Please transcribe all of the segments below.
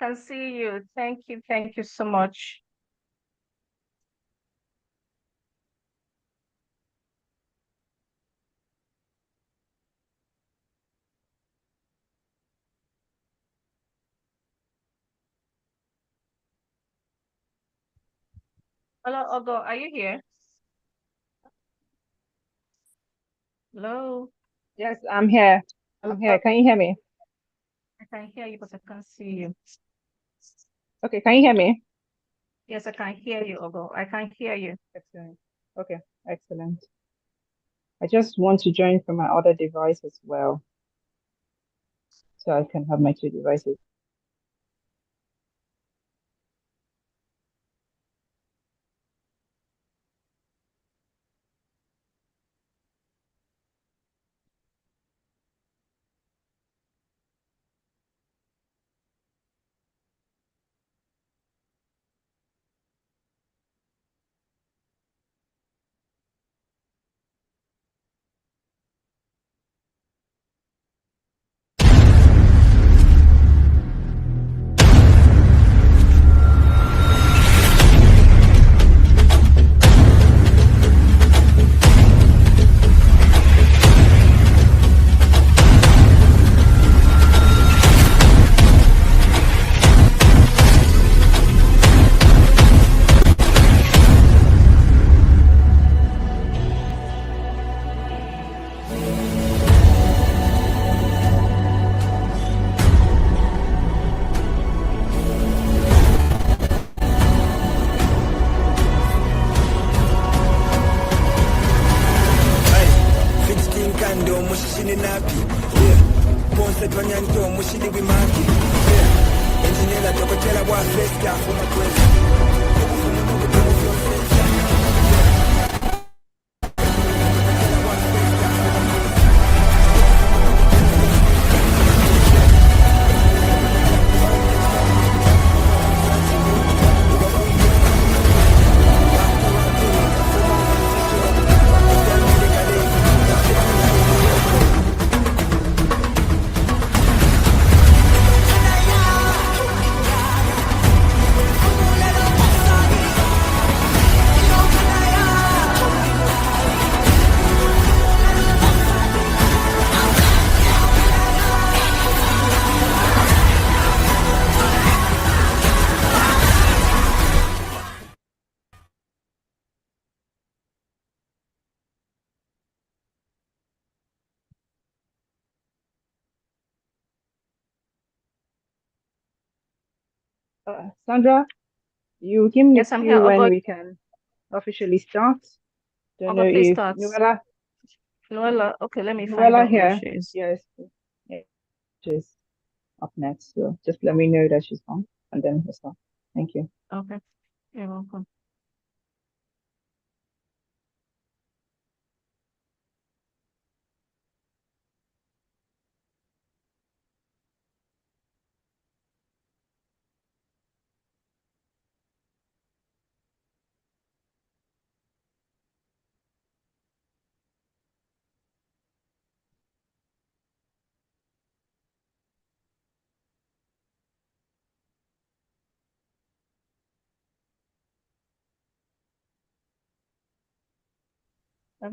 can see you. Thank you. Thank you so much. Hello, Ogo. Are you here? Hello. Yes, I'm here. I'm here. Can you hear me? I can hear you, but I can't see you. Okay, can you hear me? Yes, I can hear you, Ogo. I can hear you. Excellent. Okay, excellent. I just want to join from my other device as well, so I can have my two devices. Sandra, you give me a Yes, I'm here, cue when Ogo. we can officially start. Don't know Ogo, please if start. Noella, okay, let me find Noella out where here. she is. Yes, yeah, she's up next. So just let me know that she's on, and then we'll start. Thank you. Okay, you're welcome.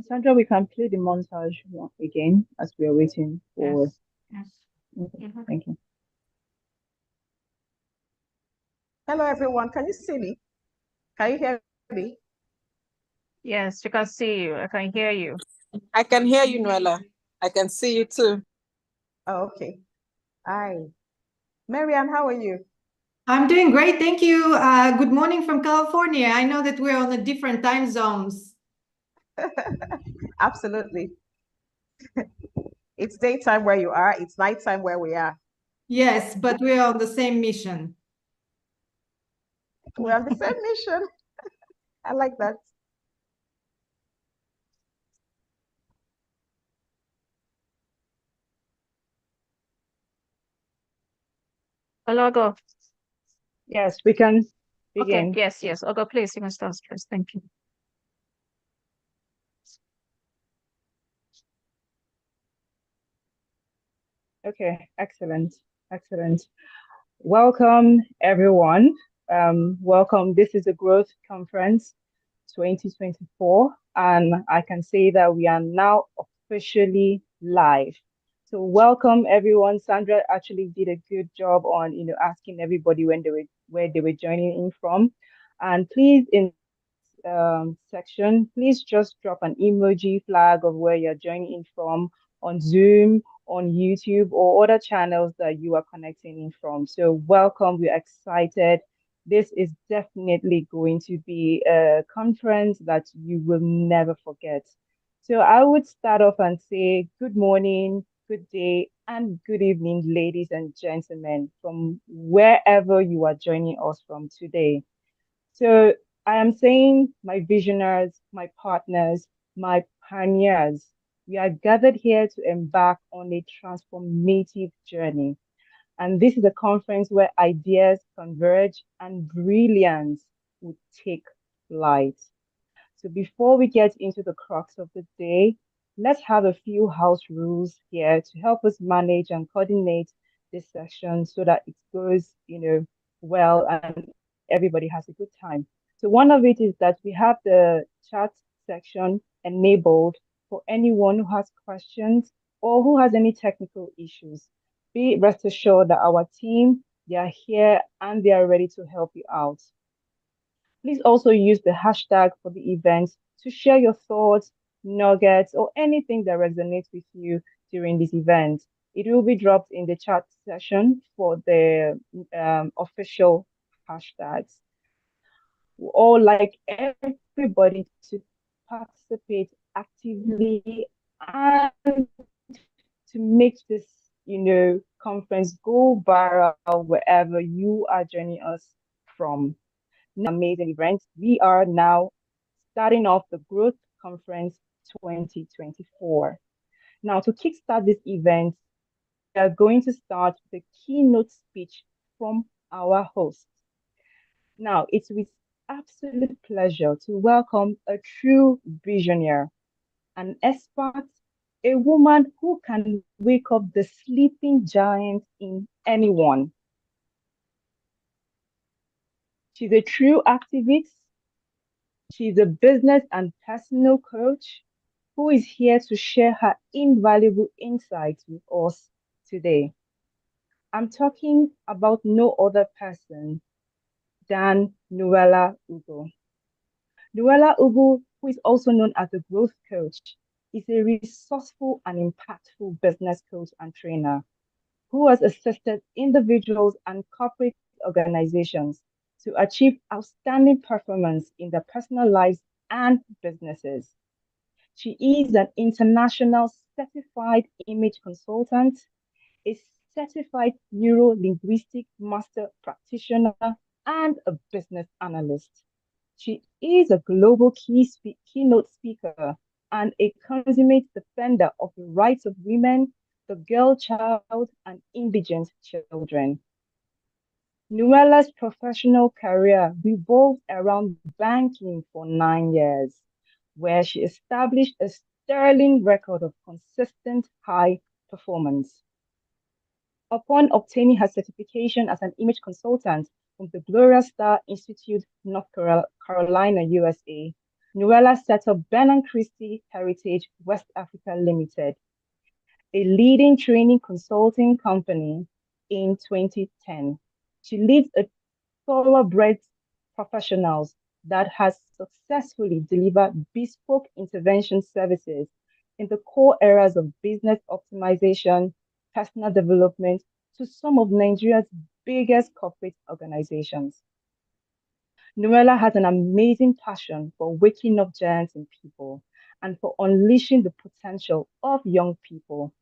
Sandra, we can play the montage again as we are waiting for. Yes, yes. Okay, Mhm. thank you. Hello, everyone. Can you see me? Can you hear me? Yes, you can see you. I can hear you. I can hear you, Noella. I can see you too. Oh, okay. Hi. Maryanne, how are you? I'm doing great, thank you. Good morning from California. I know that we're on the different time zones. Absolutely. It's daytime where you are, it's nighttime where we are. Yes, but we're on the same mission. We're on the same mission. I like that. Hello, Ogo. Yes, we can Okay, begin. yes, yes. Ogo, please, you can start first. Thank you. Okay, excellent, excellent. Welcome, everyone. Welcome. This is the Growth Conference 2024, and I can say that we are now officially live. So, welcome, everyone. Sandra actually did a good job on, asking everybody where they were joining in from. And please, in section, please just drop an emoji flag of where you're joining in from on Zoom, on YouTube, or other channels that you are connecting in from. So, welcome. We're excited. This is definitely going to be a conference that you will never forget. So, I would start off and say good morning, good day, and good evening, ladies and gentlemen, from wherever you are joining us from today. So I am saying, my visionaries, my partners, my pioneers, we are gathered here to embark on a transformative journey. And this is a conference where ideas converge and brilliance will take flight. So before we get into the crux of the day, let's have a few house rules here to help us manage and coordinate this session so that it goes, well and everybody has a good time. So one of it is that we have the chat section enabled for anyone who has questions or who has any technical issues. Be rest assured that our team, they are here and they are ready to help you out. Please also use the hashtag for the event to share your thoughts, nuggets, or anything that resonates with you during this event. It will be dropped in the chat session for the official hashtags. We all like everybody to participate actively and to make this, conference go viral wherever you are joining us from. Amazing event. We are now starting off the Growth Conference 2024. Now, to kickstart this event, we are going to start with a keynote speech from our host. Now, it's with absolute pleasure to welcome a true visionary, an expert, a woman who can wake up the sleeping giant in anyone. She's a true activist. She's a business and personal coach who is here to share her invaluable insights with us today. I'm talking about no other person than Noella Ugo. Noella Ugo, who is also known as a growth coach, is a resourceful and impactful business coach and trainer who has assisted individuals and corporate organizations to achieve outstanding performance in their personal lives and businesses. She is an international certified image consultant, a certified neuro-linguistic master practitioner, and a business analyst. She is a global keynote speaker and a consummate defender of the rights of women, the girl child, and indigent children. Nuella's professional career revolved around banking for 9 years, where she established a sterling record of consistent high performance. Upon obtaining her certification as an image consultant from the Gloria Star Institute, North Carolina, USA, Noella set up Ben & Christie Heritage West Africa Limited, a leading training consulting company, in 2010. She leads a thoroughbred professionals that has successfully delivered bespoke intervention services in the core areas of business optimization, personal development to some of Nigeria's biggest corporate organizations. Noella has an amazing passion for waking up giants in people and for unleashing the potential of young people.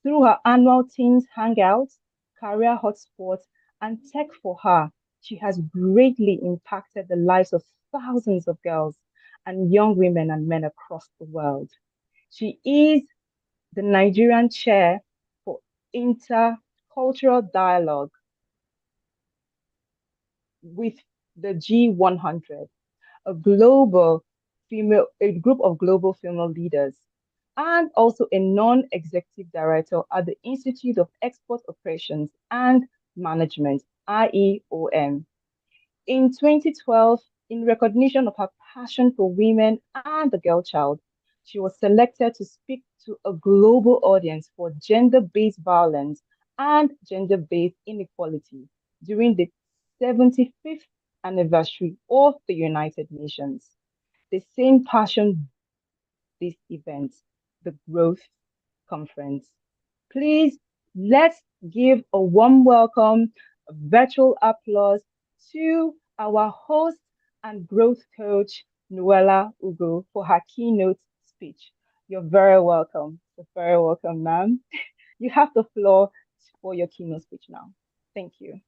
Through her annual Teens Hangouts, Career Hotspots, and Tech for Her, she has greatly impacted the lives of thousands of girls and young women and men across the world. She is the Nigerian chair for intercultural dialogue with the G100, a group of global female leaders, and also a non-executive director at the Institute of Export Operations and Management, IEOM. In 2012, in recognition of her passion for women and the girl child, she was selected to speak to a global audience for gender-based violence and gender-based inequality during the 75th anniversary of the United Nations. The same passion this event, the Growth Conference. Please, let's give a warm welcome, a virtual applause to our host and growth coach, Noella Ugo, for her keynote speech. You're very welcome. You're very welcome, ma'am. You have the floor for your keynote speech now. Thank you.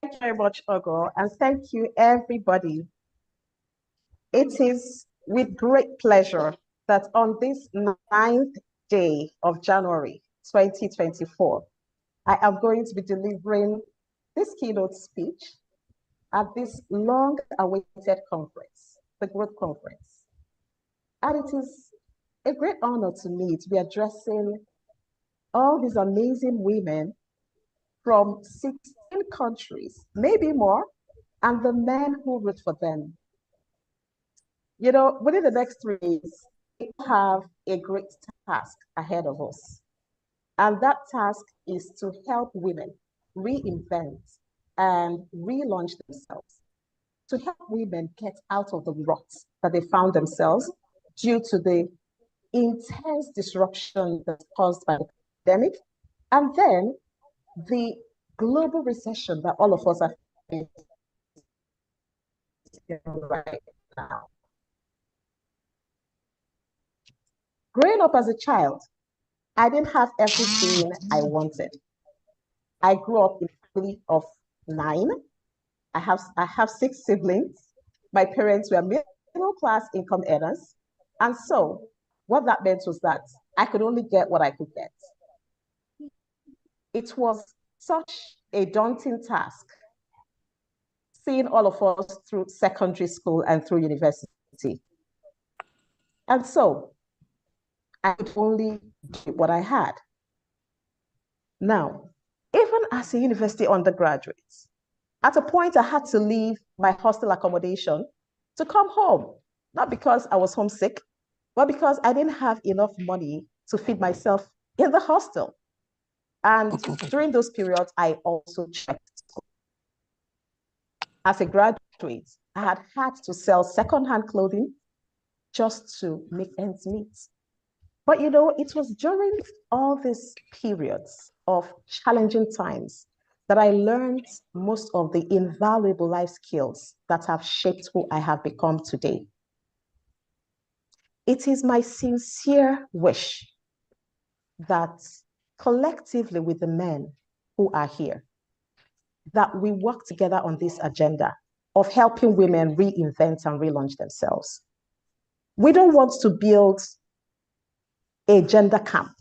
Thank you very much, Ogo, and thank you, everybody. It is with great pleasure that on this 9th day of January 2024, I am going to be delivering this keynote speech at this long-awaited conference, the Growth Conference. And it is a great honor to me to be addressing all these amazing women from 16 countries, maybe more, and the men who root for them. You know, within the next 3 years, we have a great task ahead of us. And that task is to help women reinvent and relaunch themselves, to help women get out of the ruts that they found themselves due to the intense disruption that's caused by the pandemic, and then the global recession that all of us are facing right now. Growing up as a child, I didn't have everything I wanted. I grew up in a family of 9. I have 6 siblings. My parents were middle class income earners. And so what that meant was that I could only get what I could get. It was such a daunting task seeing all of us through secondary school and through university. And so I could only do what I had. Now, even as a university undergraduate, at a point I had to leave my hostel accommodation to come home, not because I was homesick, but because I didn't have enough money to feed myself in the hostel. And during those periods, I also checked school. As a graduate, I had to sell secondhand clothing just to make ends meet. But you know, it was during all these periods of challenging times that I learned most of the invaluable life skills that have shaped who I have become today. It is my sincere wish that collectively with the men who are here, that we work together on this agenda of helping women reinvent and relaunch themselves. We don't want to build a gender camp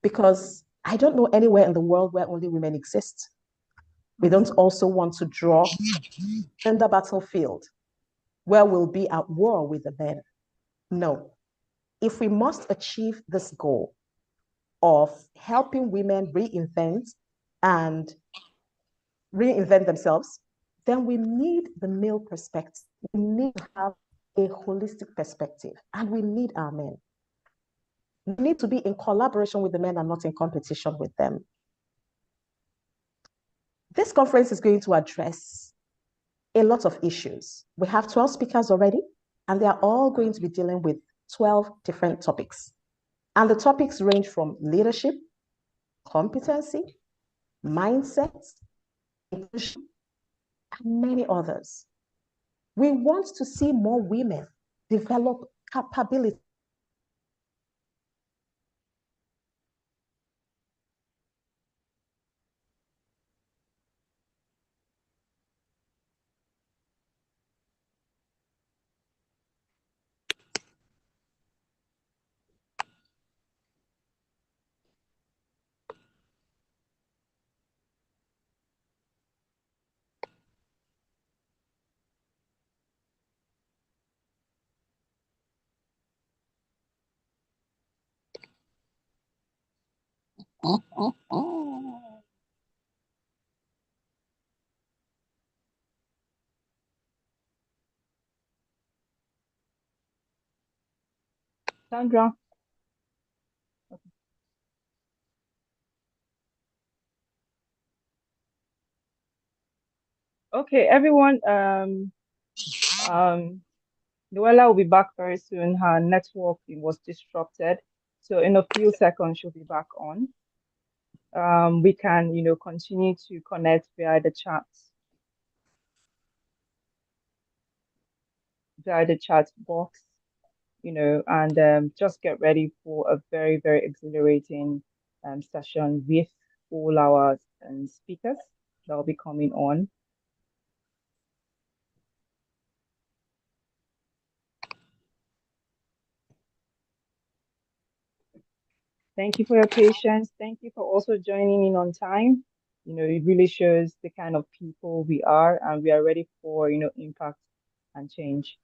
because I don't know anywhere in the world where only women exist. We don't also want to draw gender battlefield where we'll be at war with the men. No. If we must achieve this goal of helping women reinvent themselves, then we need the male perspective. We need to have a holistic perspective, and we need our men. We need to be in collaboration with the men and not in competition with them. This conference is going to address a lot of issues. We have 12 speakers already, and they are all going to be dealing with 12 different topics. And the topics range from leadership, competency, mindset, inclusion, and many others. We want to see more women develop capability. Sandra. Okay, everyone. Noella will be back very soon. Her network was disrupted, so in a few seconds she'll be back on. We can, continue to connect via the chat box, and just get ready for a very, very exhilarating session with all our speakers that will be coming on. Thank you for your patience. Thank you for also joining in on time. It really shows the kind of people we are, and we are ready for, impact and change.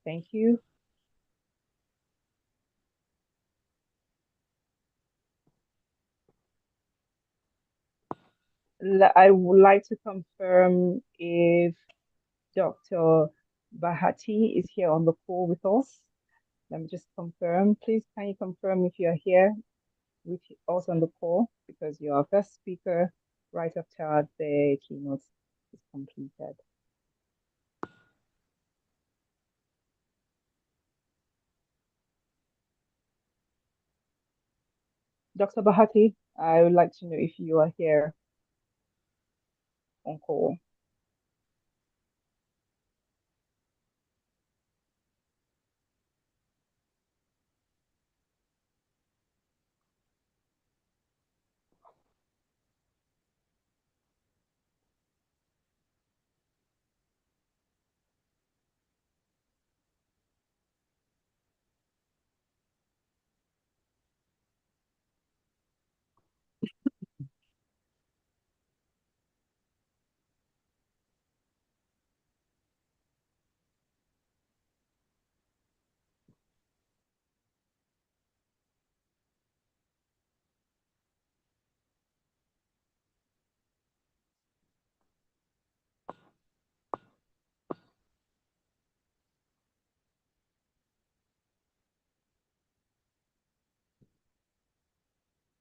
Thank you. I would like to confirm if Dr. Bahati is here on the call with us. Let me just confirm. Please, can you confirm if you're here with us on the call? Because you're our first speaker right after the keynote is completed. Dr. Bahati, I would like to know if you are here on call.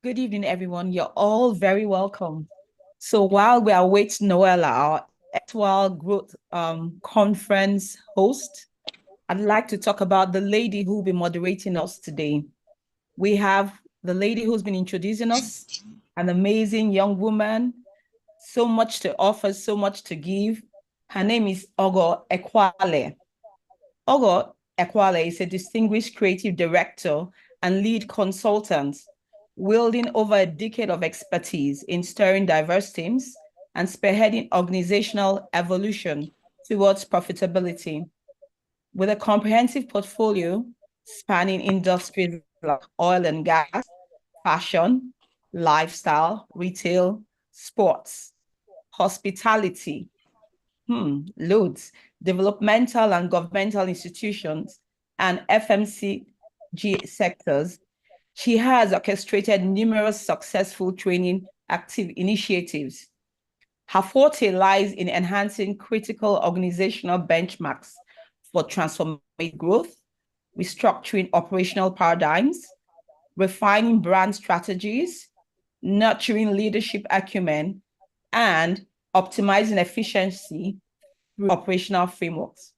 Good evening, everyone. You're all very welcome. So while we await Noella, our actual growth conference host, I'd like to talk about the lady who will be moderating us today. We have the lady who's been introducing us, an amazing young woman, so much to offer, so much to give. Her name is Ogo Ekwale. Ogo Ekwale is a distinguished creative director and lead consultant, wielding over a decade of expertise in stirring diverse teams and spearheading organizational evolution towards profitability. With a comprehensive portfolio spanning industries like oil and gas, fashion, lifestyle, retail, sports, hospitality, loads, developmental and governmental institutions, and FMCG sectors, she has orchestrated numerous successful training active initiatives. Her forte lies in enhancing critical organizational benchmarks for transformative growth, restructuring operational paradigms, refining brand strategies, nurturing leadership acumen, and optimizing efficiency through operational frameworks.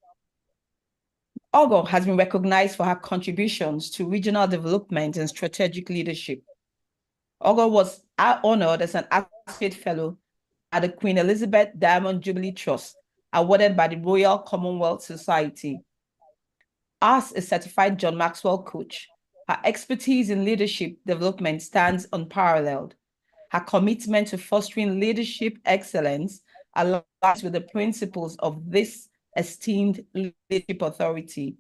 Ogo has been recognized for her contributions to regional development and strategic leadership. Ogo was honored as an Associate Fellow at the Queen Elizabeth Diamond Jubilee Trust, awarded by the Royal Commonwealth Society. As a certified John Maxwell coach, her expertise in leadership development stands unparalleled. Her commitment to fostering leadership excellence aligns with the principles of this esteemed leadership authority,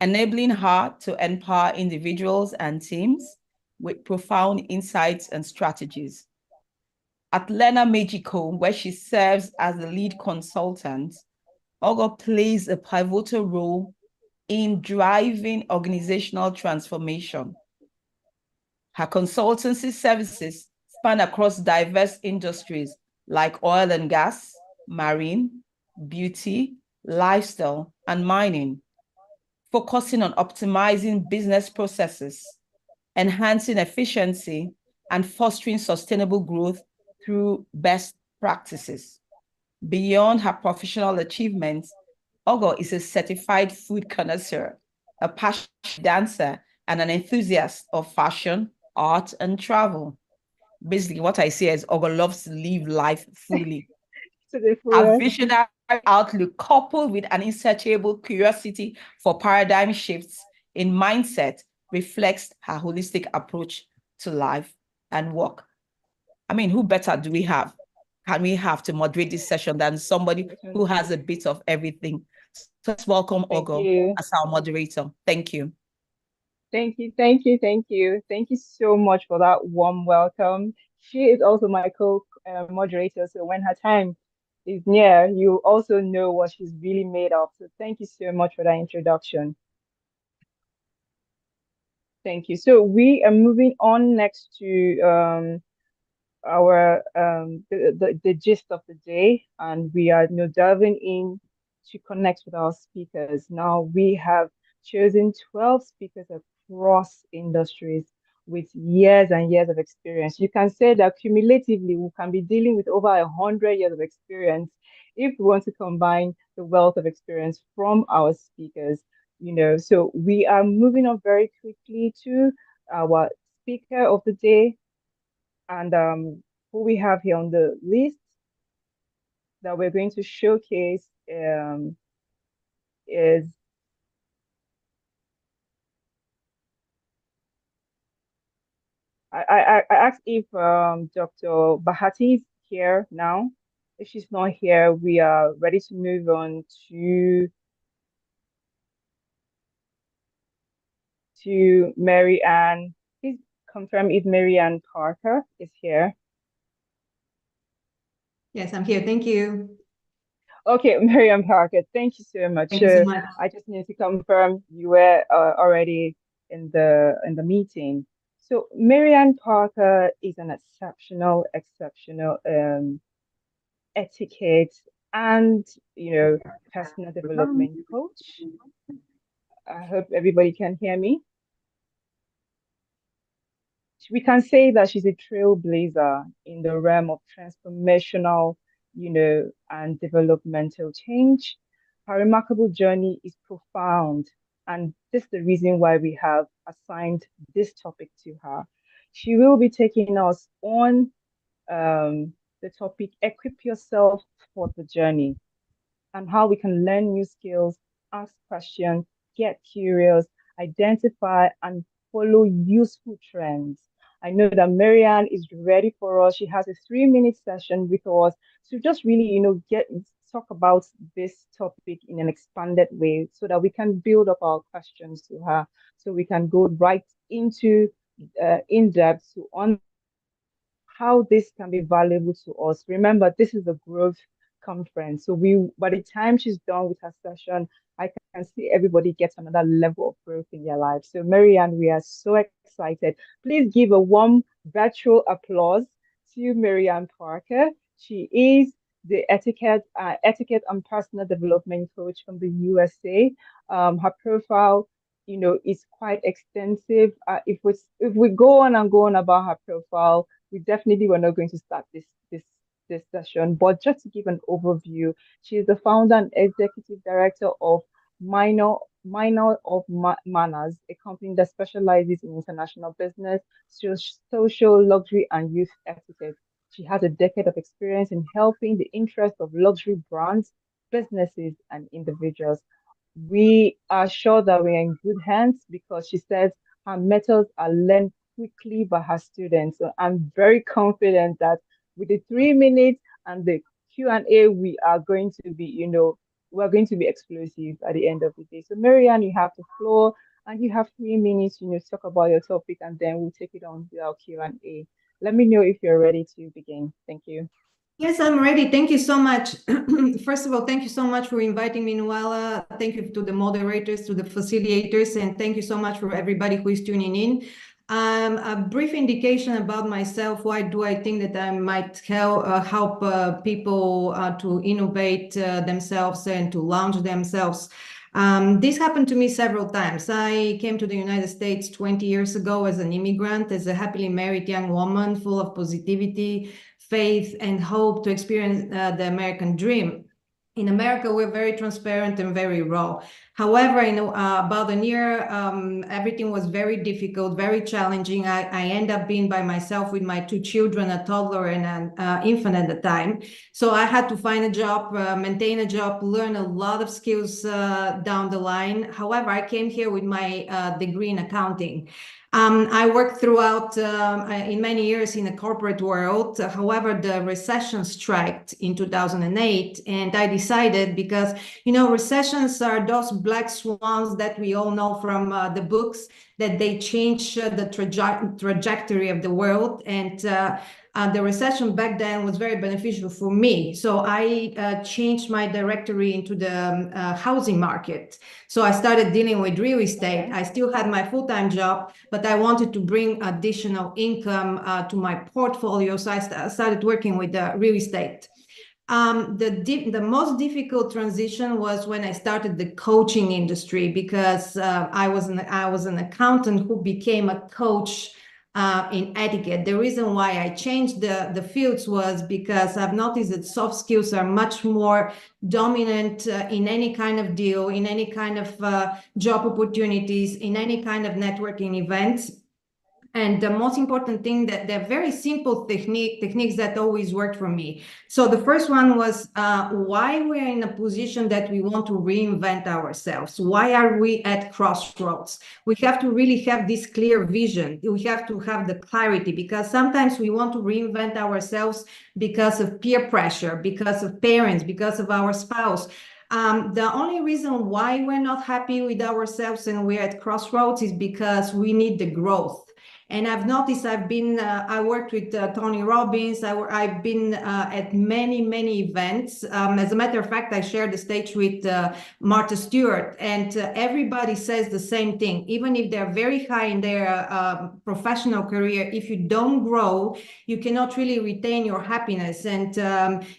enabling her to empower individuals and teams with profound insights and strategies. At Lena Mejico, where she serves as the lead consultant, Ogo plays a pivotal role in driving organizational transformation. Her consultancy services span across diverse industries like oil and gas, marine, beauty, lifestyle, and mining, focusing on optimizing business processes, enhancing efficiency, and fostering sustainable growth through best practices. Beyond her professional achievements, Ogo is a certified food connoisseur, a passionate dancer, and an enthusiast of fashion, art, and travel. Basically, what I say is Ogo loves to live life fully. To the Her fullest. visionary outlook, coupled with an insatiable curiosity for paradigm shifts in mindset, reflects her holistic approach to life and work. I mean, who better do we have? Can we have to moderate this session than somebody who has a bit of everything? So let's welcome Thank Ogo you. as our moderator. Thank you. Thank you, thank you, thank you. Thank you so much for that warm welcome. She is also my co-moderator, so when her time is near, you also know what she's really made of. So thank you so much for that introduction. Thank you. So we are moving on next to our the gist of the day, and we are delving in to connect with our speakers. Now we have chosen 12 speakers across industries with years and years of experience. You can say that cumulatively we can be dealing with over 100 years of experience if we want to combine the wealth of experience from our speakers. So we are moving on very quickly to our speaker of the day, and who we have here on the list that we're going to showcase is I asked if Dr. Bahati is here now. If she's not here, we are ready to move on to Maryanne. Please confirm if Maryanne Parker is here. Yes, I'm here. Thank you. Okay, Maryanne Parker, thank you so much. Thank you so much. I just need to confirm you were already in the meeting. So Maryanne Parker is an exceptional etiquette and personal development coach. I hope everybody can hear me. We can say that she's a trailblazer in the realm of transformational, and developmental change. Her remarkable journey is profound, and this is the reason why we have assigned this topic to her. She will be taking us on the topic, Equip Yourself for the Journey, and how we can learn new skills, ask questions, get curious, identify and follow useful trends. I know that Maryanne is ready for us. She has a 3-minute session with us to just really, talk about this topic in an expanded way so that we can build up our questions to her, so we can go right into in depth to on how this can be valuable to us. Remember, this is a growth conference. So by the time she's done with her session, I can see everybody gets another level of growth in their life. So Maryanne, we are so excited. Please give a warm virtual applause to Maryanne Parker. She is the etiquette and personal development coach from the USA. Her profile, is quite extensive. If we go on and go on about her profile, we definitely were not going to start this session. But just to give an overview, she is the founder and executive director of Manners, a company that specializes in international business, social luxury, and youth etiquette. She has a decade of experience in helping the interests of luxury brands, businesses, and individuals. We are sure that we're in good hands because she says her methods are learned quickly by her students. So I'm very confident that with the 3 minutes and the Q&A, we are going to be, we're going to be explosive at the end of the day. So Maryanne, you have the floor and you have 3 minutes, to talk about your topic, and then we'll take it on with our Q&A. Let me know if you're ready to begin. Thank you. Yes, I'm ready. Thank you so much. First of all, thank you so much for inviting me, Noella. Thank you to the moderators, to the facilitators, and thank you so much for everybody who is tuning in. A brief indication about myself. Why do I think that I might help people to innovate themselves and to launch themselves? This happened to me several times. I came to the United States 20 years ago as an immigrant, as a happily married young woman, full of positivity, faith, and hope to experience the American dream. In America, we're very transparent and very raw. However, in about a year, everything was very difficult, very challenging. I end up being by myself with my two children, a toddler and an infant at the time. So I had to find a job, maintain a job, learn a lot of skills down the line. However, I came here with my degree in accounting. I worked throughout in many years in the corporate world. However, the recession struck in 2008, and I decided, because recessions are those black swans that we all know from the books, that they change the trajectory of the world. And the recession back then was very beneficial for me. So I changed my directory into the housing market. So I started dealing with real estate. I still had my full-time job, but I wanted to bring additional income to my portfolio. So I started working with real estate. The most difficult transition was when I started the coaching industry, because I was an accountant who became a coach in etiquette. The reason why I changed the fields was because I've noticed that soft skills are much more dominant in any kind of deal, in any kind of job opportunities, in any kind of networking events. And the most important thing, that they're very simple techniques that always worked for me. So the first one was why we're in a position that we want to reinvent ourselves. Why are we at crossroads? We have to really have this clear vision. We have to have the clarity, because sometimes we want to reinvent ourselves because of peer pressure, because of parents, because of our spouse. The only reason why we're not happy with ourselves and we're at crossroads is because we need the growth. And I've noticed, I worked with Tony Robbins. I've been at many, many events. As a matter of fact, I shared the stage with Martha Stewart, and everybody says the same thing. Even if they're very high in their professional career, if you don't grow, you cannot really retain your happiness. And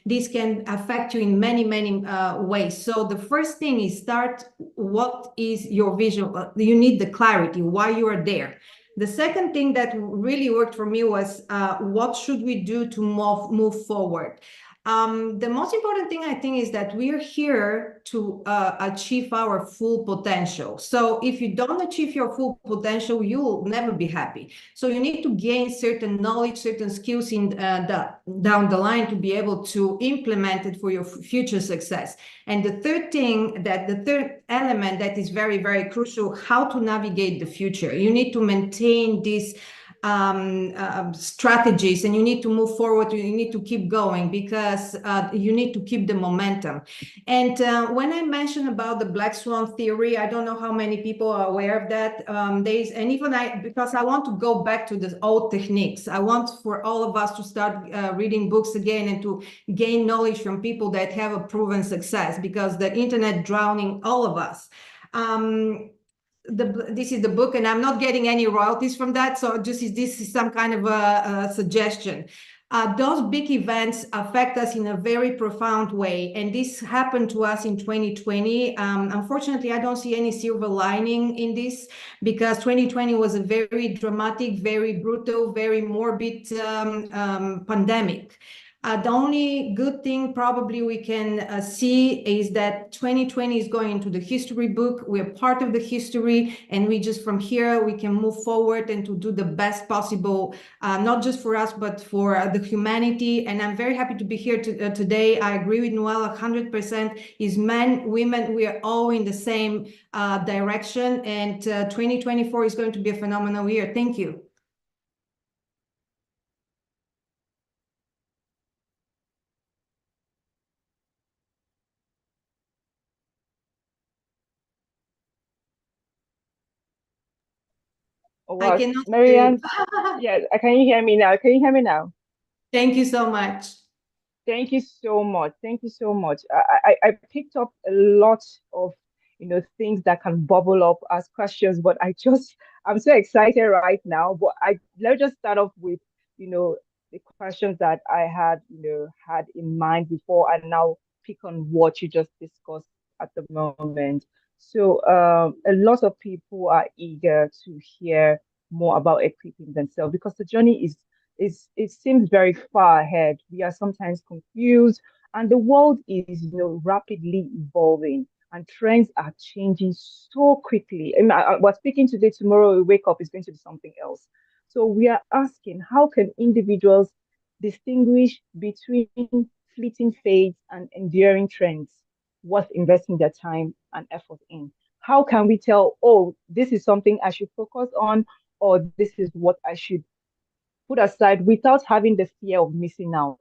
this can affect you in many, many ways. So the first thing is, start, what is your vision? You need the clarity, why you are there. The second thing that really worked for me was what should we do to move forward? The most important thing, I think, is that we're here to achieve our full potential. So if you don't achieve your full potential, you will never be happy. So you need to gain certain knowledge, certain skills down the line to be able to implement it for your future success. And the third element that is very, very crucial, how to navigate the future. You need to maintain these strategies, and you need to move forward. You need to keep going, because you need to keep the momentum. And when I mentioned about the black swan theory, I don't know how many people are aware of that. Because I want to go back to the old techniques. I want for all of us to start reading books again and to gain knowledge from people that have a proven success, because the internet drowning all of us. This is the book, and I'm not getting any royalties from that. So this is some kind of a suggestion. Those big events affect us in a very profound way. And this happened to us in 2020. Unfortunately, I don't see any silver lining in this, because 2020 was a very dramatic, very brutal, very morbid pandemic. The only good thing probably we can see is that 2020 is going into the history book. We're part of the history, and we just, from here, we can move forward and to do the best possible, not just for us, but for the humanity. And I'm very happy to be here today. I agree with Noelle 100%. Is men, women, we are all in the same direction. And 2024 is going to be a phenomenal year. Thank you. Oh, I wow. cannot Maryanne, hear yeah, can you hear me now? Can you hear me now? Thank you so much. Thank you so much. Thank you so much. I picked up a lot of things that can bubble up as questions, but I'm so excited right now. But let's just start off with, the questions that I had, had in mind before, and now pick on what you just discussed at the moment. So, a lot of people are eager to hear more about equipping themselves because the journey is it seems very far ahead. We are sometimes confused, and the world is, rapidly evolving and trends are changing so quickly. We're speaking today, tomorrow we wake up, it's going to be something else. So we are asking, how can individuals distinguish between fleeting fads and enduring trends worth investing their time and effort in? How can we tell, oh, this is something I should focus on, or this is what I should put aside without having the fear of missing out?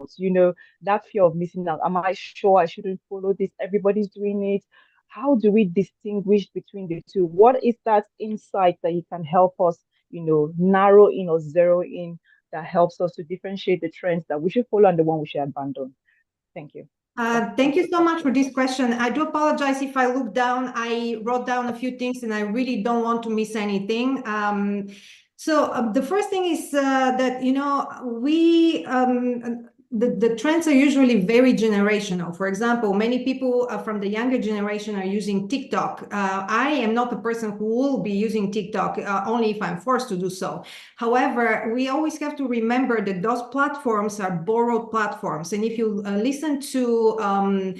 That fear of missing out. Am I sure I shouldn't follow this? Everybody's doing it. How do we distinguish between the two? What is that insight that you can help us, narrow in or zero in, that helps us to differentiate the trends that we should follow and the one we should abandon? Thank you. Thank you so much for this question. I do apologize if I look down. I wrote down a few things and I really don't want to miss anything. So the first thing is that, the trends are usually very generational. For example, many people from the younger generation are using TikTok. I am not a person who will be using TikTok only if I'm forced to do so. However, we always have to remember that those platforms are borrowed platforms. And if you listen to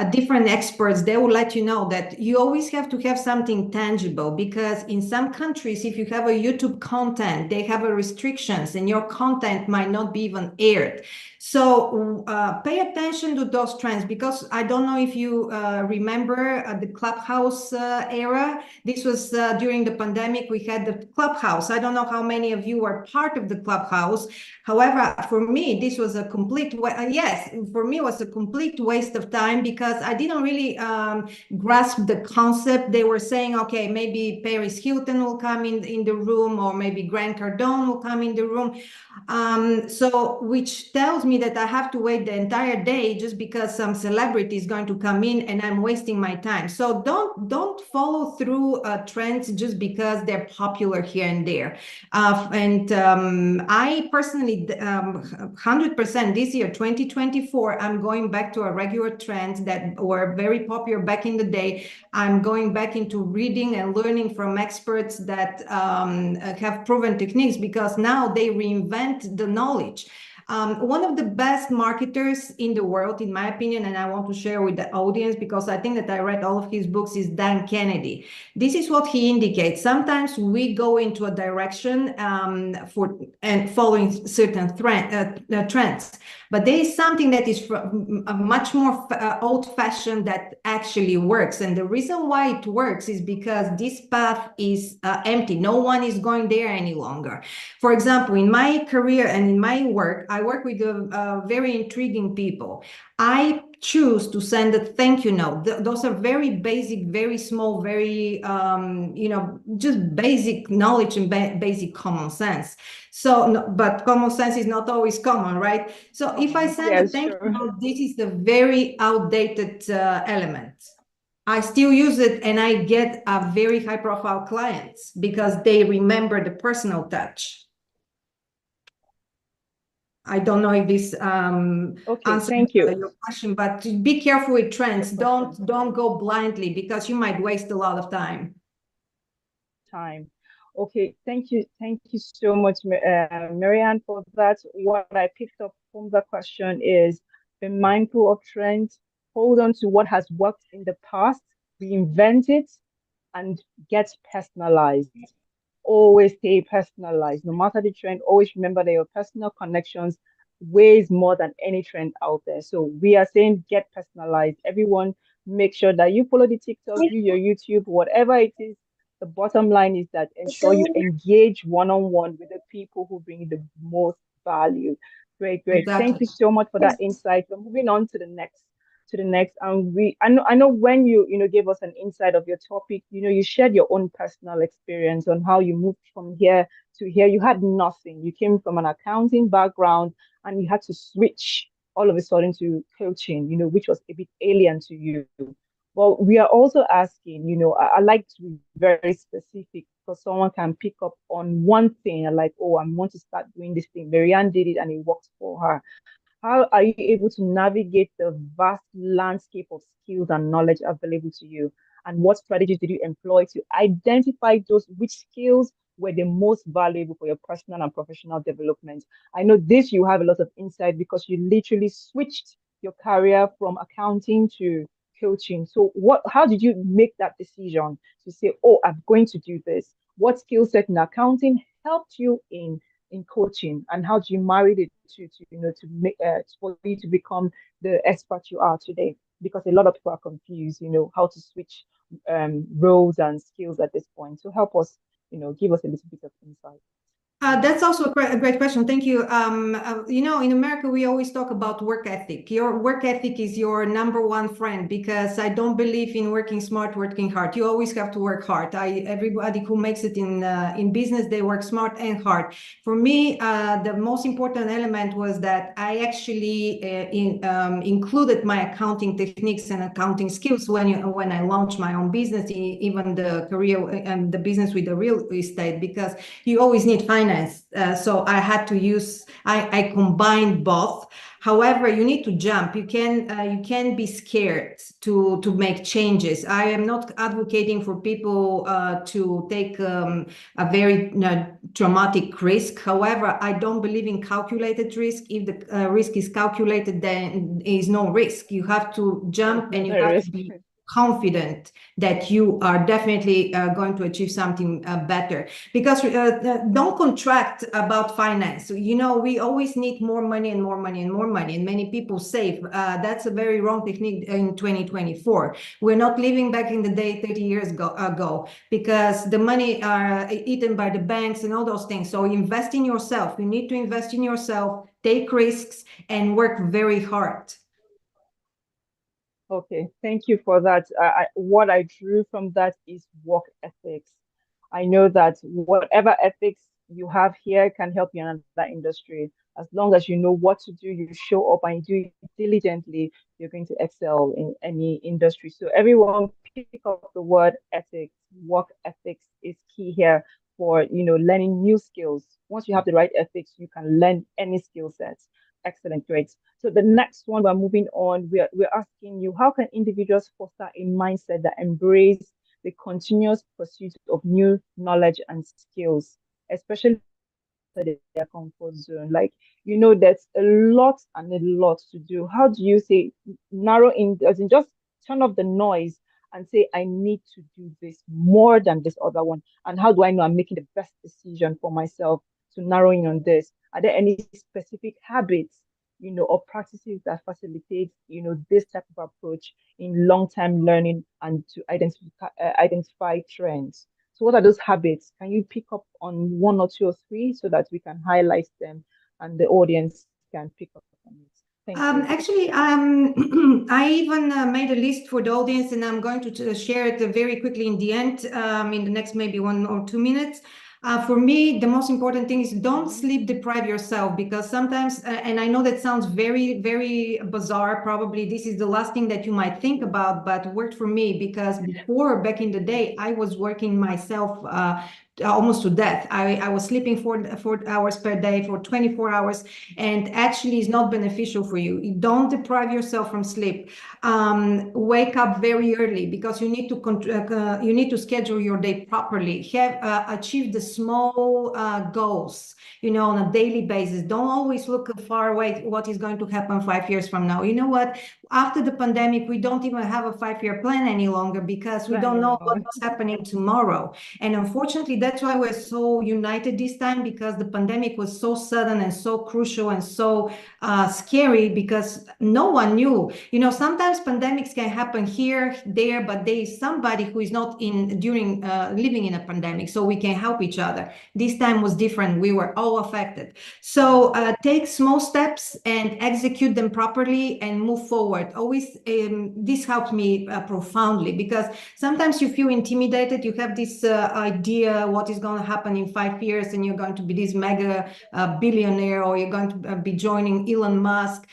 different experts, they will let you know that you always have to have something tangible, because in some countries, if you have a YouTube content, they have a restrictions and your content might not be even aired. So pay attention to those trends, because I don't know if you remember the Clubhouse era. This was during the pandemic. We had the Clubhouse. I don't know how many of you are part of the Clubhouse. However, for me, this was a complete for me, it was a complete waste of time, because I didn't really grasp the concept. They were saying, okay, maybe Paris Hilton will come in the room, or maybe Grant Cardone will come in the room. So which tells me that I have to wait the entire day just because some celebrity is going to come in and I'm wasting my time. So don't follow through trends just because they're popular here and there. I personally, 100% this year, 2024, I'm going back to a regular trends that were very popular back in the day. I'm going back into reading and learning from experts that have proven techniques, because now they reinvent the knowledge. One of the best marketers in the world, in my opinion, and I want to share with the audience because I think that I read all of his books, is Dan Kennedy. This is what he indicates. Sometimes we go into a direction and following certain trends, but there is something that is much more old-fashioned that actually works. And the reason why it works is because this path is empty. No one is going there any longer. For example, in my career and in my work, I work with very intriguing people. I choose to send a thank you note. Those are very basic, very small, very, just basic knowledge and basic common sense. So, but common sense is not always common, right? So if I send a thank you note, this is the very outdated element. I still use it and I get a very high profile clients because they remember the personal touch. I don't know if this answers your question, but be careful with trends. Don't go blindly, because you might waste a lot of time. Okay, thank you so much, Maryanne, for that. What I picked up from the question is, be mindful of trends, hold on to what has worked in the past, reinvent it, and get personalized. Always stay personalized. No matter the trend, always remember that your personal connections weighs more than any trend out there. So we are saying get personalized. Everyone, make sure that you follow the TikTok, your YouTube, whatever it is. The bottom line is that ensure you engage one-on-one with the people who bring the most value. Great. Exactly. Thank you so much for that insight. We're moving on to the next. And I know when you gave us an insight of your topic, you shared your own personal experience on how you moved from here to here. You had nothing. You came from an accounting background and you had to switch all of a sudden to coaching, which was a bit alien to you. But we are also asking, I like to be very specific because someone can pick up on one thing and like, oh, I want to start doing this thing. Maryanne did it and it worked for her. How are you able to navigate the vast landscape of skills and knowledge available to you? And what strategies did you employ to identify those which skills were the most valuable for your personal and professional development? I know this you have a lot of insight because you literally switched your career from accounting to coaching. So how did you make that decision to say, oh, I'm going to do this? What skill set in accounting helped you in coaching, and how do you marry the two to make for you to become the expert you are today? Because a lot of people are confused, how to switch roles and skills at this point. So help us, give us a little bit of insight. That's also a great question. Thank you. In America, we always talk about work ethic. Your work ethic is your number one friend, because I don't believe in working smart, working hard. You always have to work hard. Everybody who makes it in business, they work smart and hard. For me, the most important element was that I actually included my accounting techniques and accounting skills when I launched my own business, even the career and the business with the real estate, because you always need finance. So I had to I combined both. However, you need to jump. You can be scared to make changes. I am not advocating for people to take a very traumatic risk. However, I don't believe in calculated risk. If the risk is calculated, then there is no risk. You have to jump, and you have to be confident that you are definitely going to achieve something better. Because don't contract about finance. We always need more money and more money and more money, and many people save. That's a very wrong technique in 2024. We're not living back in the day 30 years ago, because the money are eaten by the banks and all those things. So invest in yourself. You need to invest in yourself, take risks, and work very hard. Okay, thank you for that. What I drew from that is work ethics. I know that whatever ethics you have here can help you in another industry. As long as you know what to do, you show up and do it diligently, you're going to excel in any industry. So everyone pick up the word ethics. Work ethics is key here for learning new skills. Once you have the right ethics, you can learn any skill sets. Excellent, great. So the next one, we're moving on. We're asking you, how can individuals foster a mindset that embrace the continuous pursuit of new knowledge and skills, especially their comfort zone? Like, there's a lot and a lot to do. How do you say narrow in, as in just turn off the noise and say, I need to do this more than this other one? And how do I know I'm making the best decision for myself to narrow in on this? Are there any specific habits, or practices that facilitate, this type of approach in long-term learning and to identify trends? So what are those habits? Can you pick up on one or two or three so that we can highlight them and the audience can pick up on it? Thank you. Actually, I even made a list for the audience, and I'm going to share it very quickly in the end, in the next maybe 1 or 2 minutes. For me, the most important thing is don't sleep deprive yourself, because sometimes, and I know that sounds very, very bizarre, probably this is the last thing that you might think about, but worked for me, because before, back in the day, I was working myself almost to death. I was sleeping 4 hours per day for 24 hours, and actually is not beneficial for you. Don't deprive yourself from sleep. Wake up very early, because you need to schedule your day properly. Achieve the small goals, on a daily basis. Don't always look far away what is going to happen 5 years from now. You know what? After the pandemic, we don't even have a 5-year plan any longer, because we don't know what's happening tomorrow. And unfortunately, that's why we're so united this time, because the pandemic was so sudden and so crucial and so scary, because no one knew. Sometimes pandemics can happen here, there, but there is somebody who is not living in a pandemic, so we can help each other. This time was different. We were all affected. So take small steps and execute them properly and move forward. Always, this helped me profoundly, because sometimes you feel intimidated. You have this idea tell what is going to happen in 5 years, and you're going to be this mega billionaire, or you're going to be joining Elon Musk.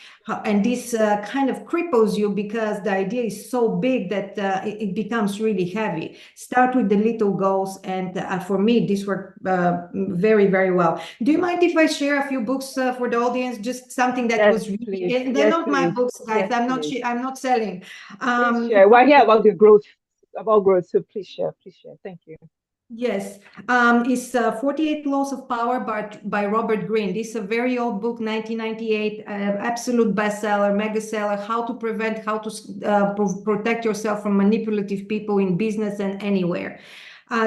And this kind of cripples you because the idea is so big that it becomes really heavy. Start with the little goals, and for me, this worked very, very well. Do you mind if I share a few books for the audience? Just something that was really, and they're not my books, guys. I'm not selling. Please share. We're here about growth, so please share, Thank you. Yes, it's 48 Laws of Power by Robert Greene. This is a very old book, 1998, absolute bestseller, mega seller, how to protect yourself from manipulative people in business and anywhere.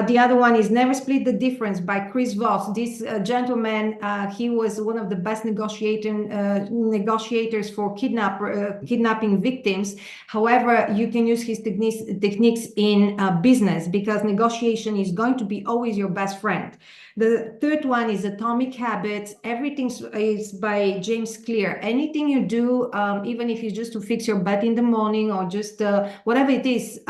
The other one is Never Split the Difference by Chris Voss. This gentleman, he was one of the best negotiators for kidnapping victims. However, you can use his techniques in business, because negotiation is going to be always your best friend. The third one is Atomic Habits. Everything is by James Clear. Anything you do, even if it's just to fix your bed in the morning, or just whatever it is,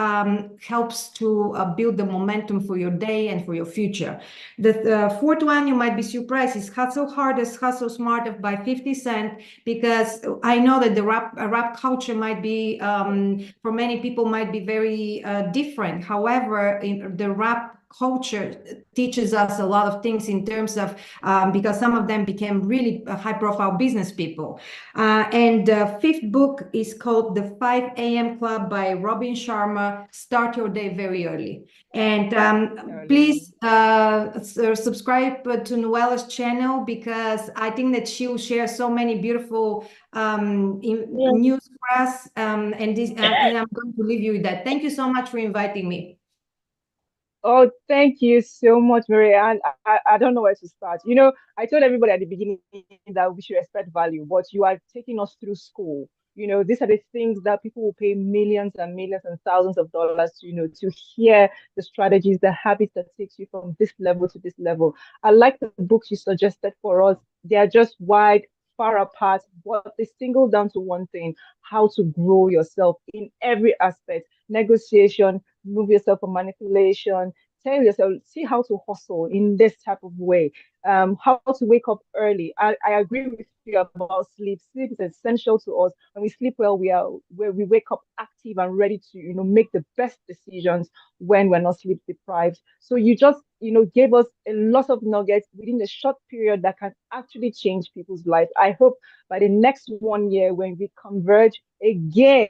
helps to build the momentum for your day and for your future. The fourth one, you might be surprised, is Hustle Hardest, Hustle Smarter by 50 Cent, because I know that the rap culture might be, for many people, might be very different. However, in the rap culture teaches us a lot of things in terms of, because some of them became really high-profile business people. And the fifth book is called The 5 a.m. Club by Robin Sharma. Start your day very early. And please subscribe to Noella's channel, because I think that she will share so many beautiful news for us. And I'm going to leave you with that. Thank you so much for inviting me. Oh, thank you so much, Maryanne. I don't know where to start. I told everybody at the beginning that we should expect value, but you are taking us through school. These are the things that people will pay millions and millions and thousands of dollars to hear the strategies, the habits that takes you from this level to this level. I like the books you suggested for us. They are just wide, far apart, but they single down to one thing: how to grow yourself in every aspect. Negotiation, remove yourself from manipulation, tell yourself, see how to hustle in this type of way, how to wake up early. I agree with you about sleep. Sleep is essential to us. When we sleep well, we wake up active and ready to make the best decisions when we're not sleep deprived. So you just gave us a lot of nuggets within a short period that can actually change people's lives. I hope by the next 1 year, when we converge again,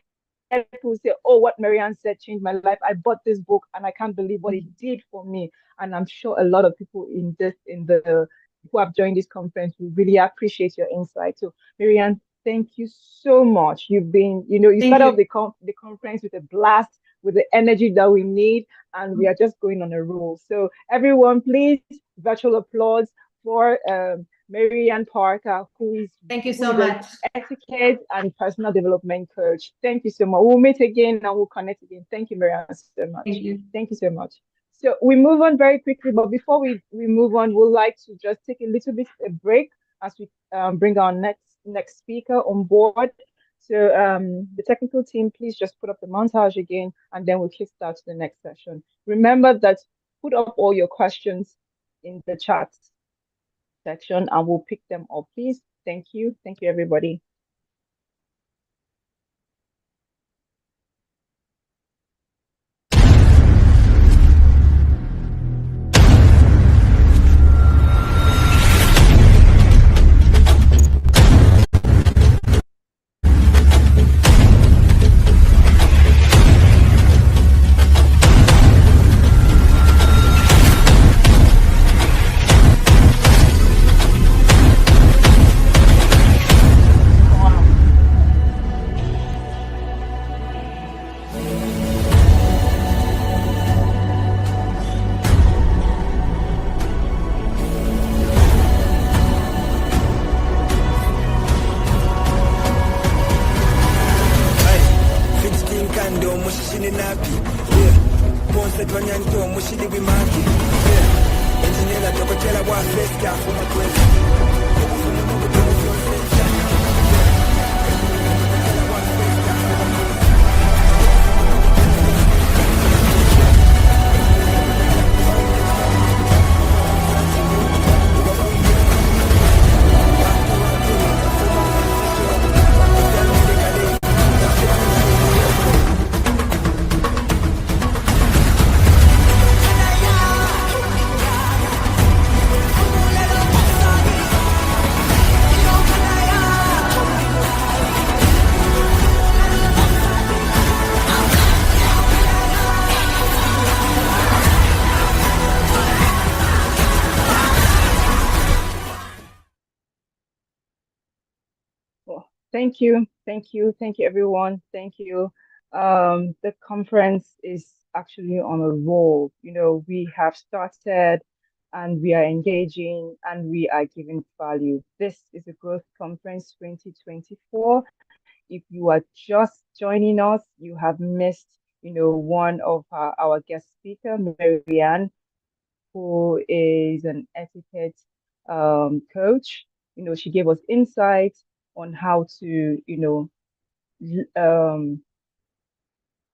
people say, oh, what Maryanne said changed my life. I bought this book and I can't believe what it did for me. And I'm sure a lot of people who have joined this conference will really appreciate your insight. So Maryanne, thank you so much. You've been, you started off the conference with a blast, with the energy that we need, and we are just going on a roll. So everyone, please, virtual applause for Maryanne Parker, who is etiquette and personal development coach. Thank you so much. We'll meet again and we'll connect again. Thank you, Maryanne, so much. Thank you so much. So we move on very quickly, but before we move on, we'd like to just take a little bit of a break as we bring our next speaker on board. So the technical team, please just put up the montage again, and then we'll kickstart the next session. Remember that put up all your questions in the chat section and we'll pick them up, please. Thank you, everybody. Thank you. Thank you. Thank you, everyone. Thank you. The conference is actually on a roll. We have started and we are engaging and we are giving value. This is a Growth Conference 2024. If you are just joining us, you have missed, one of our guest speaker, Maryanne, who is an etiquette coach. She gave us insight on how to,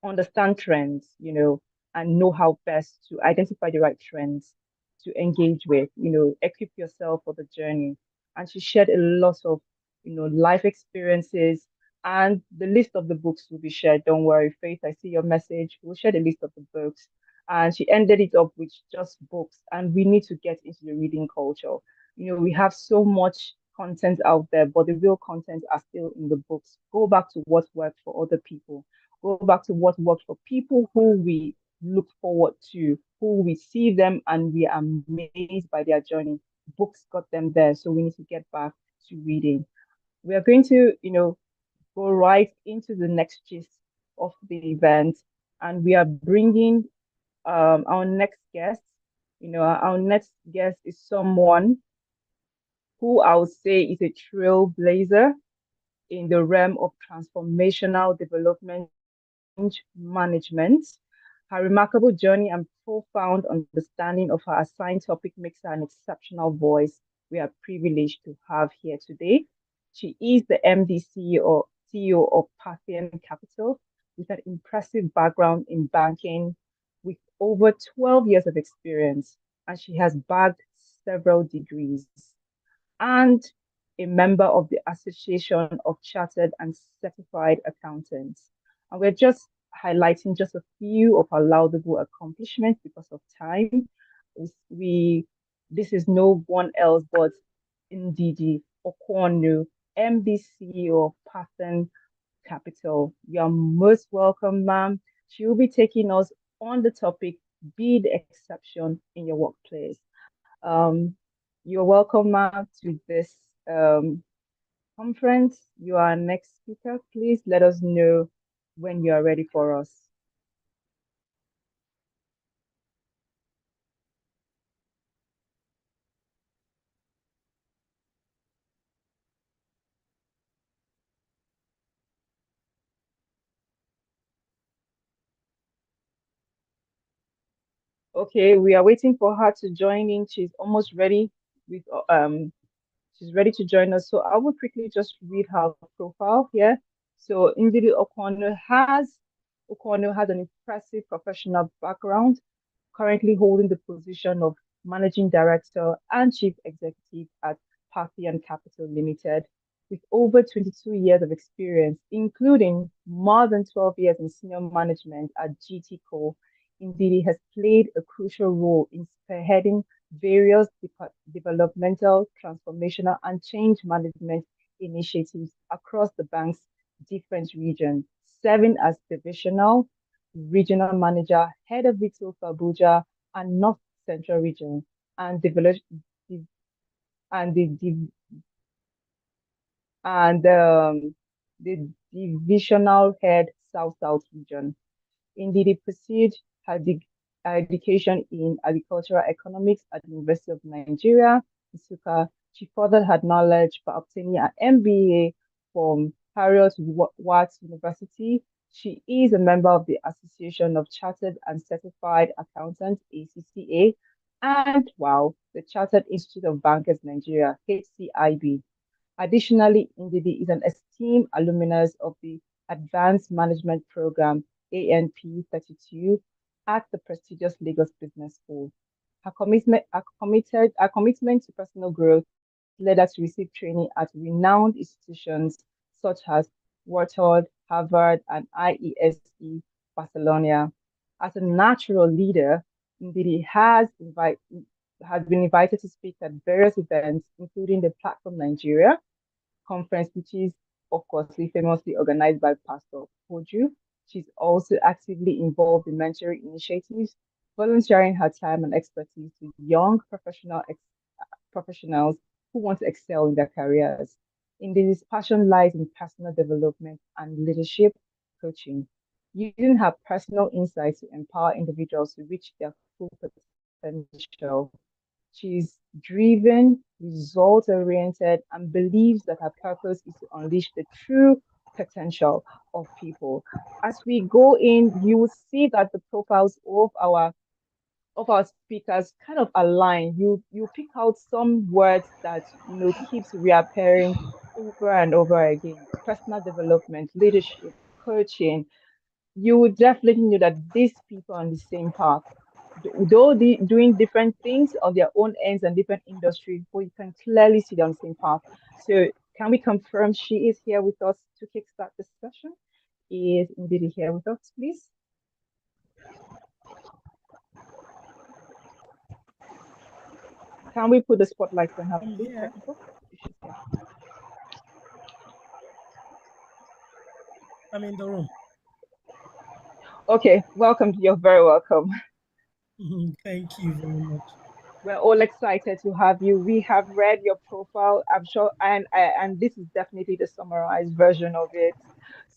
understand trends, and know how best to identify the right trends to engage with, equip yourself for the journey. And she shared a lot of, life experiences, and the list of the books will be shared. Don't worry, Faith, I see your message. We'll share the list of the books. And she ended it up with just books, and we need to get into the reading culture. We have so much content out there, but the real content are still in the books. Go back to what worked for other people, go back to what works for people who we look forward to, who we see them and we are amazed by their journey. Books got them there, so we need to get back to reading. We are going to, go right into the next gist of the event, and we are bringing our next guest. Our next guest is someone who I would say is a trailblazer in the realm of transformational development management. Her remarkable journey and profound understanding of her assigned topic makes her an exceptional voice we are privileged to have here today. She is the MD CEO of Parthian Capital with an impressive background in banking with over 12 years of experience, and she has bagged several degrees and a member of the Association of Chartered and Certified Accountants. And we're just highlighting just a few of her laudable accomplishments because of time. We This is no one else but Ndidi Okwonu, MD CEO of Pathan Capital. You are most welcome, ma'am. She will be taking us on the topic, Be the Exception in Your Workplace. Um, you're welcome, ma'am, to this conference. You are our next speaker. Please let us know when you are ready for us. Okay, we are waiting for her to join in. She's almost ready with she's ready to join us. So I will quickly just read her profile here. So Ndidi Okwonu has an impressive professional background, currently holding the position of Managing Director and Chief Executive at Parthian Capital Limited, with over 22 years of experience, including more than 12 years in senior management at GT Co. Indeed, has played a crucial role in spearheading various developmental, transformational, and change management initiatives across the bank's different regions, serving as divisional, regional manager, head of retail for Abuja and North Central region, and develop and the divisional head South South region. Indeed, he pursued her, her education in agricultural economics at the University of Nigeria, Nsukka. She furthered her knowledge by obtaining an MBA from Harriet Watts University. She is a member of the Association of Chartered and Certified Accountants, ACCA, and wow, the Chartered Institute of Bankers Nigeria, HCIB. Additionally, Ndidi is an esteemed alumnus of the Advanced Management Program, ANP 32, at the prestigious Lagos Business School. Her commitment to personal growth led her to receive training at renowned institutions such as Wharton, Harvard, and IESE Barcelona. As a natural leader, Ndidi has been invited to speak at various events, including the Platform Nigeria conference, which is, of course, famously organized by Pastor Koju. She's also actively involved in mentoring initiatives, volunteering her time and expertise to young professionals who want to excel in their careers. Indeed, his passion lies in personal development and leadership coaching, using her personal insights to empower individuals to reach their full potential. She's driven, result oriented, and believes that her purpose is to unleash the true potential of people. As we go in, you will see that the profiles of our speakers kind of align. You pick out some words that keeps reappearing over and over again. Personal development, leadership, coaching. You would definitely know that these people are on the same path. Though they doing different things on their own ends and different industries, but you can clearly see they're on the same path. So can we confirm she is here with us to kickstart this session? Is indeed here with us, please? Can we put the spotlight on her, please, technical? She's here. I'm in the room. Okay, welcome. You're very welcome. Thank you very much. We're all excited to have you. We have read your profile, I'm sure, and this is definitely the summarized version of it.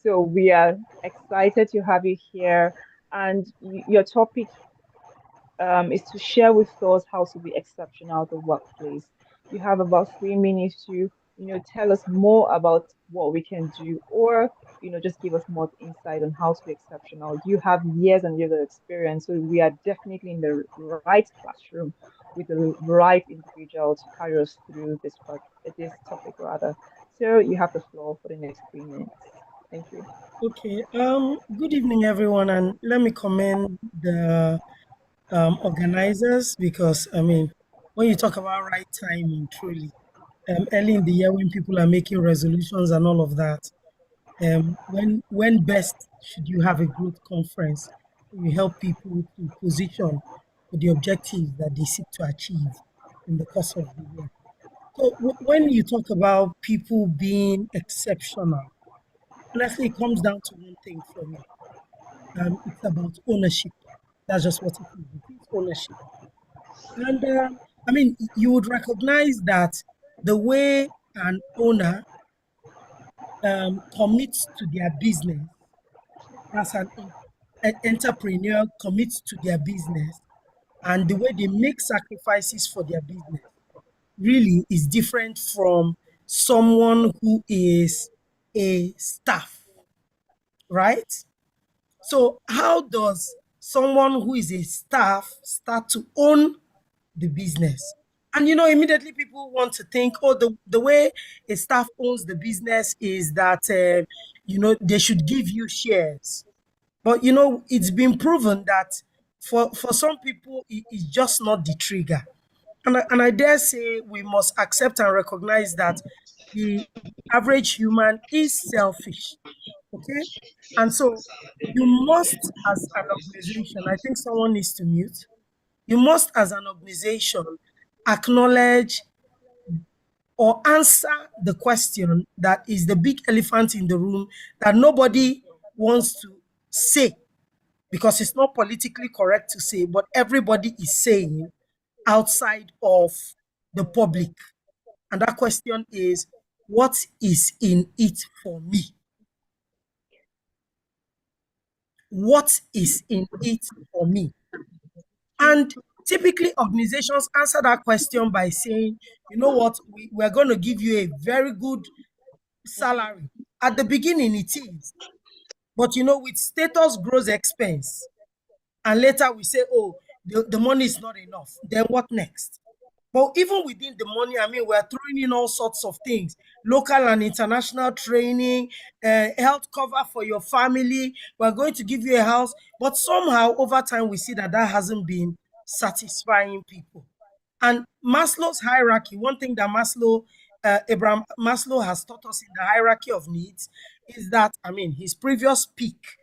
So we are excited to have you here. And your topic is to share with us how to be exceptional at the workplace. You have about 3 minutes to, tell us more about what we can do, or just give us more insight on how to be exceptional. You have years and years of experience, so we are definitely in the right classroom with the right individual to carry us through this topic rather. So you have the floor for the next 3 minutes. Thank you. Okay. Good evening, everyone, and let me commend the organizers, because when you talk about right timing, truly, early in the year when people are making resolutions and all of that, when best should you have a growth conference? You help people to position for the objectives that they seek to achieve in the course of the year. So when you talk about people being exceptional, honestly, it comes down to one thing for me. It's about ownership. That's just what it is. It is ownership. And you would recognize that the way an owner commits to their business, as an entrepreneur commits to their business, and the way they make sacrifices for their business really is different from someone who is a staff, right? So how does someone who is a staff start to own the business? And immediately people want to think, oh, the way a staff owns the business is that they should give you shares. But it's been proven that for some people it's just not the trigger. And I dare say we must accept and recognize that the average human is selfish. Okay? And so you must, as an organization, I think someone needs to mute. You must, as an organization, acknowledge or answer the question that is the big elephant in the room that nobody wants to say, because it's not politically correct to say, but everybody is saying outside of the public. And that question is, what is in it for me? What is in it for me? And typically organizations answer that question by saying, you know what, we're going to give you a very good salary. At the beginning it is, but with status grows expense. And later we say, oh, the money is not enough. Then what next? But even within the money, we're throwing in all sorts of things, local and international training, health cover for your family. We're going to give you a house. But somehow over time, we see that hasn't been satisfying people. And Maslow's hierarchy, one thing that Abraham Maslow has taught us in the hierarchy of needs is that, his previous peak,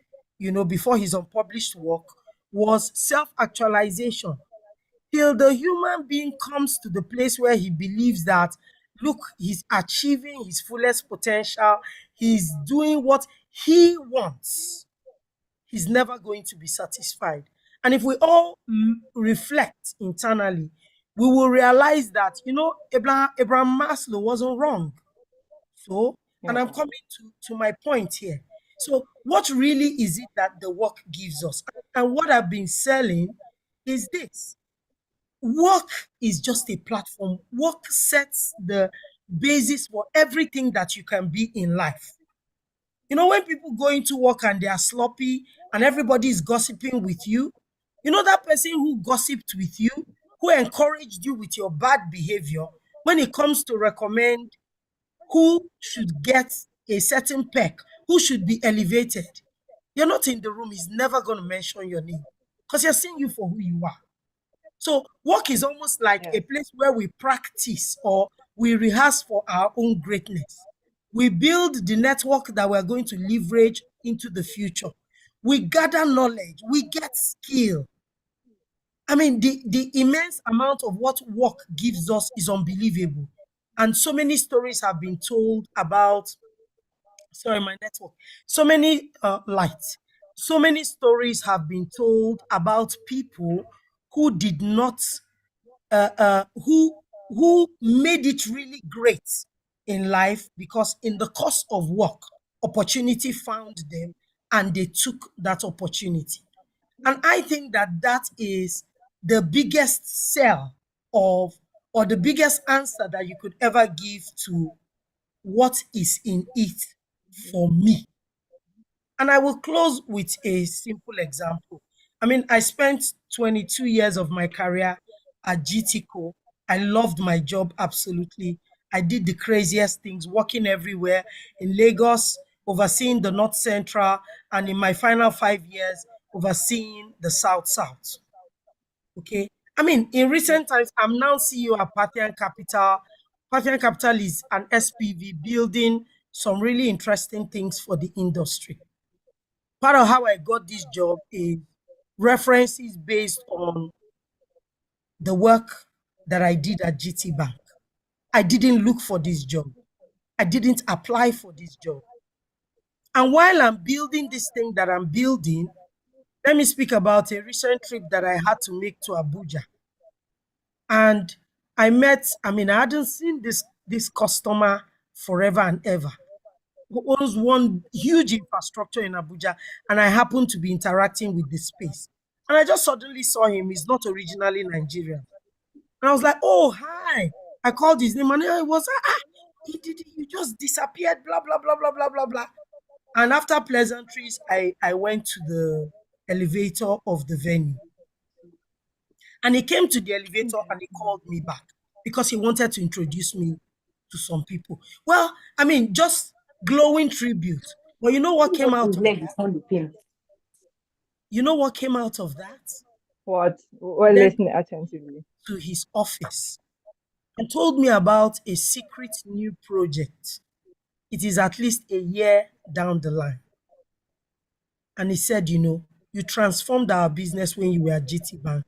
before his unpublished work, was self-actualization. Till the human being comes to the place where he believes that, look, he's achieving his fullest potential, he's doing what he wants, he's never going to be satisfied. And if we all reflect internally, we will realize that, Abraham Maslow wasn't wrong. So, and I'm coming to my point here. So, what really is it that the work gives us? And what I've been selling is this: work is just a platform. Work sets the basis for everything that you can be in life. You know, when people go into work and they are sloppy and everybody is gossiping with you, you know, that person who gossiped with you, who encouraged you with your bad behavior, when it comes to recommend who should get a certain peck, who should be elevated, you're not in the room, he's never going to mention your name because you're seeing you for who you are. So work is almost like a place where we practice or we rehearse for our own greatness. We build the network that we're going to leverage into the future. We gather knowledge, we get skill. I mean, the immense amount of what work gives us is unbelievable. And so many stories have been told about, sorry, my network, so many lights. So many stories have been told about people who did not who made it really great in life because in the course of work, opportunity found them and they took that opportunity. And I think that that is the biggest sell of, or the biggest answer that you could ever give to what is in it for me. And I will close with a simple example. I mean, I spent 22 years of my career at GTCO. I loved my job absolutely. I did the craziest things, working everywhere in Lagos, overseeing the North Central, and in my final 5 years, overseeing the South South. Okay. I mean, in recent times, I'm now CEO at Parthian Capital. Parthian Capital is an SPV building some really interesting things for the industry. Part of how I got this job is references based on the work that I did at GT Bank. I didn't look for this job. I didn't apply for this job. And while I'm building this thing that I'm building, let me speak about a recent trip that I had to make to Abuja. And I hadn't seen this customer forever and ever, who owns one huge infrastructure in Abuja, and I happened to be interacting with the space. And I just suddenly saw him. He's not originally Nigerian. And I was like, oh, hi. I called his name and I was, you just disappeared, blah, blah, blah, blah, blah, blah, blah. And after pleasantries, I went to the elevator of the venue. And he came to the elevator and he called me back because he wanted to introduce me to some people. Well, I mean, just glowing tribute. But you know what came out of that? You know what came out of that? What? We're listening attentively. To his office and told me about a secret new project. It is at least a year down the line. And he said, you transformed our business when you were at GT Bank.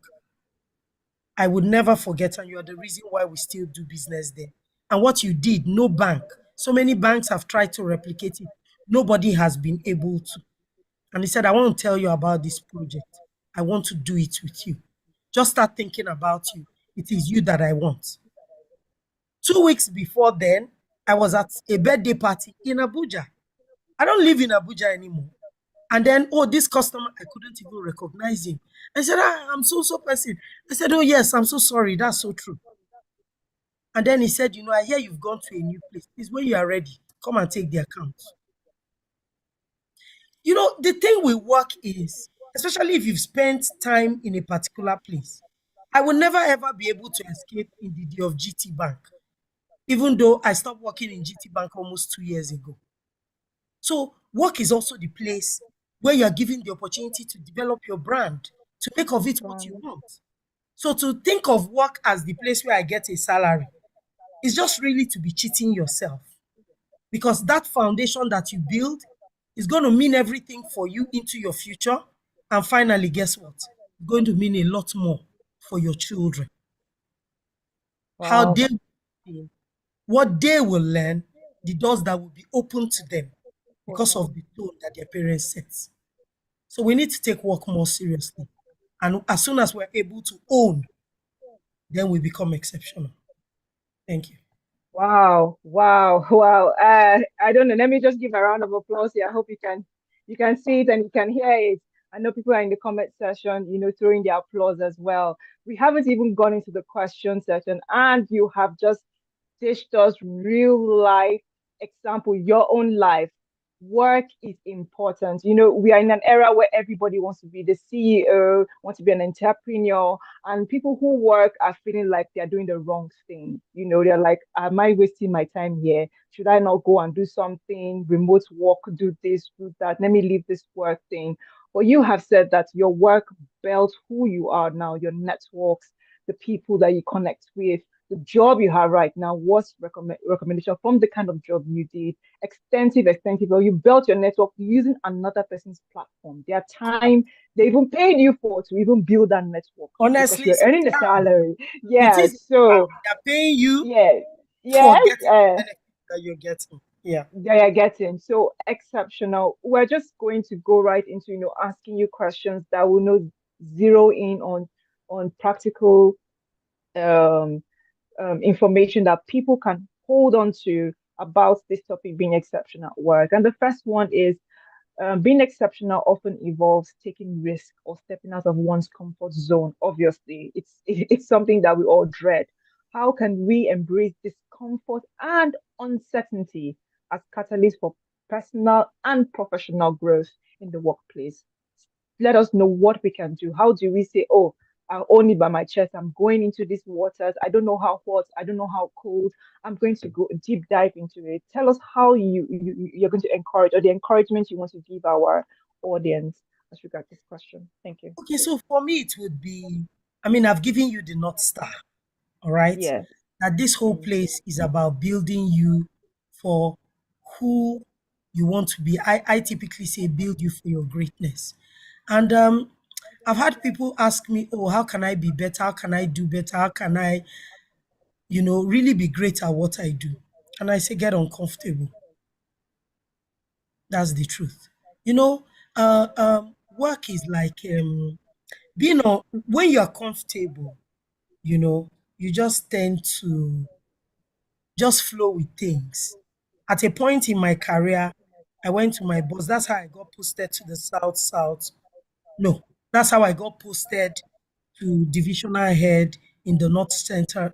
I would never forget, and you are the reason why we still do business there. And what you did, no bank. So many banks have tried to replicate it. Nobody has been able to. And he said, I want to tell you about this project. I want to do it with you. Just start thinking about you. It is you that I want. 2 weeks before then, I was at a birthday party in Abuja. I don't live in Abuja anymore. And then, this customer, I couldn't even recognize him. I said, I'm so person. I said, oh, yes, I'm so sorry. That's so true. And then he said, I hear you've gone to a new place. Please, when you are ready, come and take the account. The thing with work is, especially if you've spent time in a particular place, I will never ever be able to escape in the day of GT Bank, even though I stopped working in GT Bank almost 2 years ago. So work is also the place where you are given the opportunity to develop your brand, to make of it what you want. So to think of work as the place where I get a salary is just really to be cheating yourself, because that foundation that you build is going to mean everything for you into your future. And finally, guess what? It's going to mean a lot more for your children. Wow. How they will, what they will learn, the doors that will be open to them because of the tone that their parents set. So we need to take work more seriously. And as soon as we're able to own, then we become exceptional. Thank you. Wow, wow, wow. I don't know. Let me just give a round of applause here. I hope you can see it and you can hear it. I know people are in the comment section, throwing their applause as well. We haven't even gone into the question section, and you have just dished us real life example, your own life. Work is important. We are in an era where everybody wants to be the CEO, wants to be an entrepreneur, and people who work are feeling like they're doing the wrong thing. They're like, am I wasting my time here? Should I not go and do something, remote work, do this, do that? Let me leave this work thing. But you have said that your work built who you are now, your networks, the people that you connect with, the job you have right now was recommendation from the kind of job you did, extensive, or you built your network using another person's platform. Their time, they even paid you for to even build that network because Honestly, you're earning the salary. it Yeah, is so they're paying you yes, for yes, getting the benefit that you're getting. Yeah. they are getting so exceptional. We're just going to go right into asking you questions that will zero in on practical um information that people can hold on to about this topic being exceptional at work. And the first one is being exceptional often involves taking risk or stepping out of one's comfort zone. Obviously, it's something that we all dread. How can we embrace discomfort and uncertainty as catalysts for personal and professional growth in the workplace? Let us know what we can do. How do we say, oh, I'll only by my chest, I'm going into these waters. I don't know how hot, I don't know how cold. I'm going to go deep dive into it. Tell us how you're going to encourage or the encouragement you want to give our audience as regards this question. Thank you. Okay, so for me, it would be, I mean, I've given you the North Star, all right? Yes. That this whole Mm, place is about building you for who you want to be. I typically say build you for your greatness. And I've had people ask me, oh, how can I be better? How can I do better? How can I, really be great at what I do? And I say, get uncomfortable. That's the truth. You know, work is like being on, when you're comfortable, you just tend to just flow with things. At a point in my career, I went to my boss. That's how I got posted to the South South. No, that's how I got posted to divisional head in the North Central,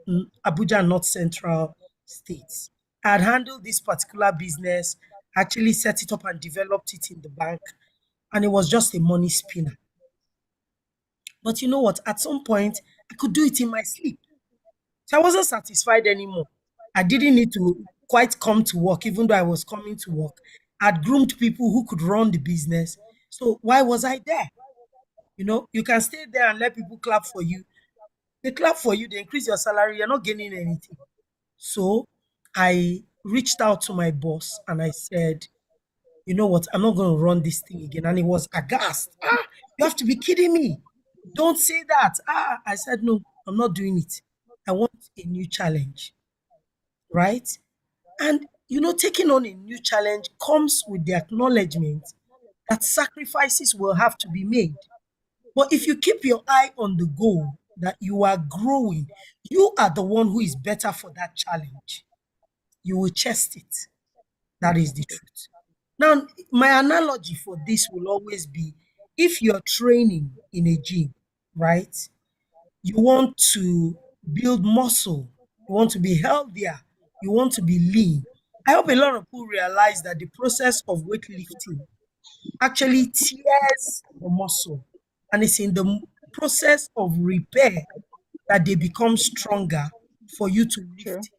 Abuja North Central states. I had handled this particular business, actually set it up and developed it in the bank, and it was just a money spinner. But you know what? At some point, I could do it in my sleep. So I wasn't satisfied anymore. I didn't need to quite come to work, even though I was coming to work. I'd groomed people who could run the business. So why was I there? You can stay there and let people clap for you. They clap for you, they increase your salary, you're not gaining anything. So I reached out to my boss and I said, you know what, I'm not going to run this thing again. And he was aghast. You have to be kidding me. Don't say that. I said, no, I'm not doing it. I want a new challenge, right? And, taking on a new challenge comes with the acknowledgement that sacrifices will have to be made. But if you keep your eye on the goal, that you are growing, you are the one who is better for that challenge. You will chest it. That is the truth. Now, my analogy for this will always be if you're training in a gym, right? You want to build muscle, you want to be healthier, you want to be lean. I hope a lot of people realize that the process of weightlifting actually tears the muscle, and it's in the process of repair that they become stronger for you to true. lift.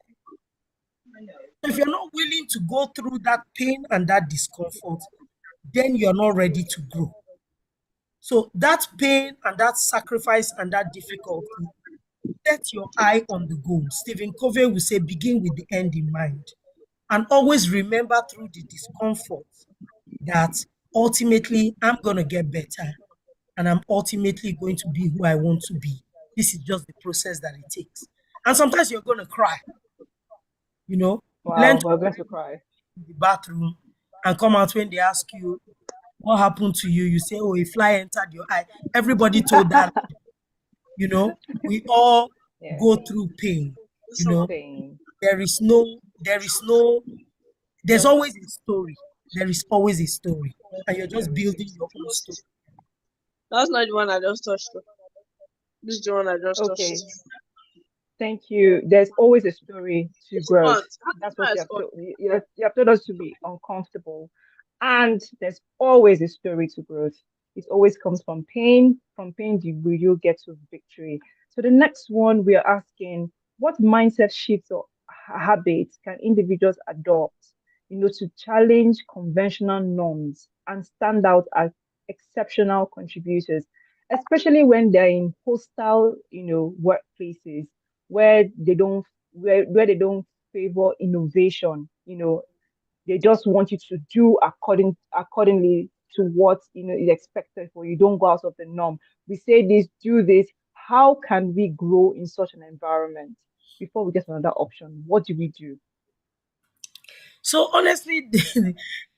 If you're not willing to go through that pain and that discomfort, then you're not ready to grow. So that pain and that sacrifice and that difficulty, set your eye on the goal. Stephen Covey will say, begin with the end in mind. And always remember through the discomfort that ultimately I'm going to get better and I'm ultimately going to be who I want to be. This is just the process that it takes. And sometimes you're going to cry, you know, learn Wow, to we're going to cry. in the bathroom and come out when they ask you what happened to you. You say, oh, a fly entered your eye. Everybody told that, we all Yeah. go through pain, you know, Pain. there's always a story. There is always a story, and you're just building your own story. That's not the one I just touched. This is the one I just Okay, touched. thank you. There's always a story to growth. It's That's what you have told us to be uncomfortable. And there's always a story to growth. It always comes from pain. From pain, you get to victory. So the next one we are asking, what mindset shifts or habits can individuals adopt, to challenge conventional norms and stand out as exceptional contributors, especially when they're in hostile, workplaces where they don't favor innovation. They just want you to do accordingly to what is expected for you. Don't go out of the norm. We say this, do this. How can we grow in such an environment? Before we get to another option, what do we do? So honestly,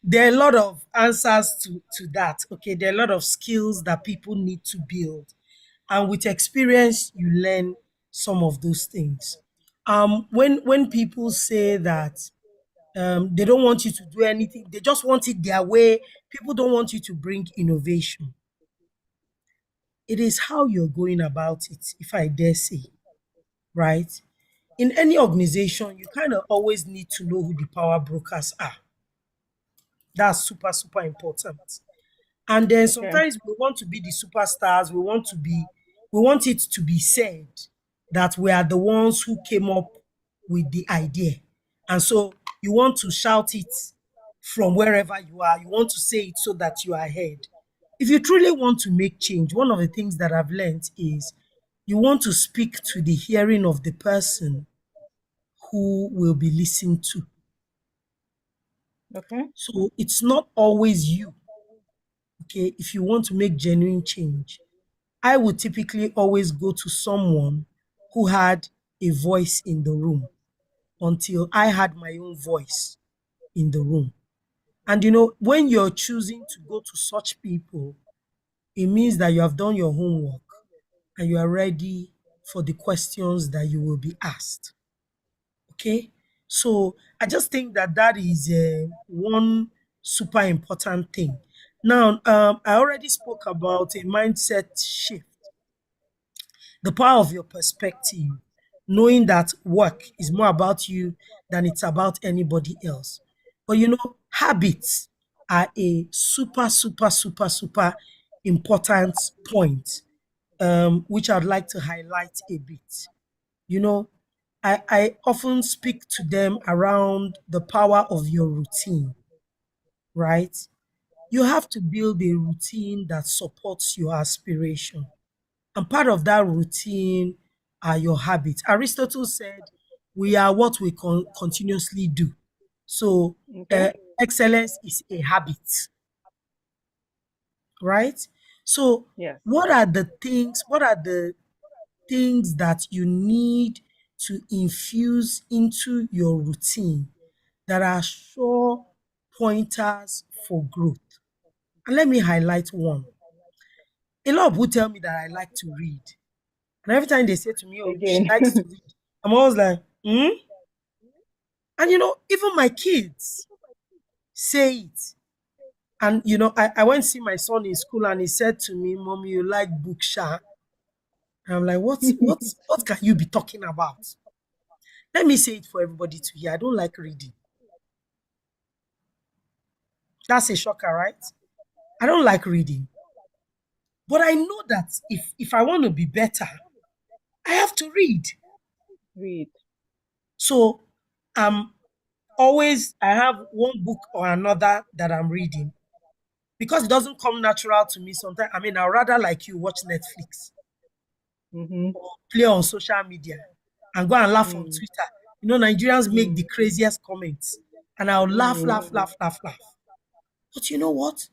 there are a lot of answers to that. Okay, there are a lot of skills that people need to build, and with experience, you learn some of those things. When people say that they don't want you to do anything, they just want it their way. People don't want you to bring innovation. It is how you're going about it, if I dare say, right? In any organization, you kind of always need to know who the power brokers are. That's super, super important. And then Okay. sometimes we want to be the superstars. We want it to be said that we are the ones who came up with the idea. And so you want to shout it from wherever you are. You want to say it so that you are ahead. If you truly want to make change, one of the things that I've learned is you want to speak to the hearing of the person who will be listened to. Okay. So it's not always you. Okay, if you want to make genuine change, I would typically always go to someone who had a voice in the room until I had my own voice in the room. And when you're choosing to go to such people, it means that you have done your homework and you are ready for the questions that you will be asked. Okay, so I just think that that is one super important thing. Now, I already spoke about a mindset shift, the power of your perspective, knowing that work is more about you than it's about anybody else. But habits are a super, super, super, super important point, which I'd like to highlight a bit. I often speak to them around the power of your routine, right? You have to build a routine that supports your aspiration. And part of that routine are your habits. Aristotle said, we are what we continuously do. So, Okay. excellence is a habit, right? So, Yes. what are the things that you need to infuse into your routine that are sure pointers for growth? And let me highlight one. A lot of people tell me that I like to read. And every time they say to me, oh, she Again. likes to read, I'm always like, hmm? And even my kids say it. And I went to see my son in school and he said to me, Mommy, you like book, Sha? And I'm like, what can you be talking about? Let me say it for everybody to hear. I don't like reading. That's a shocker, right? I don't like reading. But I know that if I want to be better, I have to read. Read. So I have one book or another that I'm reading. Because it doesn't come natural to me sometimes. I'd rather like you watch Netflix or play on social media and go and laugh on Twitter. Nigerians make the craziest comments and I'll laugh, laugh, laugh, laugh, laugh. But you know what?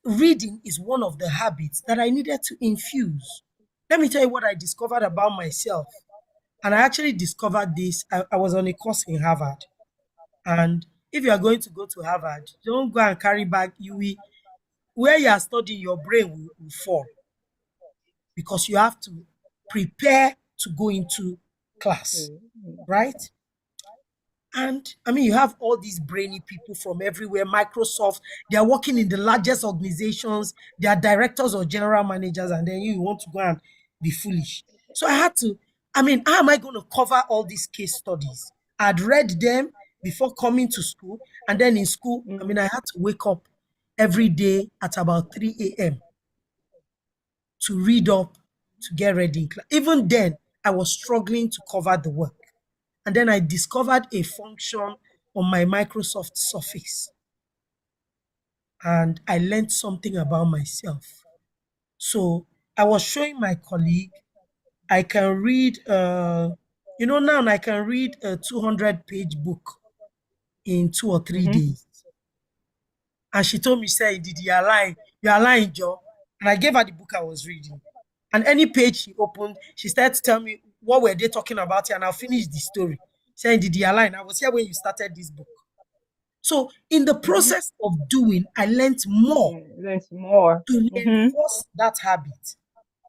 Reading is one of the habits that I needed to infuse. Let me tell you what I discovered about myself. And I actually discovered this. I was on a course in Harvard. And if you are going to go to Harvard, don't go and carry bag. Where you are studying, your brain will fall because you have to prepare to go into class, right? And I mean, you have all these brainy people from everywhere. Microsoft, they are working in the largest organizations. They are directors or general managers, and then you want to go and be foolish. So I had to, I mean, how am I going to cover all these case studies? I'd read them before coming to school. And then in school, I mean, I had to wake up every day at about 3 a.m. to read up, to get ready in class. Even then, I was struggling to cover the work. And then I discovered a function on my Microsoft Surface. And I learned something about myself. So I was showing my colleague, I can read, now I can read a 200-page book in 2 or 3 days. And she told me, say, did you are lying, Joe. And I gave her the book I was reading. And any page she opened, she started to tell me what were they talking about here, and I'll finish the story. Saying, did you align? I was here when you started this book. So in the process of doing, I learned more to reinforce that habit.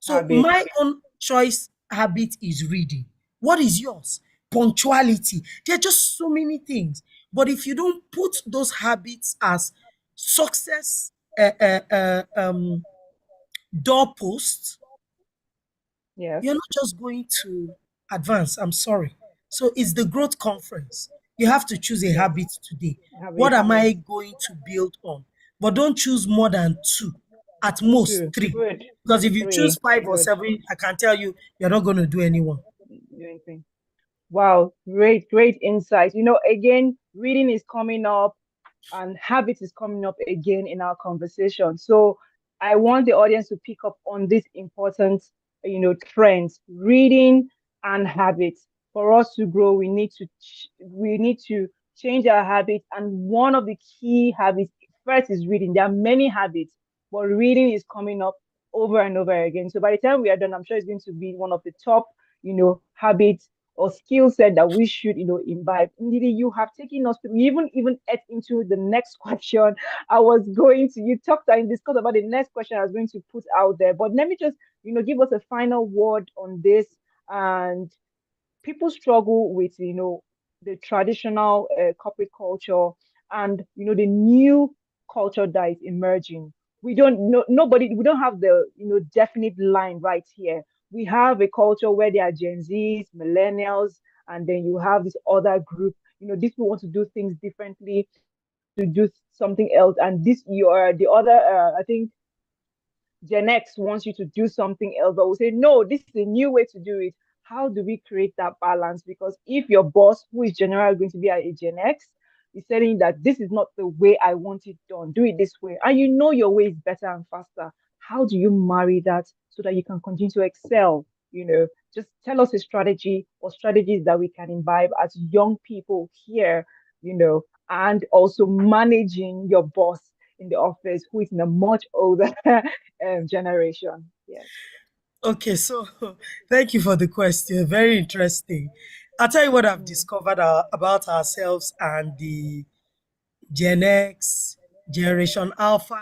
So my own choice habit is reading. What is yours? Punctuality. There are just so many things. But if you don't put those habits as success doorposts, you're not just going to advance. I'm sorry. So it's the growth conference. You have to choose a habit today. What am I going to build on? But don't choose more than 2, at most 3. Good. Because if you choose 5 or Good. 7, I can tell you, you're not going to do anyone. Wow, great insight. Again, reading is coming up and habit is coming up again in our conversation. So I want the audience to pick up on this important, trends, reading and habits. For us to grow, we need to change our habits. And one of the key habits first is reading. There are many habits, but reading is coming up over and over again. So by the time we are done, I'm sure it's going to be one of the top, habits or skill set that we should, imbibe. Ndidi, you have taken us through, even into the next question. You talked and discussed about the next question I was going to put out there. But let me just, give us a final word on this. And people struggle with, the traditional corporate culture and, the new culture that is emerging. We don't have the, definite line right here. We have a culture where there are Gen Zs, millennials, and then you have this other group. These people want to do things differently, to do something else. And the other, I think Gen X wants you to do something else, but we say, no, this is a new way to do it. How do we create that balance? Because if your boss, who is generally going to be a Gen X, is saying that this is not the way I want it done, do it this way, and your way is better and faster, how do you marry that so that you can continue to excel? Just tell us a strategy or strategies that we can imbibe as young people here, and also managing your boss in the office who is in a much older generation. Yes. Okay, so thank you for the question. Very interesting. I'll tell you what I've discovered about ourselves and the Gen X, Generation Alpha.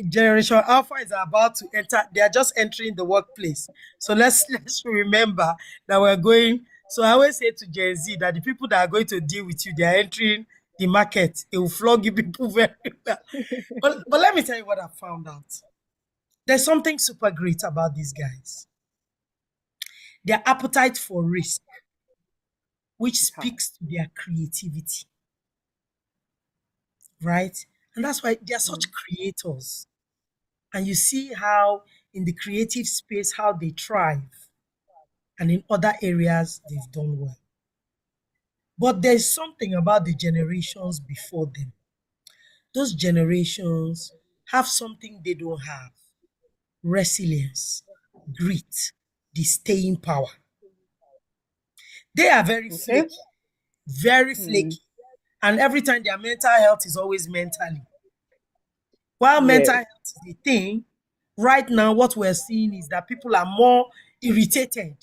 Generation Alpha is about to enter, they are just entering the workplace. So let's remember that we're going. So I always say to Gen Z that the people that are going to deal with you, they are entering the market. They will flog you people very well. But let me tell you what I found out. There's something super great about these guys. Their appetite for risk, which speaks to their creativity, right? And that's why they are such creators. And you see how in the creative space, how they thrive. And in other areas, they've done well. But there's something about the generations before them. Those generations have something they don't have. Resilience, grit, the staying power. They are very flaky, very flaky. And every time their mental health is always mentally. While mental health is the thing, right now what we're seeing is that people are more irritated.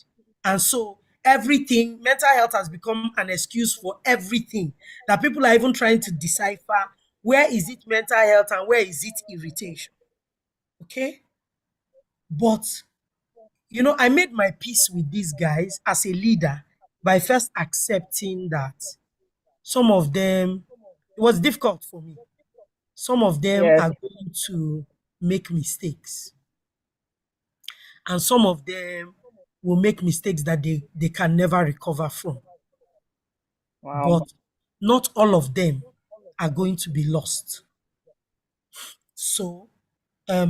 And so everything, mental health has become an excuse for everything. That people are even trying to decipher where is it mental health and where is it irritation. Okay? But, I made my peace with these guys as a leader by first accepting that some of them, it was difficult for me. Some of them Yes. are going to make mistakes, and some of them will make mistakes that they can never recover from. Wow. But not all of them are going to be lost. So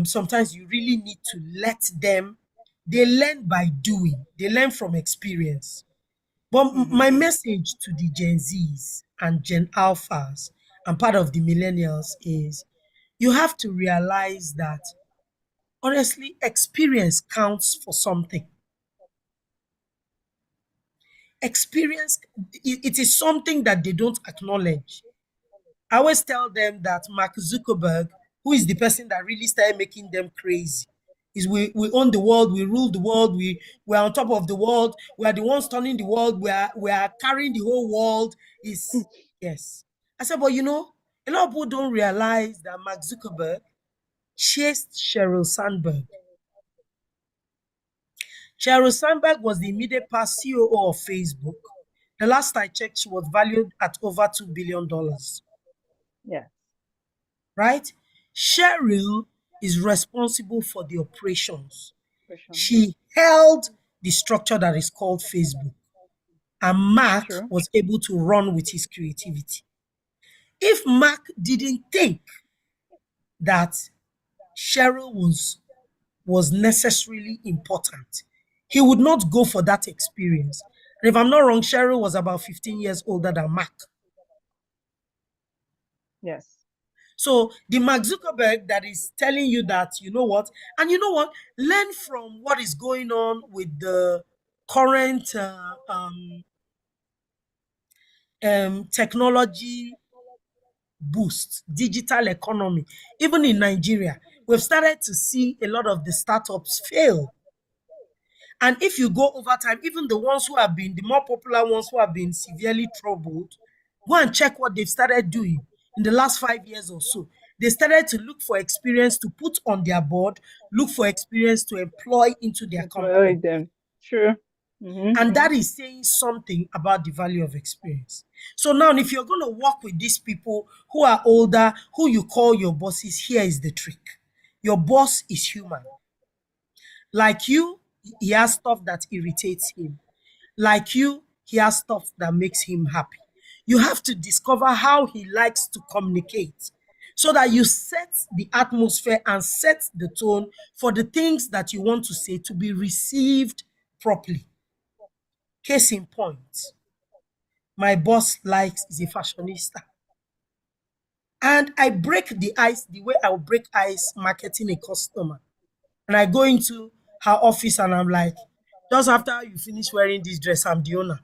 sometimes you really need to let them, they learn by doing, they learn from experience. But my message to the Gen Zs and Gen Alphas and part of the millennials is you have to realize that honestly, experience counts for something. Experience, it is something that they don't acknowledge. I always tell them that Mark Zuckerberg, who is the person that really started making them crazy, is we own the world, we rule the world, we're on top of the world, we are the ones turning the world, we are carrying the whole world. Is yes. I said, but a lot of people don't realize that Mark Zuckerberg chased Sheryl Sandberg. Sheryl Sandberg was the immediate past COO of Facebook. The last I checked, she was valued at over $2 billion. Yeah. Right? Sheryl is responsible for the operations. Question. She held the structure that is called Facebook. And Mark True. was able to run with his creativity. If Mark didn't think that Sheryl was necessarily important, he would not go for that experience. And if I'm not wrong, Sheryl was about 15 years older than Mark. Yes. So the Mark Zuckerberg that is telling you that, you know what, and you know what, learn from what is going on with the current technology boost, digital economy. Even in Nigeria, we've started to see a lot of the startups fail. And if you go over time, even the ones who have been, the more popular ones who have been severely troubled, go and check what they've started doing in the last 5 years or so. They started to look for experience to put on their board, look for experience to employ into their company. Employ them. True. And that is saying something about the value of experience. So now, if you're going to work with these people who are older, who you call your bosses, here is the trick. Your boss is human. Like you, he has stuff that irritates him. Like you, he has stuff that makes him happy. You have to discover how he likes to communicate so that you set the atmosphere and set the tone for the things that you want to say to be received properly. Case in point, my boss is a fashionista. And I break the ice the way I would break ice marketing a customer. And I go into her office and I'm like, just after you finish wearing this dress, I'm the owner.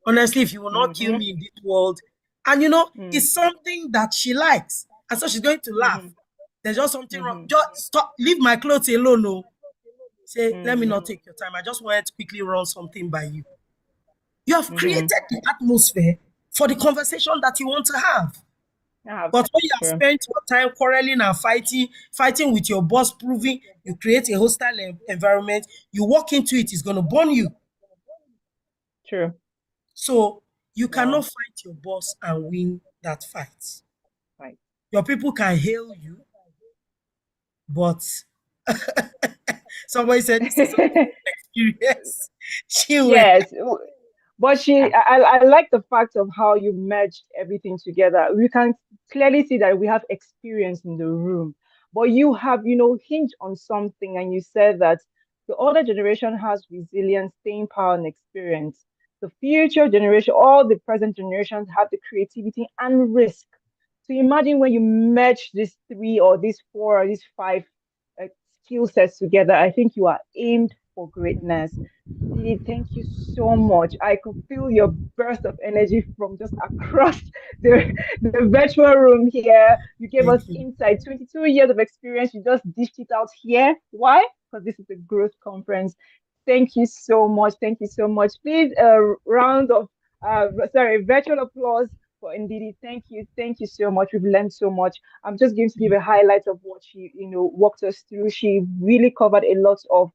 Honestly, if you will not kill me in this world, and it's something that she likes. And so she's going to laugh. There's just something wrong. Just stop, leave my clothes alone. No. Say, let me not take your time. I just wanted to quickly run something by you. You have created the atmosphere for the conversation that you want to have. But when you have spent your time quarreling and fighting with your boss, proving you create a hostile environment, you walk into it, it's going to burn you. True. So you cannot fight your boss and win that fight. Right. Your people can hail you, but somebody said this is an experience. Yes. But I like the fact of how you merged everything together. We can clearly see that we have experience in the room, but you have, hinged on something, and you said that the older generation has resilience, staying power, and experience. The future generation, all the present generations have the creativity and risk. So imagine when you merge these 3 or these 4 or these 5 skill sets together, I think you are aimed for greatness. Didi, thank you so much. I could feel your burst of energy from just across the virtual room here. You gave us insight, 22 years of experience. You just dished it out here. Why? Because this is a growth conference. Thank you so much. Thank you so much. Please, a round of, virtual applause for Ndidi. Thank you. Thank you so much. We've learned so much. I'm just going to give a highlight of what she, walked us through. She really covered a lot of,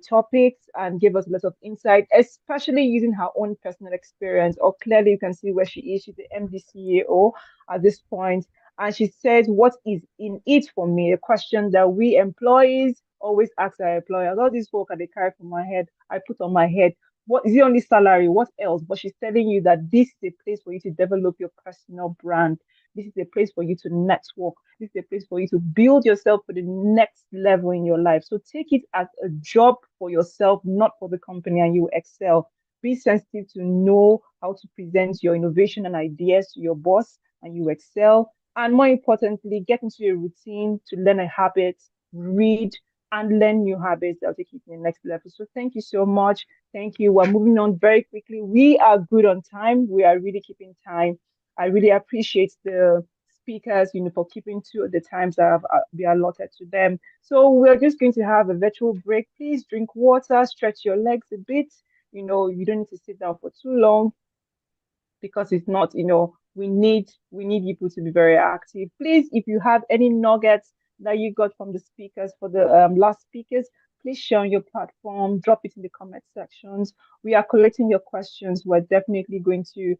topics and gave us a lot of insight, especially using her own personal experience. Or clearly, you can see where she is. She's the MD CEO at this point. And she says, what is in it for me? A question that we employees always ask our employers. All these folk they carry from my head, I put on my head. What is the only salary? What else? But she's telling you that this is a place for you to develop your personal brand. This is a place for you to network. This is a place for you to build yourself for the next level in your life. So take it as a job for yourself, not for the company, and you excel. Be sensitive to know how to present your innovation and ideas to your boss, and you excel. And more importantly, get into a routine to learn a habit, read, and learn new habits that will take you to the next level. So thank you so much. Thank you. We're moving on very quickly. We are good on time. We are really keeping time. I really appreciate the speakers, for keeping to the times that have been allotted to them. So we're just going to have a virtual break. Please drink water, stretch your legs a bit. You don't need to sit down for too long because it's not, we need people to be very active. Please, if you have any nuggets that you got from the speakers for the last speakers, please share on your platform, drop it in the comment sections. We are collecting your questions. We're definitely going to,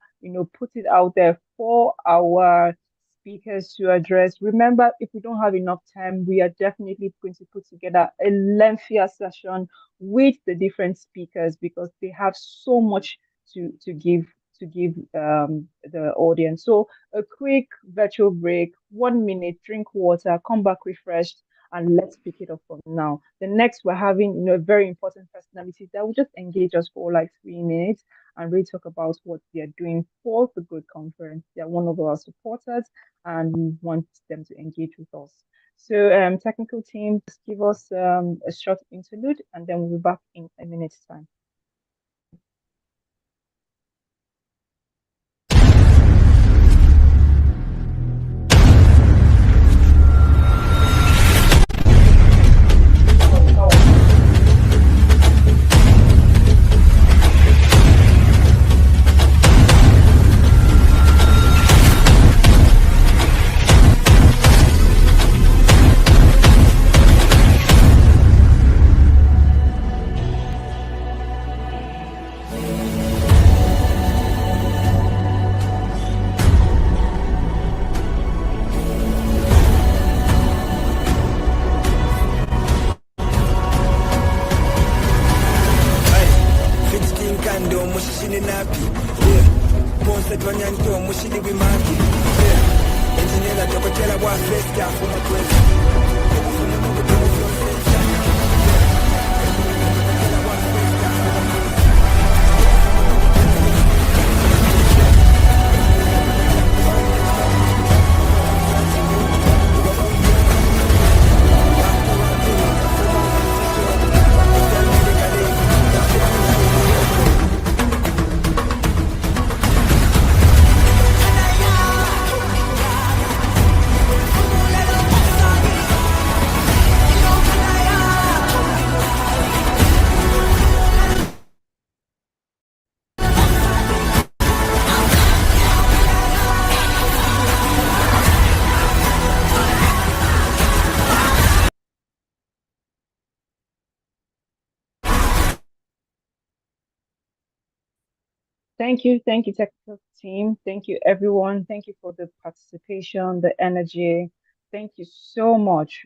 put it out there for our speakers to address. Remember, if we don't have enough time, we are definitely going to put together a lengthier session with the different speakers because they have so much to give the audience. So a quick virtual break, 1 minute, drink water, come back refreshed, and let's pick it up from now. The next, we're having a very important personality that will just engage us for like 3 minutes and really talk about what they are doing for the Good Conference. They are one of our supporters, and we want them to engage with us. So, technical team, just give us a short interlude, and then we'll be back in a minute's time. Thank you, technical team. Thank you, everyone. Thank you for the participation, the energy. Thank you so much.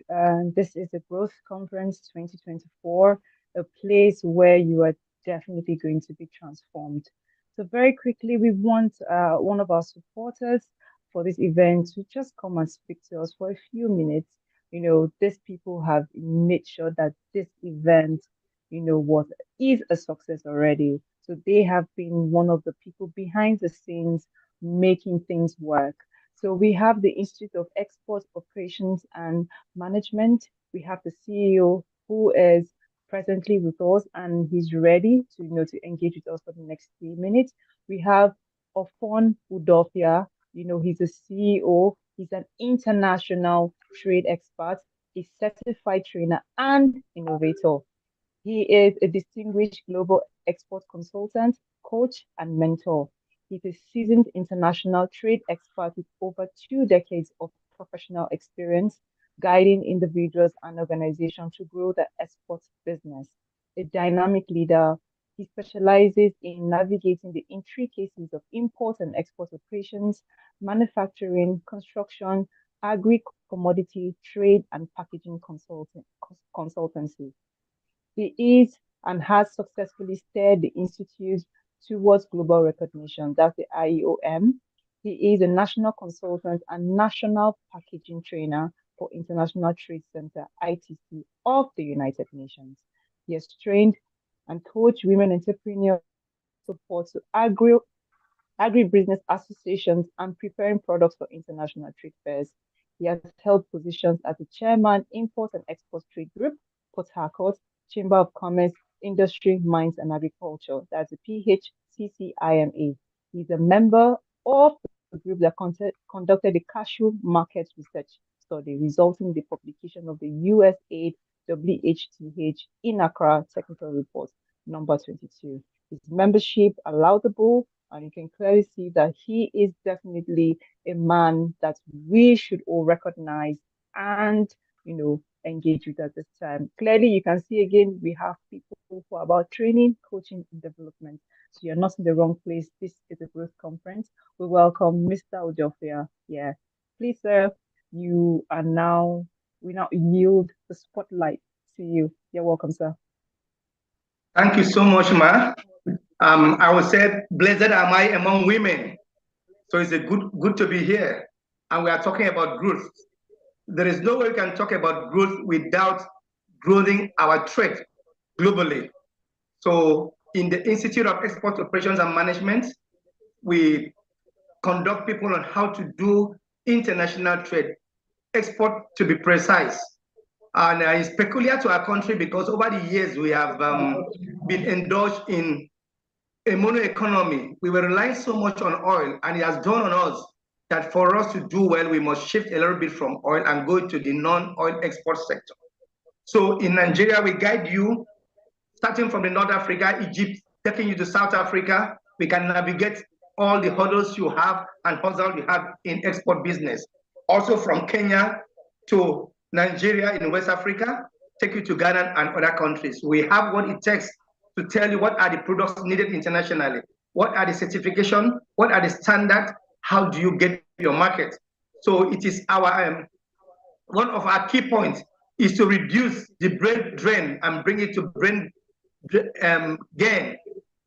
This is the Growth Conference 2024, a place where you are definitely going to be transformed. So very quickly, we want one of our supporters for this event to just come and speak to us for a few minutes. These people have made sure that this event, what is a success already. So they have been one of the people behind the scenes making things work. So we have the Institute of Export Operations and Management. We have the CEO who is presently with us and he's ready to engage with us for the next 3 minutes. We have Ofon Udofia. He's a CEO. He's an international trade expert, a certified trainer and innovator. He is a distinguished global export consultant, coach, and mentor. He's a seasoned international trade expert with over 2 decades of professional experience, guiding individuals and organizations to grow the export business. a dynamic leader. He specializes in navigating the intricacies of import and export operations, manufacturing, construction, agri-commodity, trade, and packaging consultancy. He is and has successfully steered the Institute towards global recognition. That's the IEOM. He is a national consultant and national packaging trainer for International Trade Center, ITC, of the United Nations. He has trained and coached women entrepreneurs support to agribusiness associations and preparing products for international trade fairs. He has held positions as the chairman, Import and Export Trade Group, Port Harcourt, Chamber of Commerce, Industry, Mines and Agriculture. That's the PHCCIMA. He's a member of the group that conducted the cashew market research study, resulting in the publication of the USAID WHTH in Accra Technical Report number 22. His membership are laudable, and you can clearly see that he is definitely a man that we should all recognize and, engage with at this time. Clearly, you can see again, we have people who are about training, coaching, and development. So you're not in the wrong place. This is a growth conference. We welcome Mr. Ojofia. Yeah. Please, sir, we now yield the spotlight to you. You're welcome, sir. Thank you so much, Ma. I would say, blessed am I among women. So it's a good to be here. And we are talking about growth. There is no way we can talk about growth without growing our trade globally. So in the Institute of Export Operations and Management, we conduct people on how to do international trade, export to be precise. And it's peculiar to our country because over the years we have been indulged in a mono economy. We were relying so much on oil, and it has dawned on us that for us to do well, we must shift a little bit from oil and go to the non-oil export sector. So in Nigeria, we guide you, starting from the North Africa, Egypt, taking you to South Africa. We can navigate all the hurdles you have and hustles you have in export business. Also from Kenya to Nigeria in West Africa, take you to Ghana and other countries. We have what it takes to tell you what are the products needed internationally, what are the certification, what are the standards, how do you get your market. So it is our one of our key points is to reduce the brain drain and bring it to brain gain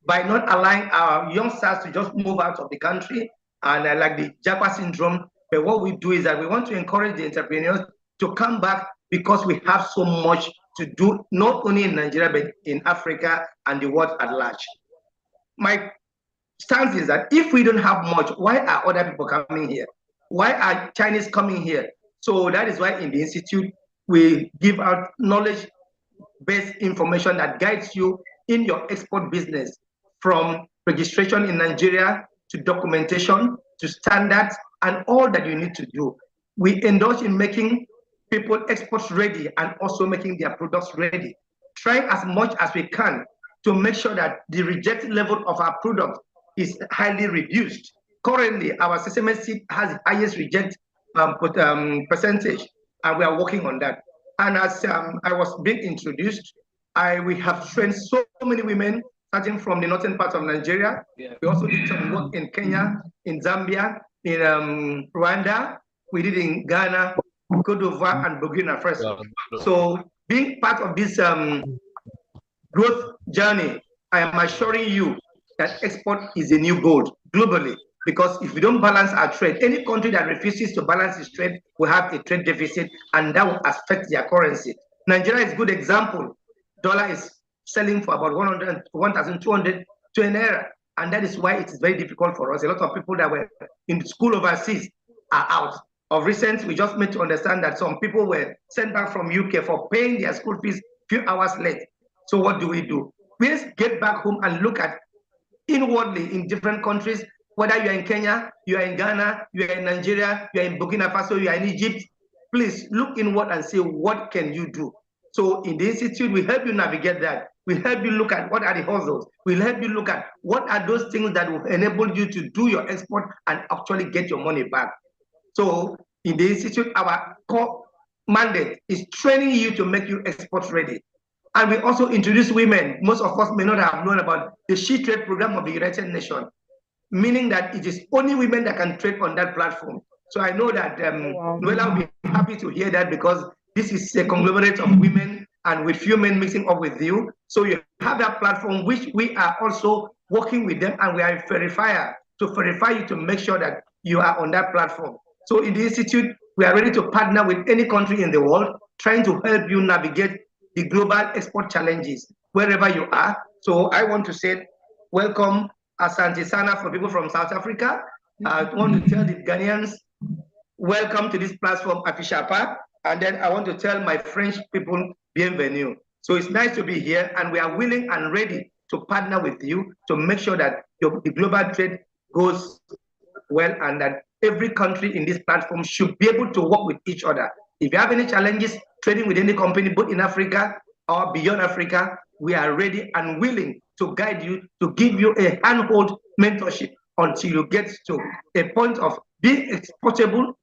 by not allowing our youngsters to just move out of the country and like the Japa syndrome. But what we do is that we want to encourage the entrepreneurs to come back because we have so much to do, not only in Nigeria, but in Africa and the world at large. My stance is that if we don't have much, why are other people coming here? Why are Chinese coming here? So that is why in the Institute, we give out knowledge-based information that guides you in your export business, from registration in Nigeria to documentation to standards and all that you need to do. We indulge in making people export ready and also making their products ready. Try as much as we can to make sure that the reject level of our product is highly reduced. Currently, our sesame seed has the highest reject percentage, and we are working on that. And as I was being introduced, we have trained so many women, starting from the northern part of Nigeria. Yeah. We also did some work in Kenya, in Zambia, in Rwanda. We did in Ghana, Cote d'Ivoire, and Burkina Faso. So being part of this growth journey, I am assuring you that export is a new gold globally. Because if we don't balance our trade, any country that refuses to balance its trade will have a trade deficit, and that will affect their currency. Nigeria is a good example. Dollar is selling for about 1,200 to an naira, and that is why it is very difficult for us. A lot of people that were in school overseas are out. Of recent, we just made to understand that some people were sent back from UK for paying their school fees a few hours late. So what do? We just get back home and look at inwardly in different countries, whether you are in Kenya, you are in Ghana, you are in Nigeria, you are in Burkina Faso, you are in Egypt, please look inward and say, what can you do? So in the Institute, we help you navigate that. We help you look at what are the hustles. We'll help you look at what are those things that will enable you to do your export and actually get your money back. So in the Institute, our core mandate is training you to make you export ready. And we also introduce women. Most of us may not have known about the She Trade program of the United Nations, meaning that it is only women that can trade on that platform. So I know that Noella will be happy to hear that, because this is a conglomerate of women and with few men mixing up with you. So you have that platform, which we are also working with them, and we are a verifier to verify you to make sure that you are on that platform. So in the Institute, we are ready to partner with any country in the world, trying to help you navigate the global export challenges wherever you are. So I want to say welcome, Asante Sana, for people from South Africa. I want to tell the Ghanaians, welcome to this platform, Afishapa. And then I want to tell my French people, bienvenue. So it's nice to be here, and we are willing and ready to partner with you to make sure that the global trade goes well, and that every country in this platform should be able to work with each other. If you have any challenges trading with any company, both in Africa or beyond Africa, we are ready and willing to guide you, to give you a handhold mentorship until you get to a point of being exportable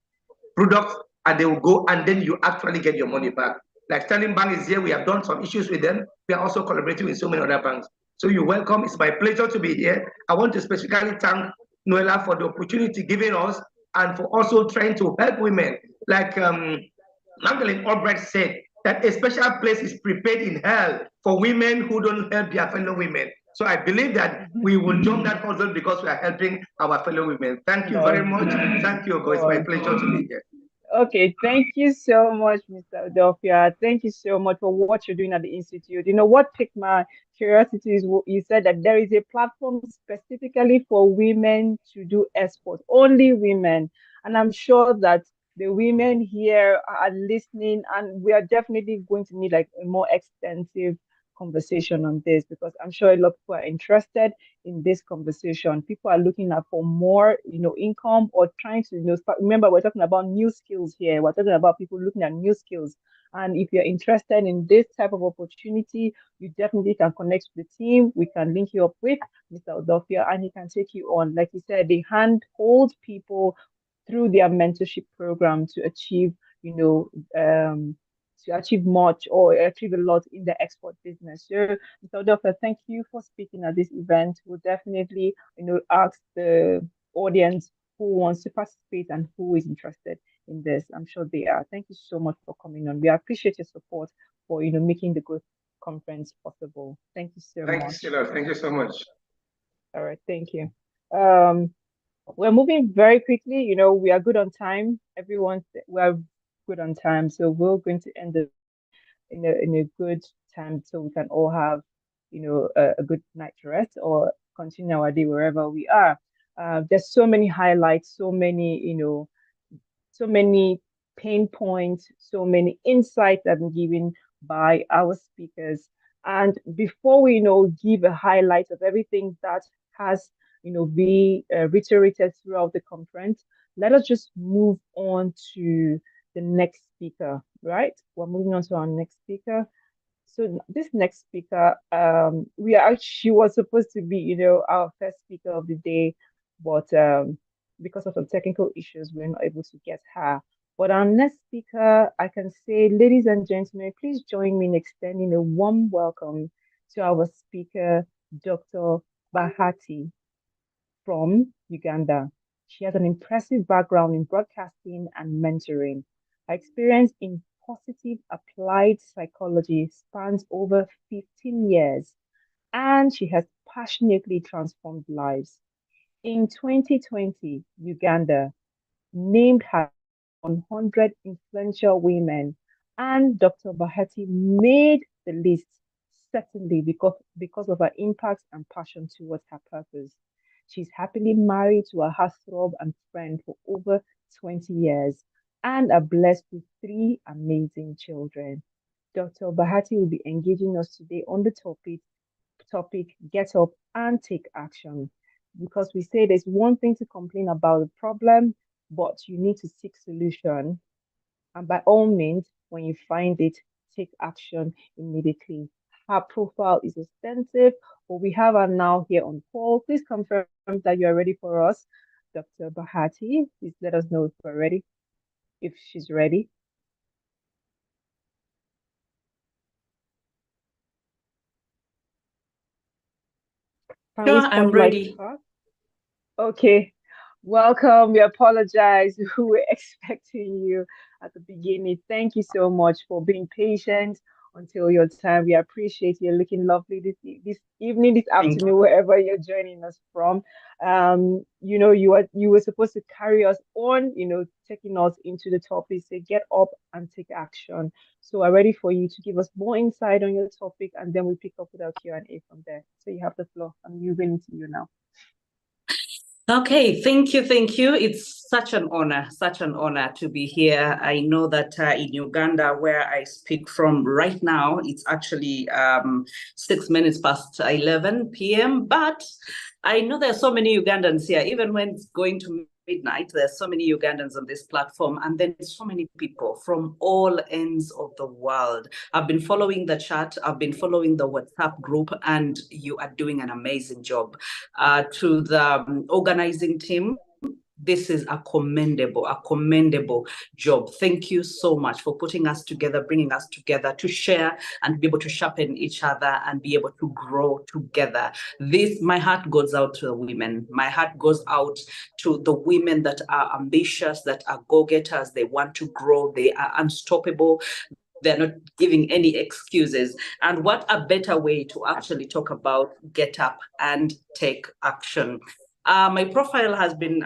products, and they will go, and then you actually get your money back. Like Sterling Bank is here. We have done some issues with them. We are also collaborating with so many other banks. So you're welcome. It's my pleasure to be here. I want to specifically thank Noella for the opportunity given us, and for also trying to help women. Like Magdalene Albright said, that a special place is prepared in hell for women who don't help their fellow women. So I believe that we will jump that hurdle because we are helping our fellow women. Thank you very much. Thank you, guys. It's my pleasure to be here. Okay, thank you so much, Mr. Adolfia. Thank you so much for what you're doing at the Institute. You know, what piqued my curiosity is you said that there is a platform specifically for women to do export, only women. And I'm sure that the women here are listening, and we are definitely going to need like a more extensive conversation on this, because I'm sure a lot of people are interested in this conversation. People are looking at for more, income, or trying to, remember, we're talking about new skills here. We're talking about people looking at new skills. And if you're interested in this type of opportunity, you definitely can connect with the team. We can link you up with Mr. Odofia, and he can take you on. Like you said, they handhold people through their mentorship program to achieve, much or achieve a lot in the export business. So, Mr. Odofia, thank you for speaking at this event. We'll definitely, ask the audience who wants to participate and who is interested in this. I'm sure they are. Thank you so much for coming on. We appreciate your support for, making the Growth Conference possible. Thank you so much. Thank you, Sheila. Thank you so much. All right, thank you. We're moving very quickly. We are good on time. We are good on time, so we're going to end it in a good time, so we can all have a good night's rest or continue our day wherever we are. There's so many highlights, so many pain points, so many insights that have been given by our speakers. And before we give a highlight of everything that has be reiterated throughout the conference, let us just move on to the next speaker. Right, we're moving on to our next speaker. So this next speaker, she was supposed to be our first speaker of the day, but because of some technical issues, we're not able to get her. But our next speaker, I can say, ladies and gentlemen, please join me in extending a warm welcome to our speaker, Dr. Bahati from Uganda. She has an impressive background in broadcasting and mentoring. Her experience in positive applied psychology spans over 15 years, and she has passionately transformed lives. In 2020, Uganda named her 100 influential women, and Dr. Bahati made the list, certainly because of her impact and passion towards her purpose. She's happily married to a heartthrob and friend for over 20 years and are blessed with 3 amazing children. Dr. Bahati will be engaging us today on the topic Get Up and Take Action. Because we say there's one thing to complain about the problem, but you need to seek solution. And by all means, when you find it, take action immediately. Her profile is extensive, but we have her now here on call. Please confirm that you are ready for us. Dr. Bahati, please let us know if we're ready, if she's ready. Can we spotlight her? Okay. Welcome. We apologize. We were expecting you at the beginning. Thank you so much for being patient until your time. We appreciate you looking lovely this evening, this afternoon, wherever you're joining us from. You were supposed to carry us on, taking us into the topic. Say get up and take action. So we're ready for you to give us more insight on your topic, and then we pick up with our Q&A from there. So you have the floor. I'm moving to you now. Okay, thank you. It's such an honor to be here. I know that in Uganda, where I speak from right now, it's actually 6 minutes past 11 p.m. But I know there are so many Ugandans here, even when it's going to midnight. There's so many Ugandans on this platform, and then so many people from all ends of the world. I've been following the chat, I've been following the WhatsApp group, and you are doing an amazing job. To the organizing team, this is a commendable job. Thank you so much for putting us together, bringing us together to share and be able to sharpen each other and be able to grow together. My heart goes out to the women. My heart goes out to the women that are ambitious, that are go-getters. They want to grow. They are unstoppable. They're not giving any excuses. And what a better way to actually talk about get up and take action. My profile has been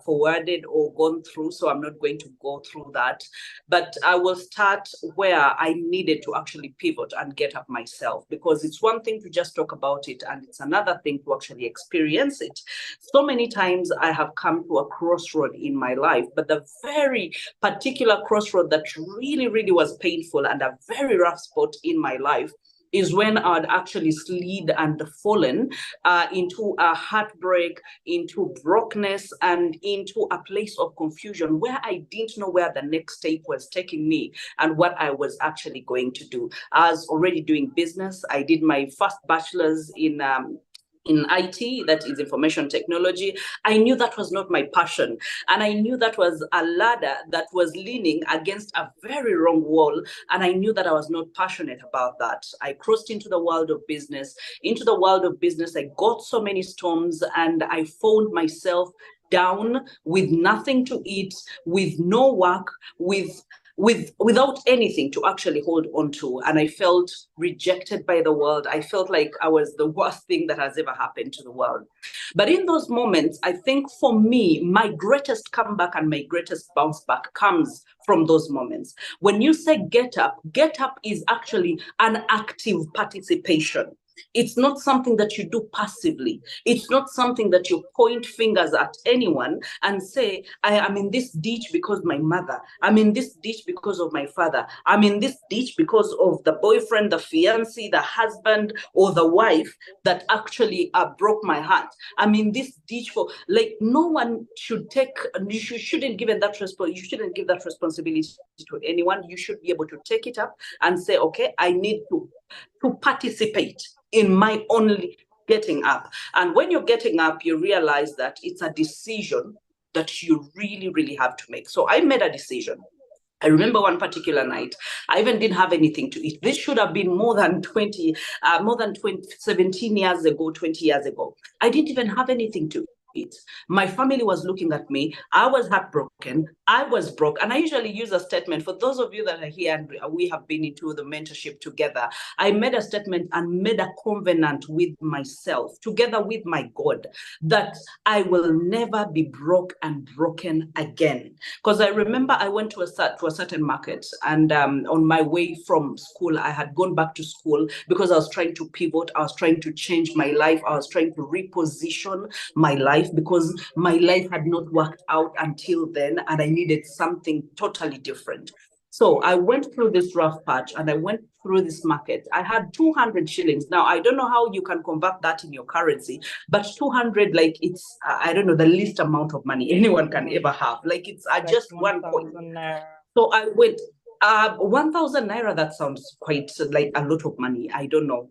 forwarded or gone through, so I'm not going to go through that. But I will start where I needed to actually pivot and get up myself, because it's one thing to just talk about it, and it's another thing to actually experience it. So many times I have come to a crossroad in my life, but the very particular crossroad that really was painful and a very rough spot in my life is when I'd actually slid and fallen into a heartbreak, into brokenness, and into a place of confusion where I didn't know where the next step was taking me and what I was actually going to do. I was already doing business. I did my first bachelor's in IT, that is information technology. I knew that was not my passion. And I knew that was a ladder that was leaning against a very wrong wall. And I knew that I was not passionate about that. I crossed into the world of business. I got so many storms, and I found myself down with nothing to eat, with no work, without anything to actually hold on to. And I felt rejected by the world. I felt like I was the worst thing that has ever happened to the world. But in those moments, I think for me, my greatest comeback and my greatest bounce back comes from those moments. When you say get up is actually an active participation. It's not something that you do passively. It's not something that you point fingers at anyone and say, I am in this ditch because my mother. I'm in this ditch because of my father. I'm in this ditch because of the boyfriend, the fiancé, the husband, or the wife that actually broke my heart. I'm in this ditch for, no one should take, you shouldn't give that responsibility to anyone. You should be able to take it up and say, okay, I need to participate in my only getting up. And when you're getting up, you realize that it's a decision that you really have to make. So I made a decision. I remember one particular night, I even didn't have anything to eat. This should have been more than 17 years ago, 20 years ago. I didn't even have anything to eat. My family was looking at me. I was heartbroken. I was broke. And I usually use a statement for those of you that are here and we have been into the mentorship together. I made a statement and made a covenant with myself, together with my God, that I will never be broke and broken again. Because I remember I went to a certain market, and on my way from school, I had gone back to school because I was trying to pivot. I was trying to change my life. I was trying to reposition my life because my life had not worked out until then, and I needed something totally different. So I went through this rough patch and I went through this market. I had 200 shillings. Now, I don't know how you can convert that in your currency, but 200, it's, I don't know, the least amount of money anyone can ever have. It's just 1 coin. So I went, 1,000 naira, that sounds quite like a lot of money. I don't know.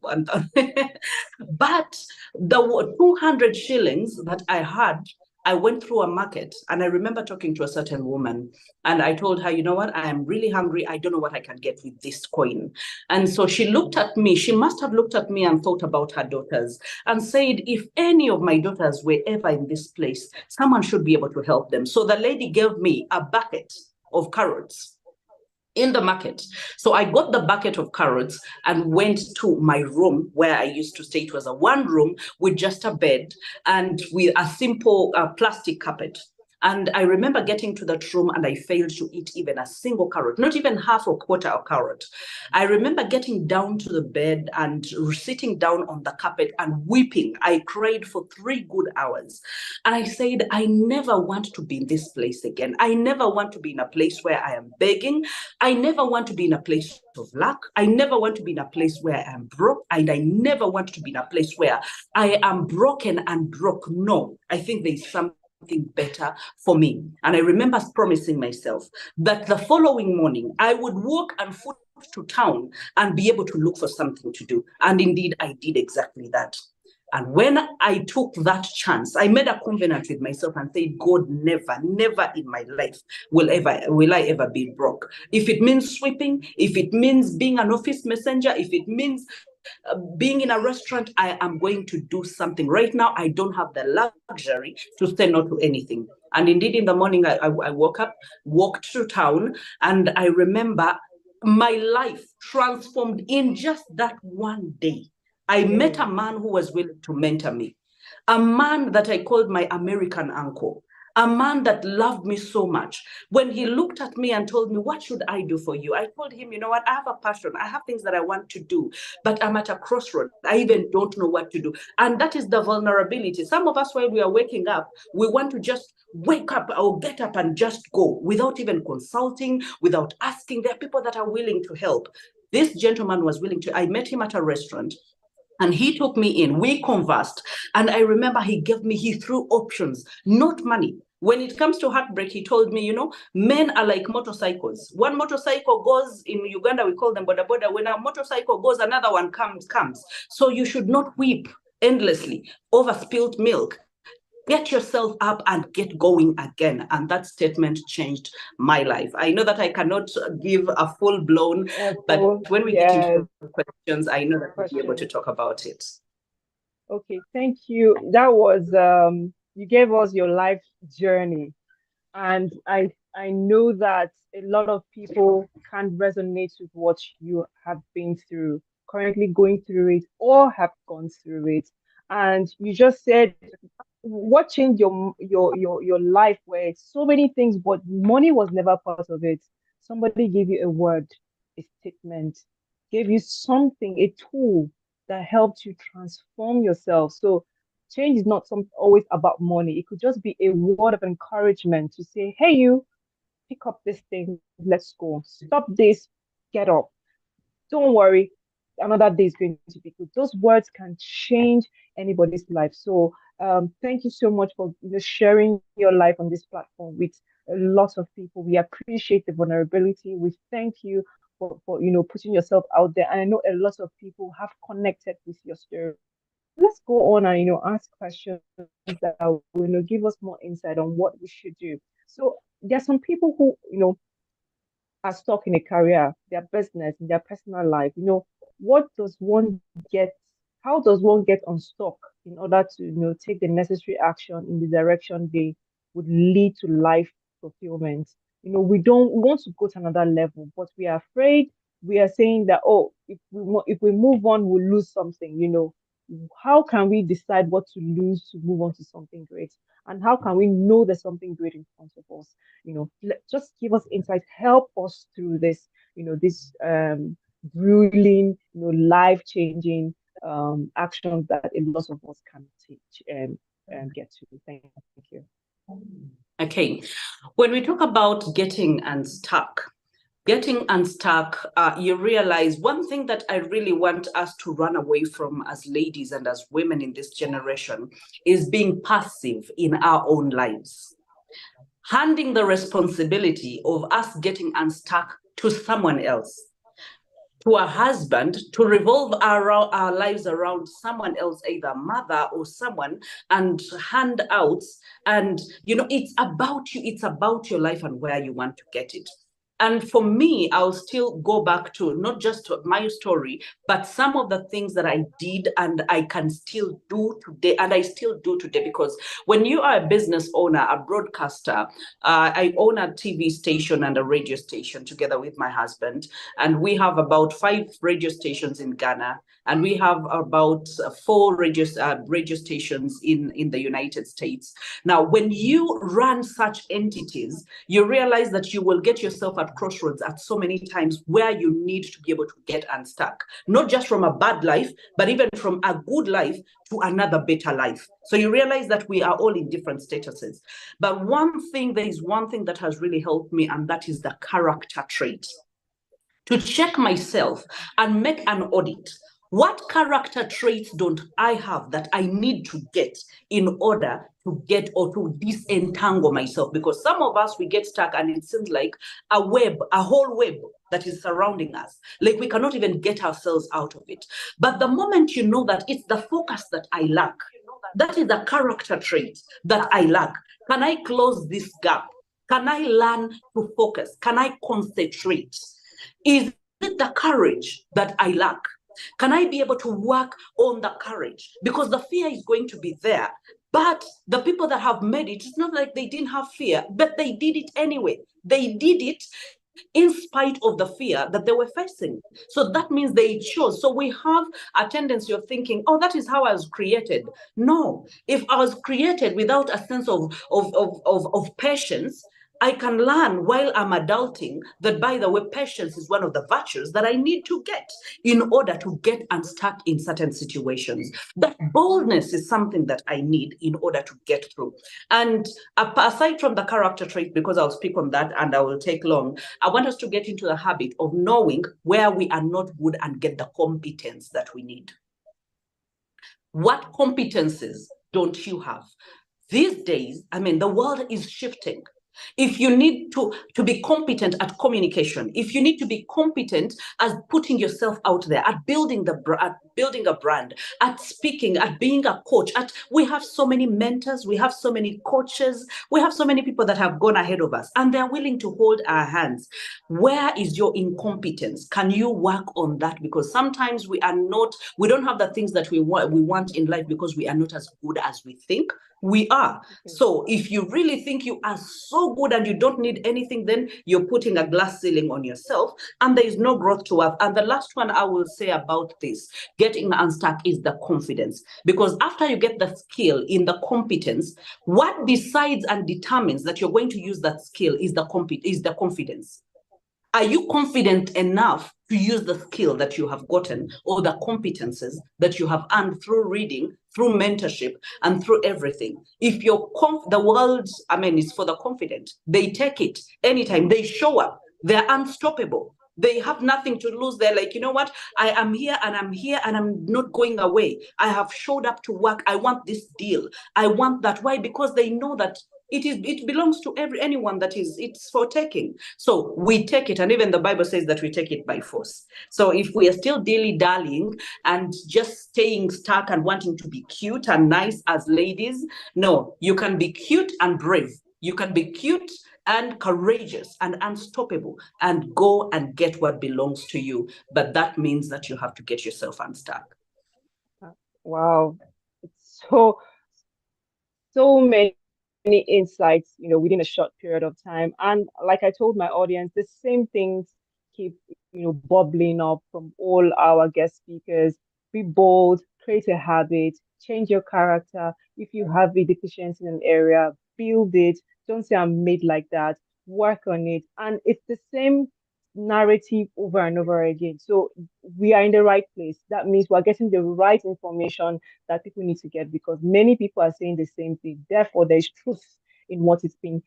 But the 200 shillings that I had I went through a market, and I remember talking to a certain woman, and I told her, you know what, I am really hungry. I don't know what I can get with this coin. And so she looked at me. She must have looked at me and thought about her daughters and said, if any of my daughters were ever in this place, someone should be able to help them. So the lady gave me a bucket of carrots in the market. So I got the bucket of carrots and went to my room where I used to stay. It was a one room with just a bed and with a simple plastic carpet. And I remember getting to that room and I failed to eat even a single carrot, not even half or quarter of carrot. I remember getting down to the bed and sitting down on the carpet and weeping. I cried for 3 good hours. And I said, I never want to be in this place again. I never want to be in a place where I am begging. I never want to be in a place of lack. I never want to be in a place where I am broke. And I never want to be in a place where I am broken and broke. No, I think there's something better for me. And I remember promising myself that the following morning I would walk and foot to town and be able to look for something to do. And indeed, I did exactly that. And when I took that chance, I made a covenant with myself and said, God, never, never in my life will I ever be broke. If it means sweeping, if it means being an office messenger, if it means being in a restaurant, I am going to do something. Right now, I don't have the luxury to say no to anything. And indeed, in the morning, I woke up, walked to town, and I remember my life transformed in just that one day. I met a man who was willing to mentor me, a man that I called my American uncle, a man that loved me so much. When he looked at me and told me, what should I do for you? I told him, you know what, I have a passion. I have things that I want to do, but I'm at a crossroad. I even don't know what to do. And that is the vulnerability. Some of us, while we are waking up, we want to just wake up or get up and just go without even consulting, without asking. There are people that are willing to help. This gentleman was willing to. I met him at a restaurant. And he took me in, we conversed. And I remember he threw options, not money. When it comes to heartbreak, he told me, you know, men are like motorcycles. One motorcycle goes, in Uganda, we call them boda boda. When a motorcycle goes, another one comes. So you should not weep endlessly over spilled milk. Get yourself up and get going again. And that statement changed my life. I know that I cannot give a full-blown, but when we get into questions, I know that we'll be able to talk about it. Okay, thank you. That was, you gave us your life journey. And I know that a lot of people can resonate with what you have been through, currently going through it, or have gone through it. And you just said, what changed your life where so many things, but money was never part of it. Somebody gave you a word, a statement, gave you something, a tool that helped you transform yourself. So change is not always about money. It could just be a word of encouragement to say, hey, you, pick up this thing, let's go. Stop this, get up. Don't worry, another day is going to be good. Those words can change anybody's life. So thank you so much for sharing your life on this platform with a lot of people. We appreciate the vulnerability. We thank you for putting yourself out there. And I know a lot of people have connected with your story. Let's go on and ask questions that will give us more insight on what we should do. So there are some people who are stuck in a career, their business, in their personal life. What does one get? How does one get unstuck in order to take the necessary action in the direction they would lead to life fulfillment? We don't want to go to another level, but we are afraid. We are saying that, if we move on, we'll lose something. How can we decide what to lose to move on to something great? And how can we know there's something great in front of us? Just give us insight, help us through this, this grueling, life-changing actions that a lot of us can teach and get to. Thank you. Okay, when we talk about getting unstuck, you realize one thing that I really want us to run away from as ladies and as women in this generation is being passive in our own lives. Handing the responsibility of us getting unstuck to someone else. to a husband to revolve our lives around someone else, either mother or someone, and handouts. And, it's about you, it's about your life and where you want to get it. And for me, I'll still go back to not just my story, but some of the things that I did and I can still do today, and I still do today. Because when you are a business owner, a broadcaster, I own a TV station and a radio station together with my husband. And we have about 5 radio stations in Ghana. And we have about 4 radio stations in the United States. Now, when you run such entities, you realize that you will get yourself at crossroads at so many times where you need to be able to get unstuck, not just from a bad life, but even from a good life to another better life. So you realize that we are all in different statuses. But there is one thing that has really helped me, and that is the character trait. To check myself and make an audit. What character traits don't I have that I need to get in order to get or to disentangle myself? Because some of us, we get stuck and it seems like a whole web that is surrounding us. Like we cannot even get ourselves out of it. But the moment you know that it's the focus that I lack, that is the character trait that I lack. Can I close this gap? Can I learn to focus? Can I concentrate? Is it the courage that I lack? Can I be able to work on the courage? Because the fear is going to be there. But the people that have made it, it's not like they didn't have fear, but they did it anyway. They did it in spite of the fear that they were facing. So that means they chose. So we have a tendency of thinking, oh, that is how I was created. No, if I was created without a sense of patience, I can learn while I'm adulting that, by the way, patience is one of the virtues that I need to get in order to get unstuck in certain situations. That boldness is something that I need in order to get through. And aside from the character trait, because I'll speak on that and I will take long, I want us to get into the habit of knowing where we are not good and get the competence that we need. What competences don't you have? These days, the world is shifting. If you need to be competent at communication, if you need to be competent at putting yourself out there, at building a brand, at speaking, at being a coach, we have so many mentors, we have so many coaches, we have so many people that have gone ahead of us and they're willing to hold our hands. Where is your incompetence? Can you work on that? Because sometimes we don't have the things that we want in life because we are not as good as we think we are. So if you really think you are so good and you don't need anything, then you're putting a glass ceiling on yourself and there is no growth to have. And the last one I will say about this, getting unstuck, is the confidence. Because after you get the skill in the competence, what decides and determines that you're going to use that skill is the confidence. Are you confident enough to use the skill that you have gotten or the competences that you have earned through reading, through mentorship, and through everything? If you're the world, is for the confident. They take it anytime. They show up. They're unstoppable. They have nothing to lose. They're like, you know what? I am here and I'm not going away. I have showed up to work. I want this deal. I want that. Why? Because they know that it belongs to anyone that it's for taking. So we take it, and even the Bible says that we take it by force. So if we are still dilly-dallying and just staying stuck and wanting to be cute and nice as ladies, no, you can be cute and brave. You can be cute and courageous and unstoppable and go and get what belongs to you. But that means that you have to get yourself unstuck. Wow. It's so many insights, within a short period of time. And like I told my audience, the same things keep, bubbling up from all our guest speakers. Be bold, create a habit, change your character. If you have a deficiency in an area, build it. Don't say I'm made like that. Work on it. And it's the same narrative over and over again. So we are in the right place. That means we're getting the right information that people need to get, because many people are saying the same thing. Therefore, there's truth in what is being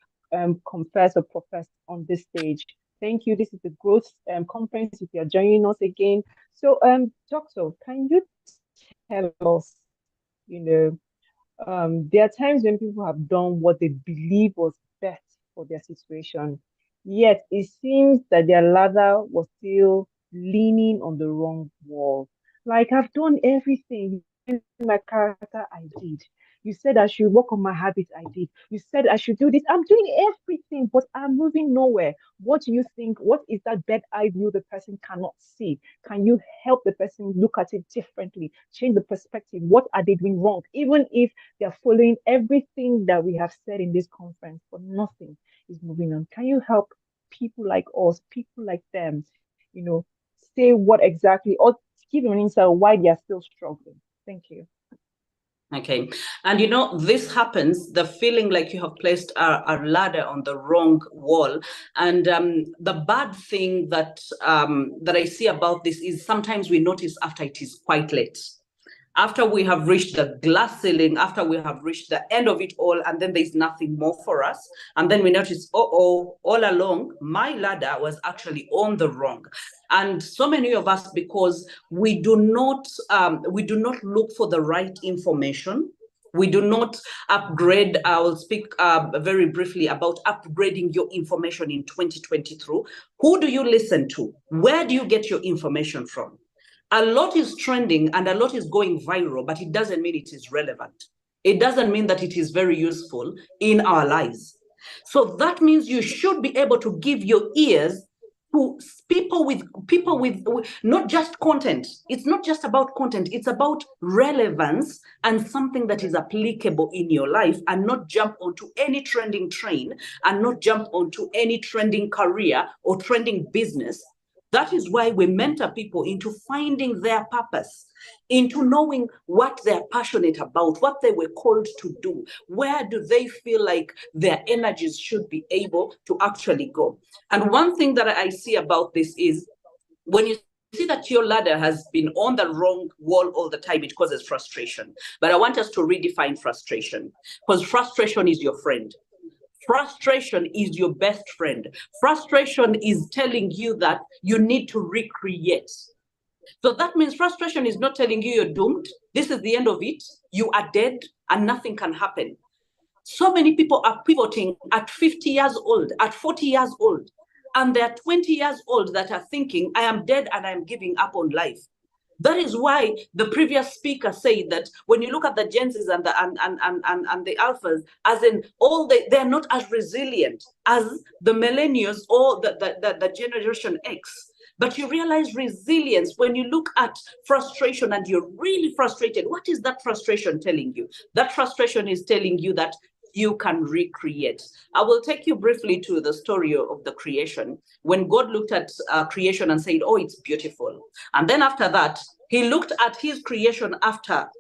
confessed or professed on this stage. Thank you. This is the Growth Conference. If you're joining us again. So, Doctor, can you tell us, there are times when people have done what they believe was best for their situation, yet it seems that their ladder was still leaning on the wrong wall. Like, I've done everything. My character, I did. You said I should work on my habits, I did. You said I should do this. I'm doing everything, but I'm moving nowhere. What do you think? What is that bad eye view the person cannot see? Can you help the person look at it differently? Change the perspective. What are they doing wrong? Even if they're following everything that we have said in this conference, but nothing is moving on. Can you help people like us, people like them, say what exactly, or give an insight why they are still struggling? Thank you. Okay. And this happens, the feeling like you have placed a ladder on the wrong wall. And the bad thing that I see about this is sometimes we notice after it is quite late. After we have reached the glass ceiling, after we have reached the end of it all, and then there's nothing more for us. And then we notice, all along, my ladder was actually on the wrong. And so many of us, because we do not look for the right information. We do not upgrade. I will speak very briefly about upgrading your information in 2023. Who do you listen to? Where do you get your information from? A lot is trending and a lot is going viral, but it doesn't mean it is relevant. It doesn't mean that it is very useful in our lives. So that means you should be able to give your ears to people with not just content. It's not just about content. It's about relevance and something that is applicable in your life, and not jump onto any trending train and not jump onto any trending career or trending business. That is why we mentor people into finding their purpose, into knowing what they're passionate about, what they were called to do, where do they feel like their energies should be able to actually go. And one thing that I see about this is when you see that your ladder has been on the wrong wall all the time, it causes frustration. But I want us to redefine frustration, because frustration is your friend. Frustration is your best friend. Frustration is telling you that you need to recreate. So that means frustration is not telling you you're doomed. This is the end of it. You are dead and nothing can happen. So many people are pivoting at 50 years old, at 40 years old, and they're 20 years old that are thinking, I am dead and I'm giving up on life. That is why the previous speaker said that when you look at the Gen Zs and the Alphas, as in they're not as resilient as the millennials or the Generation X. But you realize resilience when you look at frustration and you're really frustrated. What is that frustration telling you? That frustration is telling you that you can recreate. I will take you briefly to the story of the creation. When God looked at creation and said, oh, it's beautiful. And then after that, he looked at his creation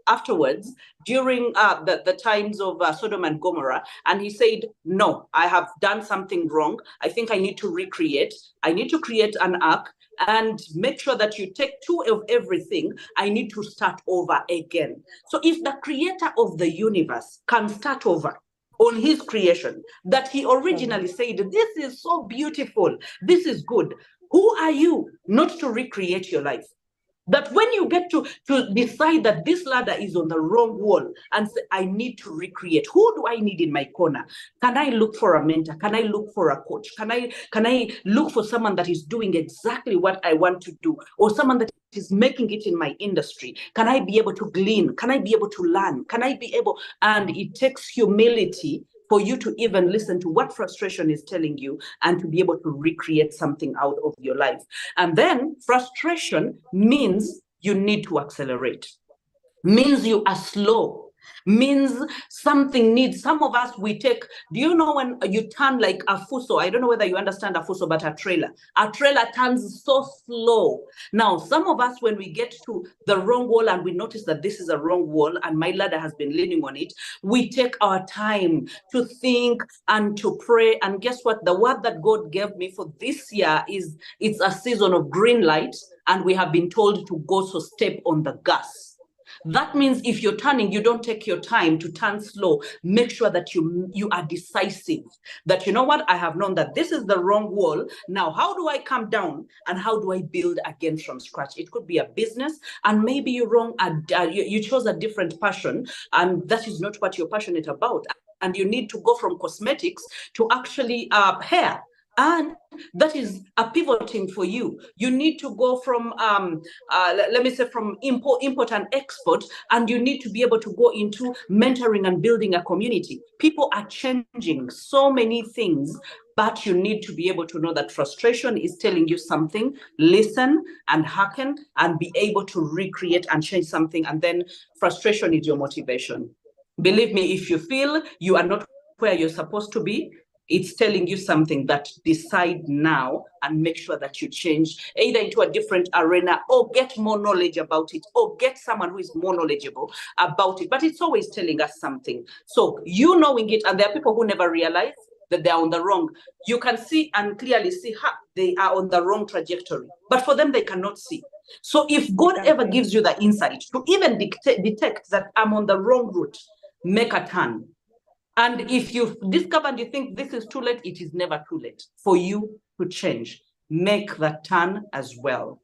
afterwards during the times of Sodom and Gomorrah. And he said, no, I have done something wrong. I think I need to recreate. I need to create an ark and make sure that you take two of everything. I need to start over again. So if the creator of the universe can start over on his creation that he originally said, this is so beautiful, this is good, who are you not to recreate your life? That when you get to decide that this ladder is on the wrong wall and say, I need to recreate, who do I need in my corner? Can I look for a mentor? Can I look for a coach? Can I look for someone that is doing exactly what I want to do, or someone that is making it in my industry? Can I be able to glean? Can I be able to learn? Can I be able? And it takes humility for you to even listen to what frustration is telling you and to be able to recreate something out of your life. And then frustration means you need to accelerate, means you are slow, means something needs. Some of us, we take, do you know when you turn like a fuso? I don't know whether you understand a fuso, but a trailer turns so slow. Now, some of us, when we get to the wrong wall and we notice that this is a wrong wall and my ladder has been leaning on it, we take our time to think and to pray. And guess what? The word that God gave me for this year is it's a season of green light, and we have been told to go, so step on the gas. That means if you're turning, you don't take your time to turn slow. Make sure that you are decisive. That, you know what, I have known that this is the wrong wall. Now, how do I come down and how do I build again from scratch? It could be a business, and maybe you're wrong. You chose a different passion, and that is not what you're passionate about. And you need to go from cosmetics to actually hair. And that is a pivoting for you. You need to go from, let me say, from import and export, and you need to be able to go into mentoring and building a community. People are changing so many things, but you need to be able to know that frustration is telling you something, listen and hearken and be able to recreate and change something. And then frustration is your motivation. Believe me, if you feel you are not where you're supposed to be, it's telling you something that decide now and make sure that you change either into a different arena or get more knowledge about it or get someone who is more knowledgeable about it. But it's always telling us something. So you knowing it, and there are people who never realize that they are on the wrong. You can see and clearly see how they are on the wrong trajectory, but for them, they cannot see. So if God ever gives you the insight to even detect that I'm on the wrong route, make a turn. And if you discover and you think this is too late, it is never too late for you to change. Make that turn as well.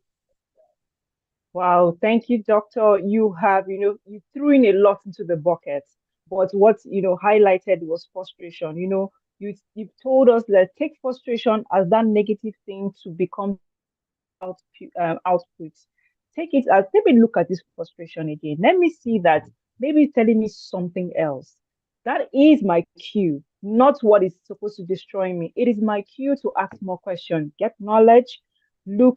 Wow, thank you, Doctor. You have, you threw in a lot into the bucket, but what, highlighted was frustration. You've told us that take frustration as that negative thing to become output. Take it as, let me look at this frustration again. Let me see that maybe it's telling me something else. That is my cue, not what is supposed to destroy me. It is my cue to ask more questions, get knowledge,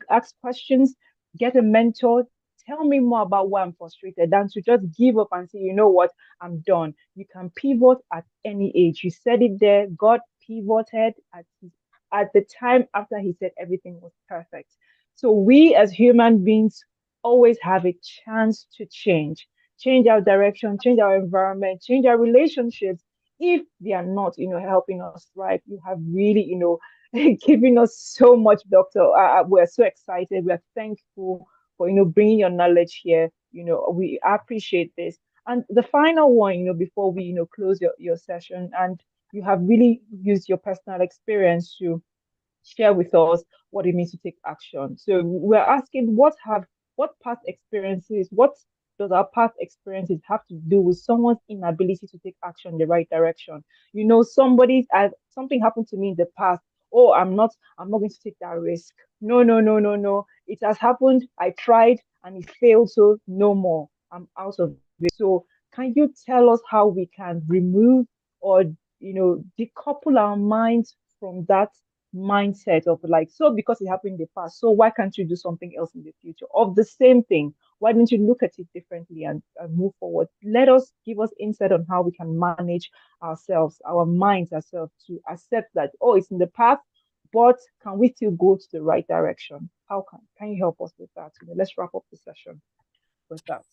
ask questions, get a mentor, tell me more about why I'm frustrated than to just give up and say, you know what, I'm done. You can pivot at any age. You said it there. God pivoted at the time after he said everything was perfect. So we as human beings always have a chance to change our direction, change our environment, change our relationships. If they are not, helping us thrive, you have really, given us so much, Doctor. We're so excited. We're thankful for, bringing your knowledge here. We appreciate this. And the final one, before we, close your session, and you have really used your personal experience to share with us what it means to take action. So we're asking what past experiences, what does our past experiences have to do with someone's inability to take action in the right direction? Something happened to me in the past. Oh, I'm not going to take that risk. No, no, no, no, no. It has happened. I tried and it failed. So no more. I'm out of it. So can you tell us how we can remove or decouple our minds from that mindset of like, so because it happened in the past, so why can't you do something else in the future of the same thing? Why don't you look at it differently and move forward? Give us insight on how we can manage ourselves, our minds ourselves, to accept that, oh, it's in the past, but can we still go to the right direction? How can you help us with that? Let's wrap up the session with that.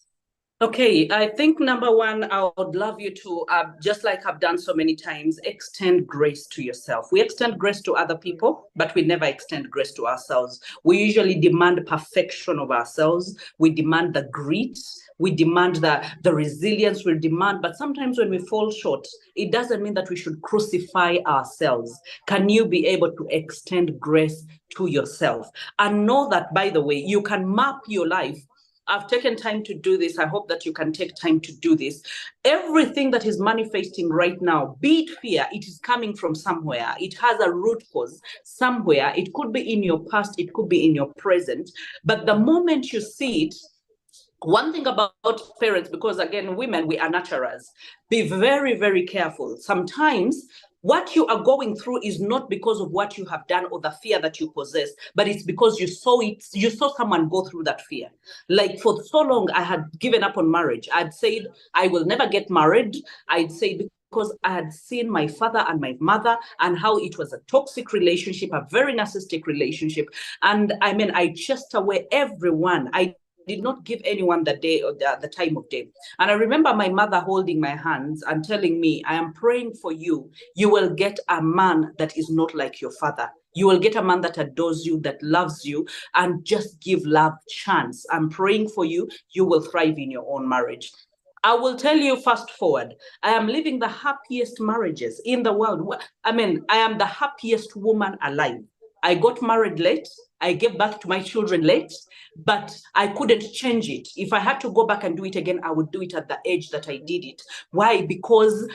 Okay, I think number one, I would love you to, just like I've done so many times, extend grace to yourself. We extend grace to other people, but we never extend grace to ourselves. We usually demand perfection of ourselves. We demand the grit. We demand the resilience we demand. But sometimes when we fall short, it doesn't mean that we should crucify ourselves. Can you be able to extend grace to yourself? And know that, by the way, you can map your life. I've taken time to do this. I hope that you can take time to do this. Everything that is manifesting right now, be it fear, it is coming from somewhere. It has a root cause somewhere. It could be in your past. It could be in your present. But the moment you see it, one thing about parents, because again, women, we are nurturers, be very, very careful. Sometimes what you are going through is not because of what you have done or the fear that you possess, but it's because you saw someone go through that fear. Like for so long, I had given up on marriage. I'd said, I will never get married. I'd say, because I had seen my father and my mother and how it was a toxic relationship, a very narcissistic relationship. And I mean, I chased away everyone. I did not give anyone the day or the time of day. And I remember my mother holding my hands and telling me, I am praying for you. You will get a man that is not like your father. You will get a man that adores you, that loves you, and just give love chance. I'm praying for you. You will thrive in your own marriage. I will tell you, fast forward, I am living the happiest marriages in the world. I mean, I am the happiest woman alive. I got married late. I gave birth to my children late, but I couldn't change it. If I had to go back and do it again, I would do it at the age that I did it. Why? Because,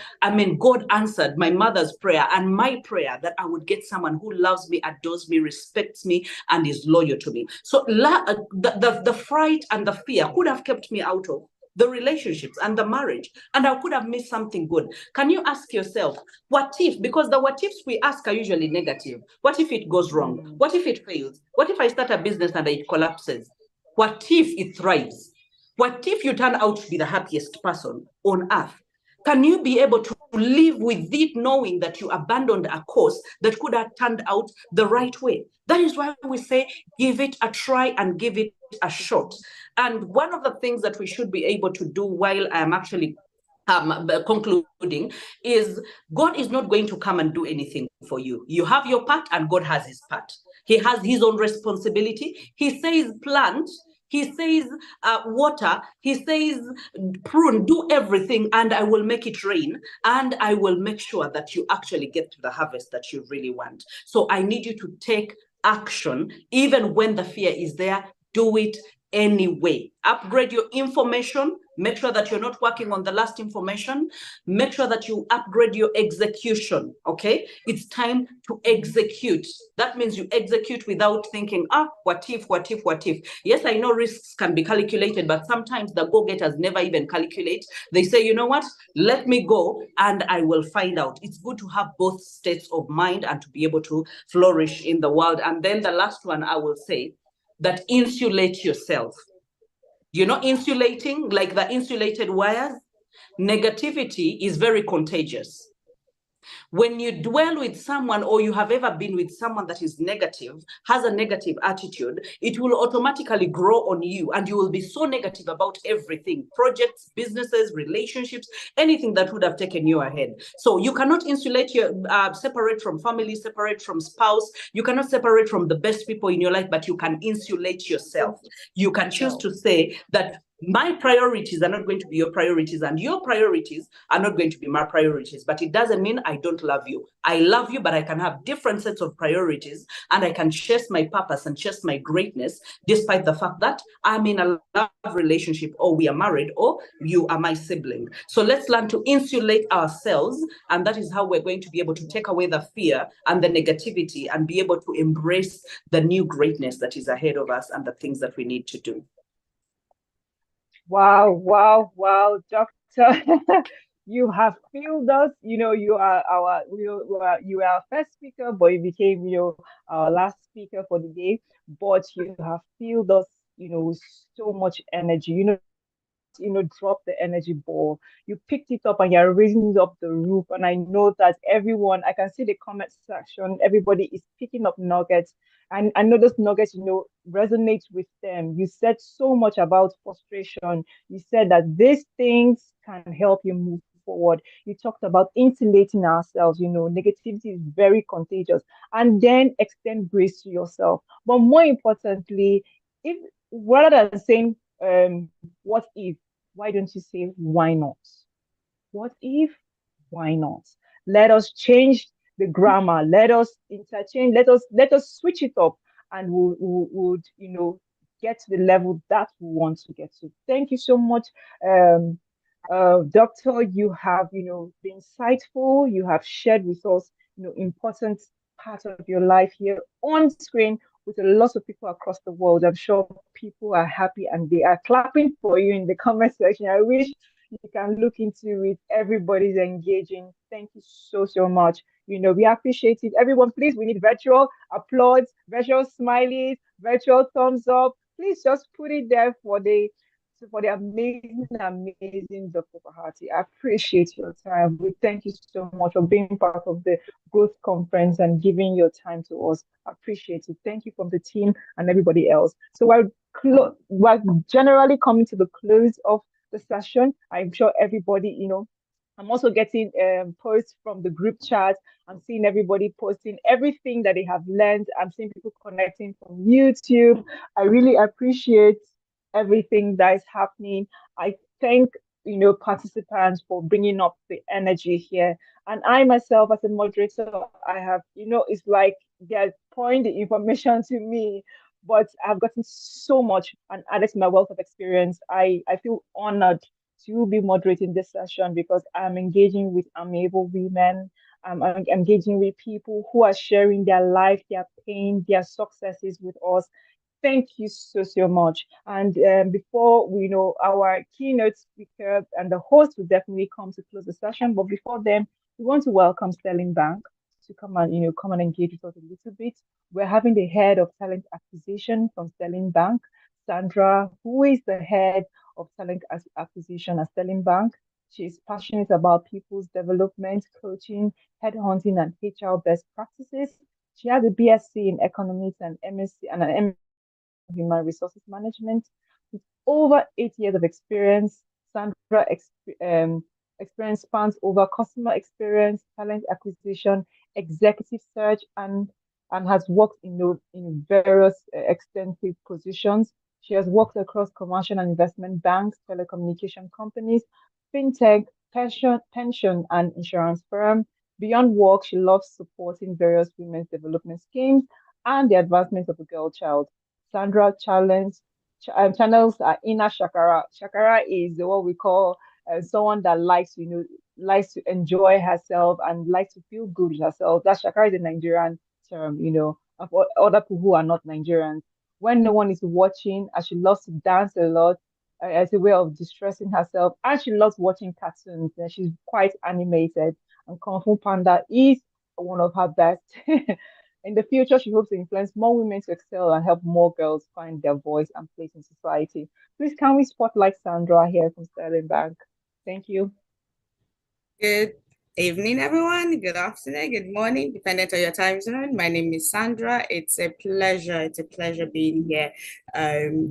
God answered my mother's prayer and my prayer that I would get someone who loves me, adores me, respects me, and is loyal to me. So the fright and the fear could have kept me out of the relationships and the marriage, and I could have missed something good. Can you ask yourself, what if? Because the what ifs we ask are usually negative. What if it goes wrong? What if it fails? What if I start a business and it collapses? What if it thrives? What if you turn out to be the happiest person on earth? Can you be able to live with it knowing that you abandoned a course that could have turned out the right way? That is why we say, give it a try and give it a shot. And one of the things that we should be able to do while I'm actually concluding is God is not going to come and do anything for you. You have your part and God has his part. He has his own responsibility. He says plant, he says water, he says prune, do everything and I will make it rain and I will make sure that you actually get to the harvest that you really want. So I need you to take action even when the fear is there. Do it anyway. Upgrade your information. Make sure that you're not working on the last information. Make sure that you upgrade your execution, okay? It's time to execute. That means you execute without thinking, what if, what if, what if? Yes, I know risks can be calculated, but sometimes the go-getters never even calculate. They say, you know what? Let me go and I will find out. It's good to have both states of mind and to be able to flourish in the world. And then the last one I will say, that insulate yourself. You're not insulating like the insulated wires. Negativity is very contagious. When you dwell with someone or you have ever been with someone that is negative, has a negative attitude, it will automatically grow on you and you will be so negative about everything, projects, businesses, relationships, anything that would have taken you ahead. So you cannot insulate your, separate from family, separate from spouse. You cannot separate from the best people in your life, but you can insulate yourself. You can choose to say that my priorities are not going to be your priorities and your priorities are not going to be my priorities, but it doesn't mean I don't love you. I love you, but I can have different sets of priorities and I can chase my purpose and chase my greatness despite the fact that I'm in a love relationship or we are married or you are my sibling. So let's learn to insulate ourselves, and that is how we're going to be able to take away the fear and the negativity and be able to embrace the new greatness that is ahead of us and the things that we need to do. Wow, wow, wow, Doctor. You have filled us. You are our first speaker, but you became, our last speaker for the day. But you have filled us, with so much energy. Drop the energy ball. You picked it up and you're raising it up the roof. And I know that everyone, I can see the comment section, everybody is picking up nuggets. And I know those nuggets, resonate with them. You said so much about frustration. You said that these things can help you move forward. You talked about insulating ourselves. Negativity is very contagious. And then extend grace to yourself. But more importantly, if rather than saying, what if, why don't you say, why not? What if, why not? Let us change the grammar. Let us interchange. Let us switch it up, and we'll get to the level that we want to get to. Thank you so much, Doctor. You have been insightful. You have shared with us important part of your life here on screen with a lot of people across the world. I'm sure people are happy and they are clapping for you in the comment section. I wish you can look into it. Everybody's engaging. Thank you so, so much. We appreciate it. Everyone, please, we need virtual applause, virtual smileys, virtual thumbs up. Please just put it there for the amazing Dr. Bahati. I appreciate your time. We thank you so much for being part of the Growth Conference and giving your time to us. I appreciate it. Thank you from the team and everybody else. So we're generally coming to the close of the session. I'm sure everybody, I'm also getting posts from the group chat. I'm seeing everybody posting everything that they have learned. I'm seeing people connecting from YouTube. I really appreciate everything that is happening. I thank participants for bringing up the energy here. And I myself, as a moderator, I have, it's like they're pouring the information to me, but I've gotten so much and added to my wealth of experience. I feel honored to be moderating this session because I'm engaging with amiable women. I'm engaging with people who are sharing their life, their pain, their successes with us. Thank you so much. And before we know our keynote speaker and the host will definitely come to close the session, but before then, we want to welcome Sterling Bank to come and engage with us a little bit. We're having the head of talent acquisition from Sterling Bank, Sandra, who is the head of talent acquisition at Sterling Bank. She's passionate about people's development, coaching, headhunting, and HR best practices. She has a BSc in economics and MSc and an Human Resources Management. With over 8 years of experience, Sandra experience spans over customer experience, talent acquisition, executive search, and has worked in various extensive positions. She has worked across commercial and investment banks, telecommunication companies, fintech, pension and insurance firm. Beyond work, she loves supporting various women's development schemes and the advancement of the girl child. Sandra channels are inner Shakara. Shakara is what we call someone that likes to enjoy herself and likes to feel good with herself. That Shakara is a Nigerian term, and for other people who are not Nigerians. When no one is watching, and she loves to dance a lot as a way of distressing herself, and she loves watching cartoons. And she's quite animated, and Kung Fu Panda is one of her best. In the future, she hopes to influence more women to excel and help more girls find their voice and place in society. Please, can we spotlight Sandra here from Sterling Bank? Thank you. Good evening, everyone. Good afternoon, good morning, depending on your time zone. My name is Sandra. It's a pleasure being here,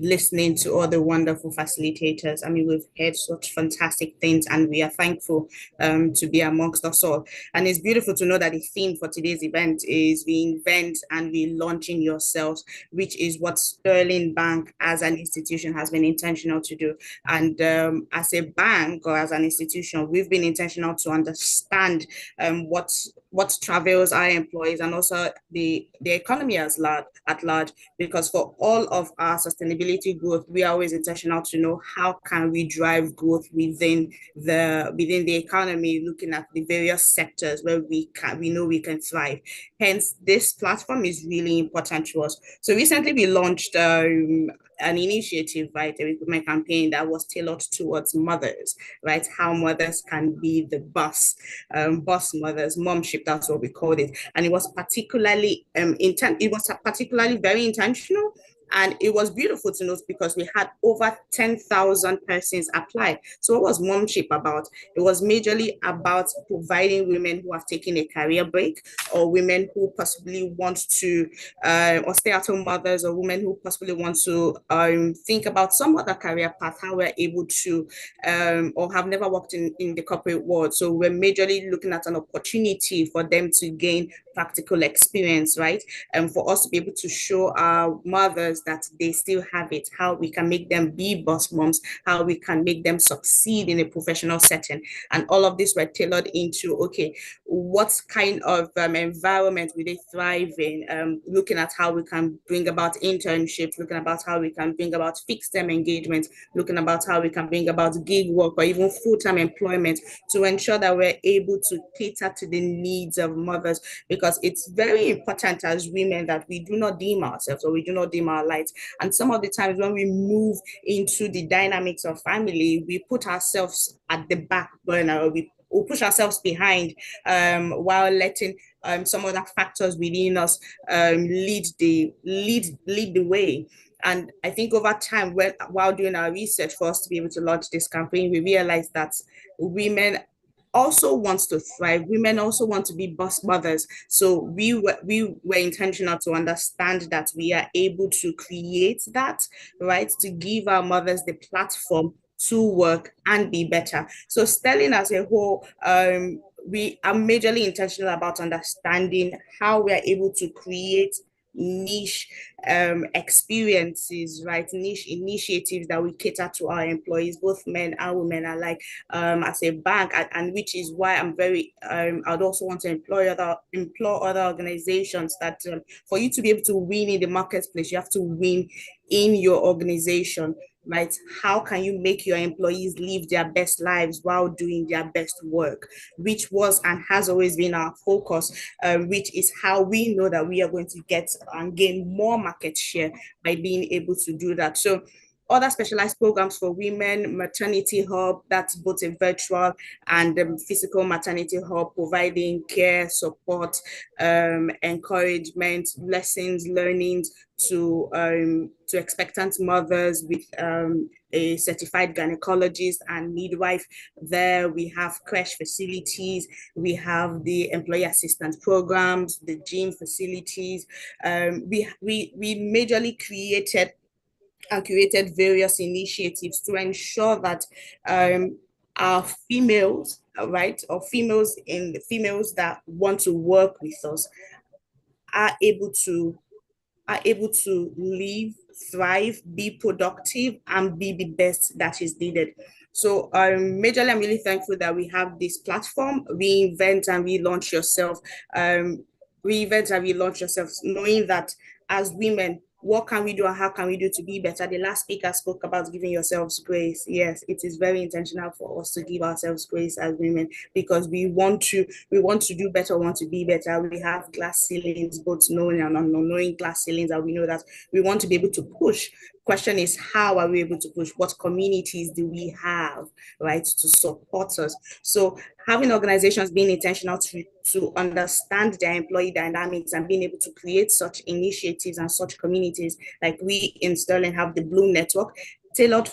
listening to all the wonderful facilitators. I mean, we've heard such fantastic things, and we are thankful to be amongst us all. And it's beautiful to know that the theme for today's event is reinvent and relaunching yourselves, which is what Sterling Bank as an institution has been intentional to do. And as a bank or as an institution, we've been intentional to understand what travels our employees and also the economy at large, because for all of our sustainability growth, we are always intentional to know how can we drive growth within the economy, looking at the various sectors where we know we can thrive. Hence, this platform is really important to us. So recently we launched an initiative, right, a recruitment campaign that was tailored towards mothers, right? How mothers can be the boss mothers, momship, that's what we called it. And it was particularly very intentional. And it was beautiful to note because we had over 10,000 persons apply. So what was momship about? It was majorly about providing women who have taken a career break, or women who possibly want to, or stay-at-home mothers, or women who possibly want to think about some other career path, how we're able to, or have never worked in the corporate world. So we're majorly looking at an opportunity for them to gain practical experience, right? And for us to be able to show our mothers that they still have it, how we can make them be boss moms, how we can make them succeed in a professional setting. And all of this were tailored into, okay, what kind of environment will they thrive in? Looking at how we can bring about internships, looking about how we can bring about fixed-term engagements, looking about how we can bring about gig work or even full-time employment to ensure that we're able to cater to the needs of mothers, because it's very important as women that we do not dim ourselves or we do not dim our lights. And some of the times when we move into the dynamics of family, we put ourselves at the back burner, or we push ourselves behind while letting some other factors within us lead the way. And I think over time, while doing our research for us to be able to launch this campaign, we realized that women also wants to thrive. Women also want to be boss mothers. So we were intentional to understand that we are able to create that, right? To give our mothers the platform to work and be better. So Sterling as a whole, we are majorly intentional about understanding how we are able to create niche experiences, right? Niche initiatives that we cater to our employees, both men and women alike, as a bank, and which is why I'm very I'd also want to implore other organizations that for you to be able to win in the marketplace, you have to win in your organization, right? How can you make your employees live their best lives while doing their best work, which was and has always been our focus, which is how we know that we are going to get and gain more market share by being able to do that. So other specialized programs for women, maternity hub, that's both a virtual and physical maternity hub, providing care, support, encouragement, lessons, learnings to expectant mothers with a certified gynecologist and midwife. There we have creche facilities, we have the employee assistance programs, the gym facilities. We majorly created various initiatives to ensure that our females, right, or females that want to work with us are able to live, thrive, be productive, and be the best that is needed. So majorly, I'm really thankful that we have this platform, Reinvent and Relaunch Yourself. Reinvent and Relaunch Yourself, knowing that as women, what can we do and how can we do to be better? The last speaker spoke about giving yourselves grace. Yes, it is very intentional for us to give ourselves grace as women, because we want to do better, want to be better. We have glass ceilings, both knowing and unknowing glass ceilings, and we know that we want to be able to push. Question is, how are we able to push? What communities do we have, right, to support us? So having organizations being intentional to understand their employee dynamics and being able to create such initiatives and such communities, like we in Sterling have the Bloom Network, tailored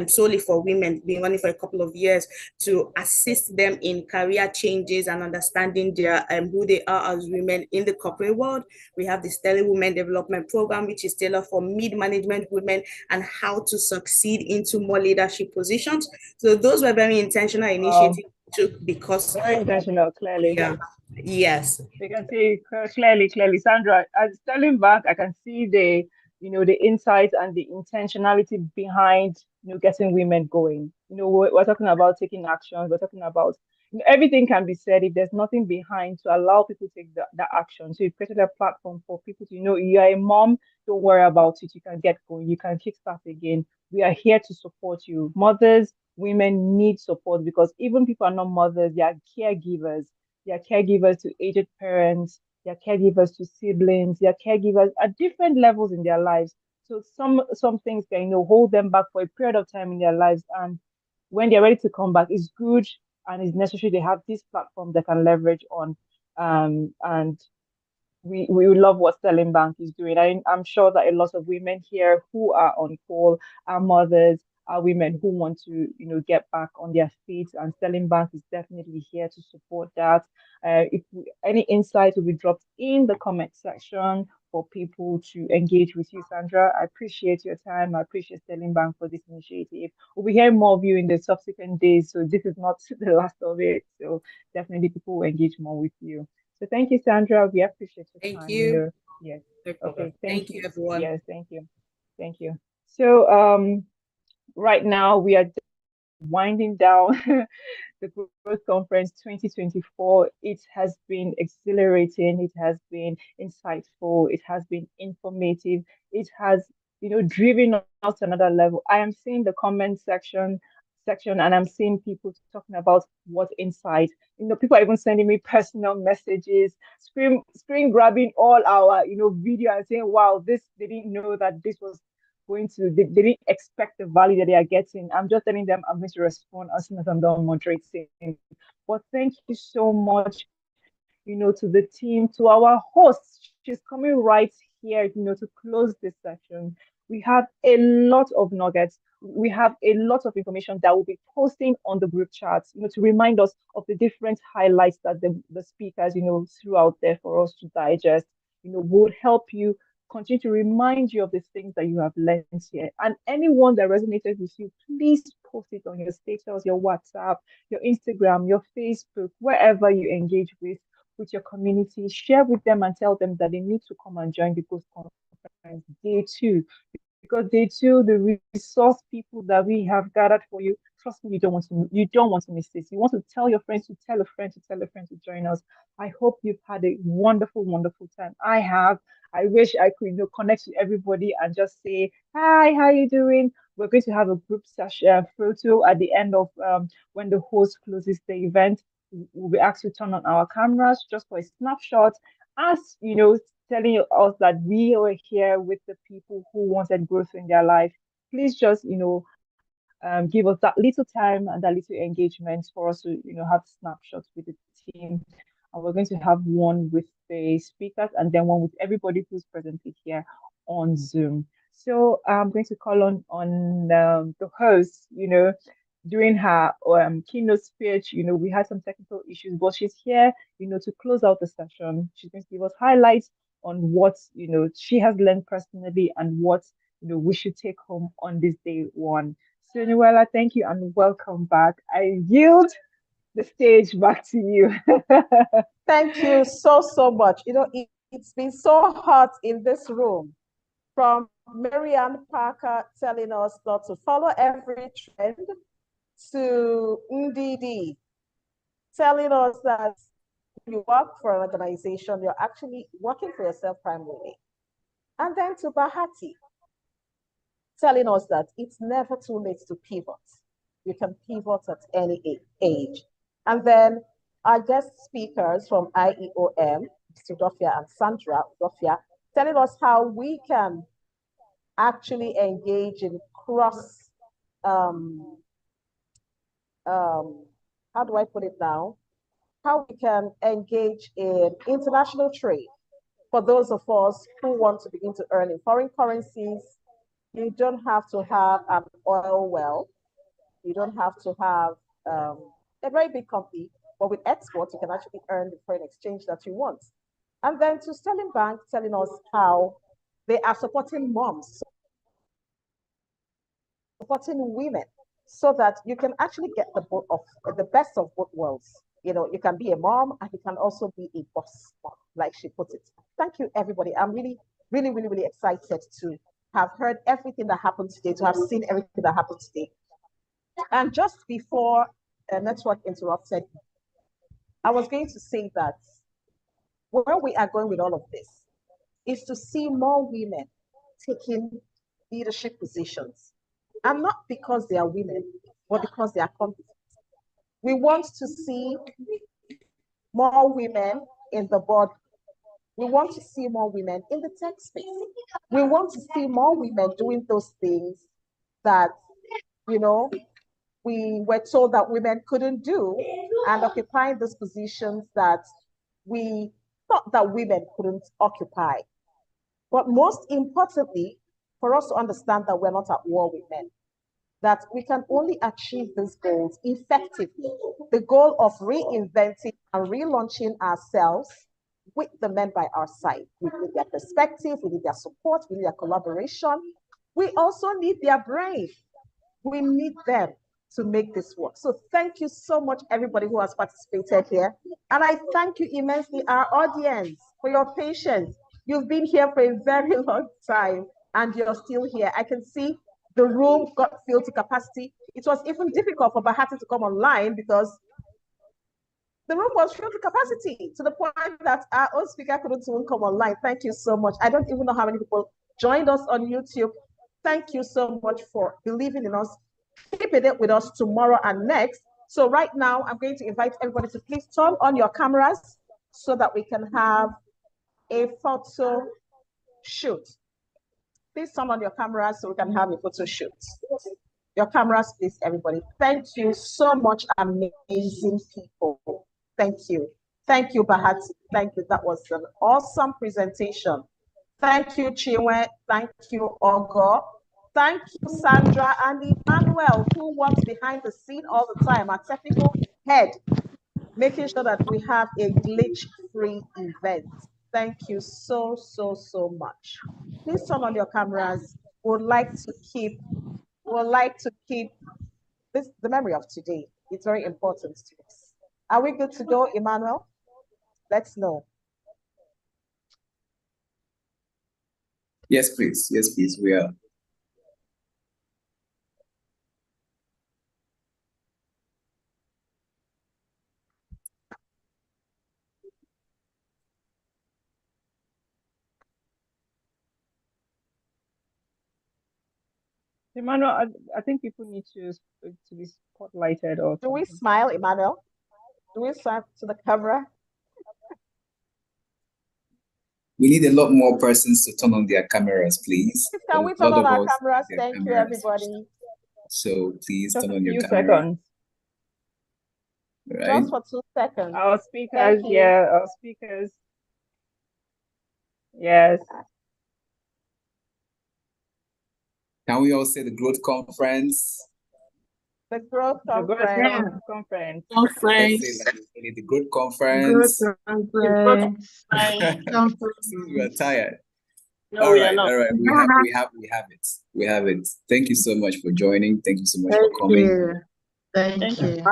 solely for women, been running for a couple of years to assist them in career changes and understanding their who they are as women in the corporate world. We have the Sterling Women Development Program, which is tailored for mid-management women and how to succeed into more leadership positions. So those were very intentional initiatives too, because very intentional, clearly. Yeah. Yes. You can see clearly, Sandra, as Sterling Bank, I can see the insights and the intentionality behind, getting women going. We're talking about taking action. We're talking about, everything can be said if there's nothing behind to allow people to take that action. So you've created a platform for people to you're a mom, don't worry about it. You can get going. You can kickstart again. We are here to support you. Mothers, women need support, because even people are not mothers, they are caregivers. They are caregivers to aged parents, they are caregivers to siblings, they are caregivers at different levels in their lives. So some things can hold them back for a period of time in their lives, and when they're ready to come back, it's good and it's necessary they have this platform they can leverage on. And we love what Sterling Bank is doing. I'm sure that a lot of women here who are on call are mothers, are women who want to, get back on their feet, and Sterling Bank is definitely here to support that. Any insights will be dropped in the comment section for people to engage with you, Sandra. I appreciate your time. I appreciate Sterling Bank for this initiative. We'll be hearing more of you in the subsequent days, so this is not the last of it. So definitely people will engage more with you. So thank you, Sandra. We appreciate your time. Thank you. Yes. No problem. Okay. Thank you, everyone. Yes, thank you. Thank you. So right now we are winding down the Growth Conference 2024. It has been exhilarating. It has been insightful. It has been informative. It has, driven us to another level. I am seeing the comment section, and I'm seeing people talking about what insight. People are even sending me personal messages, screen grabbing all our, video and saying, wow, they didn't know that this was they didn't expect the value that they are getting. I'm just telling them I'm going to respond as soon as I'm done moderating. But thank you so much, to the team, to our host. She's coming right here, to close this session. We have a lot of nuggets. We have a lot of information that we'll be posting on the group chats, to remind us of the different highlights that the speakers, threw out there for us to digest, would help you continue to remind you of the things that you have learned here. And anyone that resonated with you, please post it on your status, your WhatsApp, your Instagram, your Facebook, wherever you engage with. with your community. Share with them and tell them that they need to come and join the Growth Conference Day 2, because Day 2, the resource people that we have gathered for you, trust me, you don't want to miss this. You want to tell your friends to tell a friend to tell a friend to join us. I hope you've had a wonderful, wonderful time. I have. I wish I could, connect to everybody and just say, hi, how you doing? We're going to have a group session photo at the end of when the host closes the event. We'll be asked to turn on our cameras just for a snapshot, as telling us that we are here with the people who wanted growth in their life. Please just give us that little time and that little engagement for us to have snapshots with the team. And we're going to have one with the speakers and then one with everybody who's presently here on Zoom. So I'm going to call on the host, during her keynote speech. We had some technical issues, but she's here, to close out the session. She's going to give us highlights on what, she has learned personally and what, we should take home on this day one. So, Noella, thank you and welcome back. I yield the stage back to you. Thank you so much. It's been so hot in this room, from Maryanne Parker telling us not to follow every trend, to Ndidi telling us that when you work for an organization, you're actually working for yourself primarily. And then to Bahati telling us that it's never too late to pivot. You can pivot at any age. And then our guest speakers from IEOM, Mr. Dofia and Sandra Dofia, telling us how we can actually engage in cross, how do I put it now? How we can engage in international trade. For those of us who want to begin to earn in foreign currencies, you don't have to have an oil well. You don't have to have a very big company, but with exports, you can actually earn the foreign exchange that you want. And then to Sterling Bank telling us how they are supporting moms, supporting women, so that you can actually get the best of both worlds. You can be a mom and you can also be a boss mom, like she put it. Thank you, everybody. I'm really, really, really, really excited to have heard everything that happened today, to have seen everything that happened today. And just before the network interrupted, I was going to say that where we are going with all of this is to see more women taking leadership positions. And not because they are women, but because they are competent. We want to see more women in the board. We want to see more women in the tech space. We want to see more women doing those things that, we were told that women couldn't do, and occupying those positions that we thought that women couldn't occupy. But most importantly, for us to understand that we're not at war with men, that we can only achieve these goals effectively. The goal of reinventing and relaunching ourselves with the men by our side. We need their perspective, we need their support, we need their collaboration. We also need their brain. We need them to make this work. So thank you so much, everybody who has participated here. And I thank you immensely, our audience, for your patience. You've been here for a very long time and you're still here. I can see the room got filled to capacity. It was even difficult for Bahati to come online because the room was filled to capacity, to the point that our own speaker couldn't even come online. Thank you so much. I don't even know how many people joined us on YouTube. Thank you so much for believing in us, keeping it with us tomorrow and next. So right now, I'm going to invite everybody to please turn on your cameras so that we can have a photo shoot. Please turn on your cameras so we can have a photo shoot. Your cameras, please, everybody. Thank you so much, amazing people. Thank you. Thank you, Bahati. Thank you. That was an awesome presentation. Thank you, Chinwe. Thank you, Ogo. Thank you, Sandra and Emmanuel, who works behind the scene all the time, our technical head, making sure that we have a glitch-free event. Thank you so, so, so much. Please turn on your cameras. We'd like to keep this, the memory of today. It's very important to us. Are we good to go, Emmanuel? Let's know. Yes, please. Yes, please. We are. Emmanuel, I think people need to be spotlighted or Do we something. smile, Emmanuel? Do we smile to the camera? We need a lot more persons to turn on their cameras, please. Can we turn on our cameras? Thank you, everybody. So please Just turn a on your few camera. seconds. Right? Just for 2 seconds. Our speakers, yeah, our speakers. Yes. Can we all say the growth conference? The growth conference. Conference. Let's say the growth conference. Conference. We are tired. No, All we are right, not. all right. We have it. Thank you so much for joining. Thank you so much for coming. Thank you.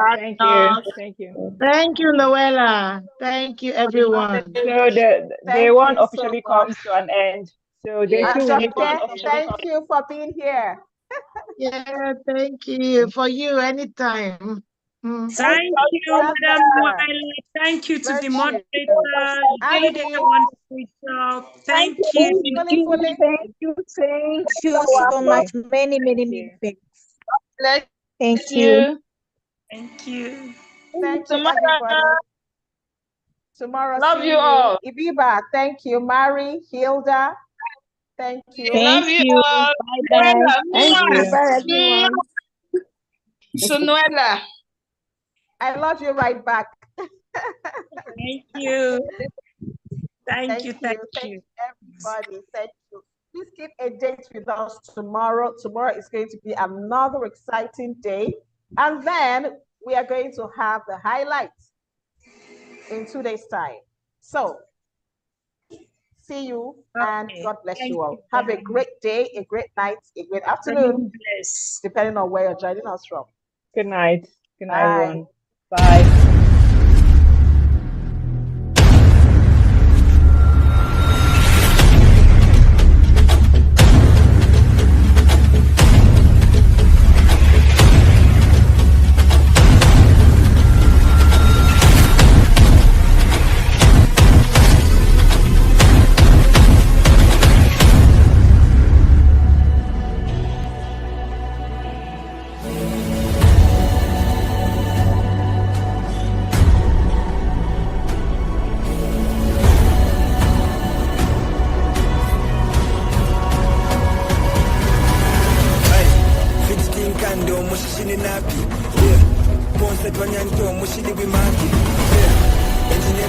Thank you. Thank you, Noella. Thank you, everyone. So the day one officially comes to an end. So day two, we need to thank you for being here. Yeah, thank you. For you, anytime. Thank you, Madam Wiley. Thank you to the moderator. You did a wonderful job. Thank you. Thank you so much. Many thanks. Thank you. Thank you. Thank you, everybody. Tomorrow, love you all. Ibiba, thank you. Mari, Hilda, thank you. Thank you. All. Bye-bye. Thank you. Bye, everyone. So, Noella. I love you right back. Thank you. Thank you. Thank you, everybody. Thank you. Please keep a date with us tomorrow. Tomorrow is going to be another exciting day. And then we are going to have the highlights in 2 days' time. So, see you and God bless you all. Have a great day, a great night, a great afternoon, depending on where you're joining us from. Good night. Good night, Bye. everyone. Bye. Engineer,